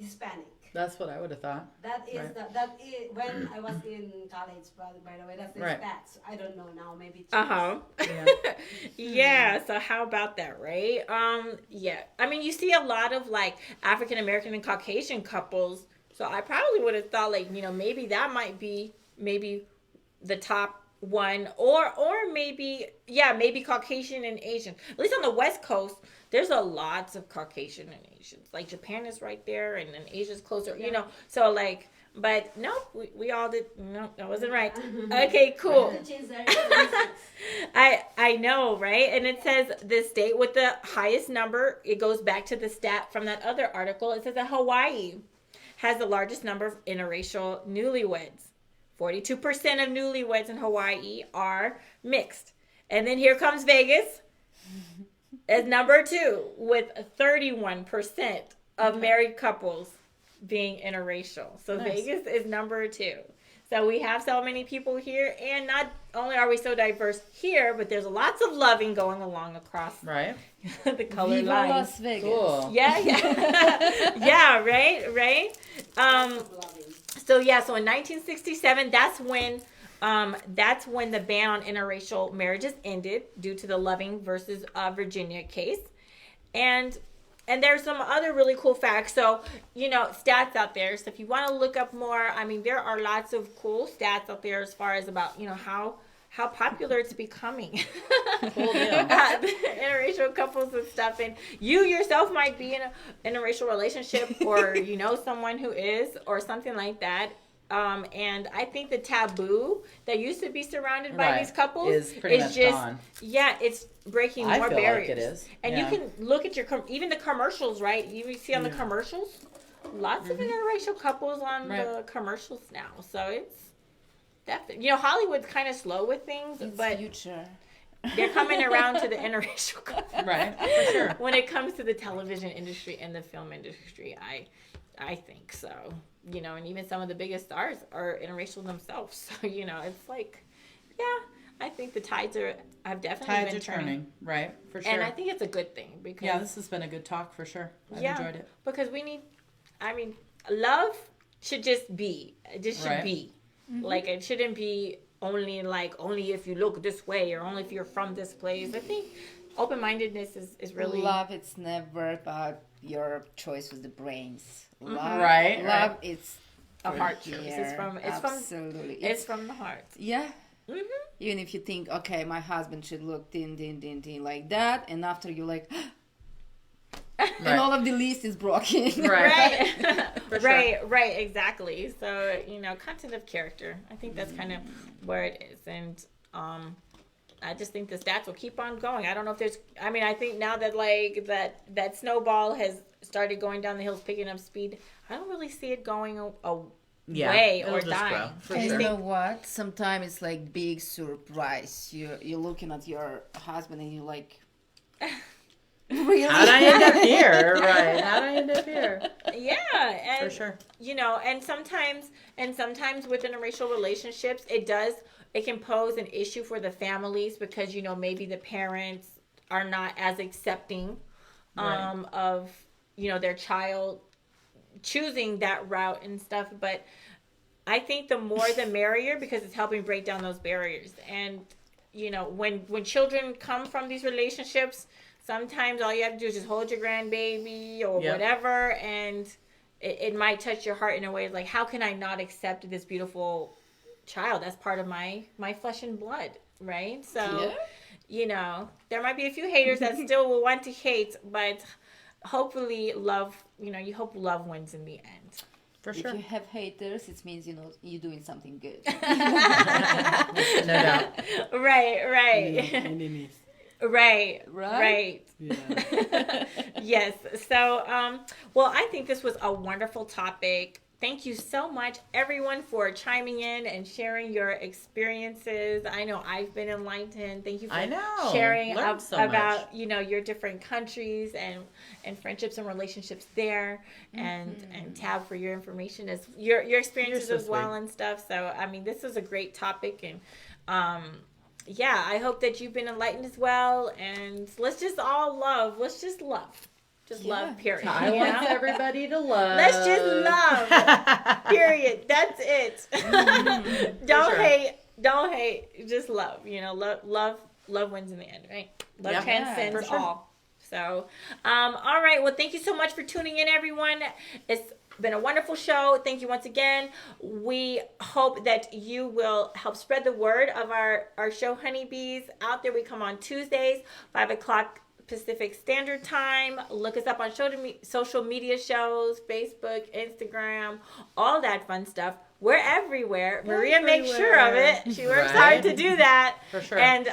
Hispanic. That's what I would have thought. That is Right. that is when I was in college. By the way, that's the Right. stats. I don't know now. Maybe. Yeah. Yeah, so how about that, right? Yeah. I mean, you see a lot of like African American and Caucasian couples. So I probably would have thought like, maybe that might be maybe the top one or maybe Caucasian and Asian. At least on the West Coast, there's a lots of Caucasian and Asians. Like Japan is right there and then Asia's closer, So like but no, we all did. No, that wasn't right. Okay, cool. I know, right? And it says the state with the highest number, it goes back to the stat from that other article. It says that Hawaii has the largest number of interracial newlyweds. 42% of newlyweds in Hawaii are mixed. And then here comes Vegas as number 2 with 31% of married couples being interracial. So nice. Vegas is number 2. So we have so many people here, and not only are we so diverse here, but there's lots of loving going along across the color Viva lines. Las Vegas. Cool. Yeah. Yeah, right. So in 1967, that's when the ban on interracial marriages ended due to the Loving versus Virginia case, and there's some other really cool facts. So, stats out there. So if you want to look up more, I mean, there are lots of cool stats out there as far as about, how popular it's becoming. Cool deal. Interracial couples and stuff. And you yourself might be in an interracial relationship or, someone who is or something like that. And I think the taboo that used to be surrounded by these couples is pretty much just gone. Yeah, it's breaking more feel barriers. Like it is. And you can look at even the commercials, right? You see on the commercials, lots of interracial couples on the commercials now. So it's definitely, Hollywood's kind of slow with things, but future. They're coming around to the interracial couple. Right, for sure. When it comes to the television industry and the film industry, I think so. And even some of the biggest stars are interracial themselves. So, it's like, I think the tides have definitely been turning. Right, for sure. And I think it's a good thing because... Yeah, this has been a good talk for sure. I've enjoyed it. Because we need, love should just be. It just should be. Mm-hmm. Like, it shouldn't be only if you look this way or only if you're from this place. I think open-mindedness is really... Love, it's never about your choice with the brains. Love, right. Love, it's a heart choice. Absolutely. It's from the heart. Yeah. Mm-hmm. Even if you think, okay, my husband should look din like that, and after you're like, and all of the list is broken. Right. Sure. Right, exactly. So, content of character. I think that's kind of where it is. And I just think the stats will keep on going. I don't know if there's, I think now that that snowball has started going down the hills, picking up speed, I don't really see it going away or dying. And you know what? Sometimes it's like big surprise. You're looking at your husband and you're like, really? How'd I end up here? Right. How'd I end up here? Yeah. And, for sure. And sometimes with interracial relationships, it can pose an issue for the families because, maybe the parents are not as accepting of, their child choosing that route and stuff. But I think the more the merrier because it's helping break down those barriers. And, when children come from these relationships, sometimes all you have to do is just hold your grandbaby or whatever. And it might touch your heart in a way like, how can I not accept this beautiful child? That's part of my flesh and blood, right? So, there might be a few haters that still will want to hate, but hopefully love, you hope love wins in the end. For sure. If you have haters, it means, you're doing something good. No doubt. Right. Enemies. Right. Yeah. Yes. So, I think this was a wonderful topic. Thank you so much, everyone, for chiming in and sharing your experiences. I know I've been enlightened. Thank you for sharing about your different countries and friendships and relationships there, and Tab for your information as your experiences as well and stuff. So this is a great topic, and I hope that you've been enlightened as well. And let's just all love. Let's just love. Just love, period. I you want know? everybody to love. Let's just love. Period. That's it. Don't sure. hate. Don't hate. Just love. You know, love wins in the end, right? Love Yeah. transcends For sure. all. So, all right. Well, thank you so much for tuning in, everyone. It's been a wonderful show. Thank you once again. We hope that you will help spread the word of our show, Honeybees, out there. We come on Tuesdays, 5 o'clock Pacific Standard Time. Look us up on social media shows, Facebook, Instagram, all that fun stuff. We're everywhere. Maria makes sure of it. She works hard to do that. For sure. And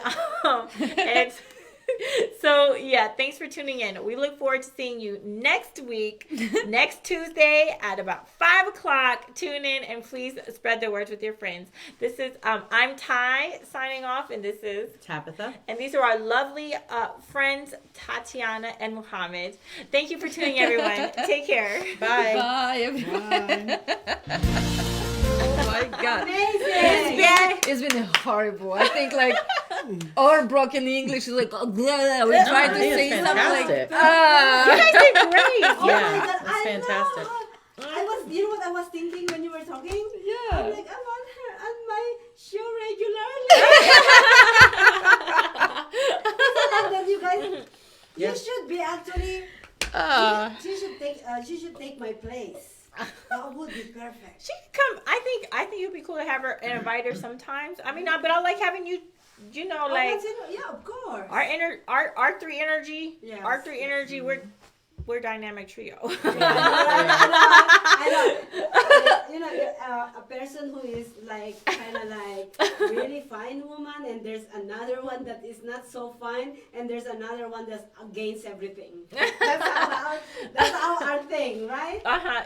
so, yeah, thanks for tuning in. We look forward to seeing you next week, next Tuesday at about 5 o'clock. Tune in and please spread the words with your friends. This is, I'm Ty signing off, and this is Tabitha. And these are our lovely friends, Tatiana and Muhammad. Thank you for tuning in, everyone. Take care. Bye. Bye, everyone. Oh my God. Amazing. It's been horrible. I think like our broken English is like, oh, blah, we try to I think say it's something like, fantastic. You guys did great. Oh Yeah, my God, that's fantastic. I was, you know what I was thinking when you were talking? Yeah. I'm like, I want her on my show regularly. That you guys, Yeah. you should be actually. She should take my place. That would be perfect. She could come. I think it'd be cool to have her and invite her sometimes. I mean, but I like having you. You know, like Yeah, of course. our three energy. Yes. Our three energy. We're dynamic trio. I know. You know, a person who is like kind of like really fine woman, and there's another one that is not so fine, and there's another one that's against everything. That's our thing, right?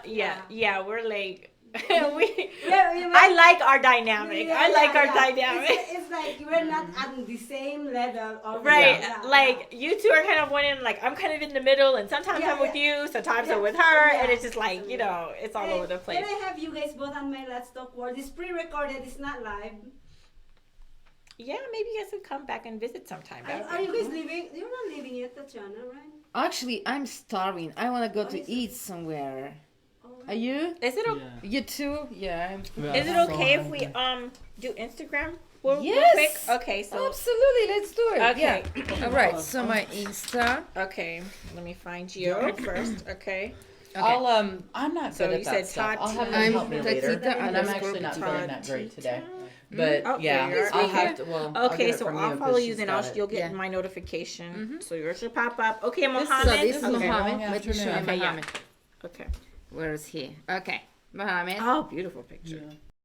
Yeah. We're like. I like our dynamic. I like our dynamic. It's like we're not on the same level. Right, like you two are kind of one in, like I'm kind of in the middle, and sometimes I'm with you, sometimes I'm with her, and it's just like, you know, it's all over the place. Can I have you guys both on my Let's Talk World? It's pre-recorded, it's not live. Yeah, maybe you guys could come back and visit sometime. Are you guys leaving? You're not leaving yet, Tatiana, right? actually, I'm starving. I want to go to eat somewhere. Are you? Is it You too? Yeah. Is it okay if we do Instagram? Real Yes. quick? Okay, so Absolutely, let's do it. Okay. Yeah. All right. So my Insta. Okay, let me find you first. Okay. I'm not So good you at that said stuff. I'll have I'm them help me later, Tatita and I'm underscore actually not feeling that great today. Mm-hmm. But Oh, yeah, there you are. I'll have to. Well, I'll Okay, get it so from I'll you follow 'cause you, she's then got it. you'll get Yeah. my notification. So yours should pop up. Okay, Mohammed. So this is Okay. Mohammed. Long Let me show you afternoon. Okay, yeah. Mohammed. Okay. Where is he? Okay. Mohammed. Oh, beautiful picture.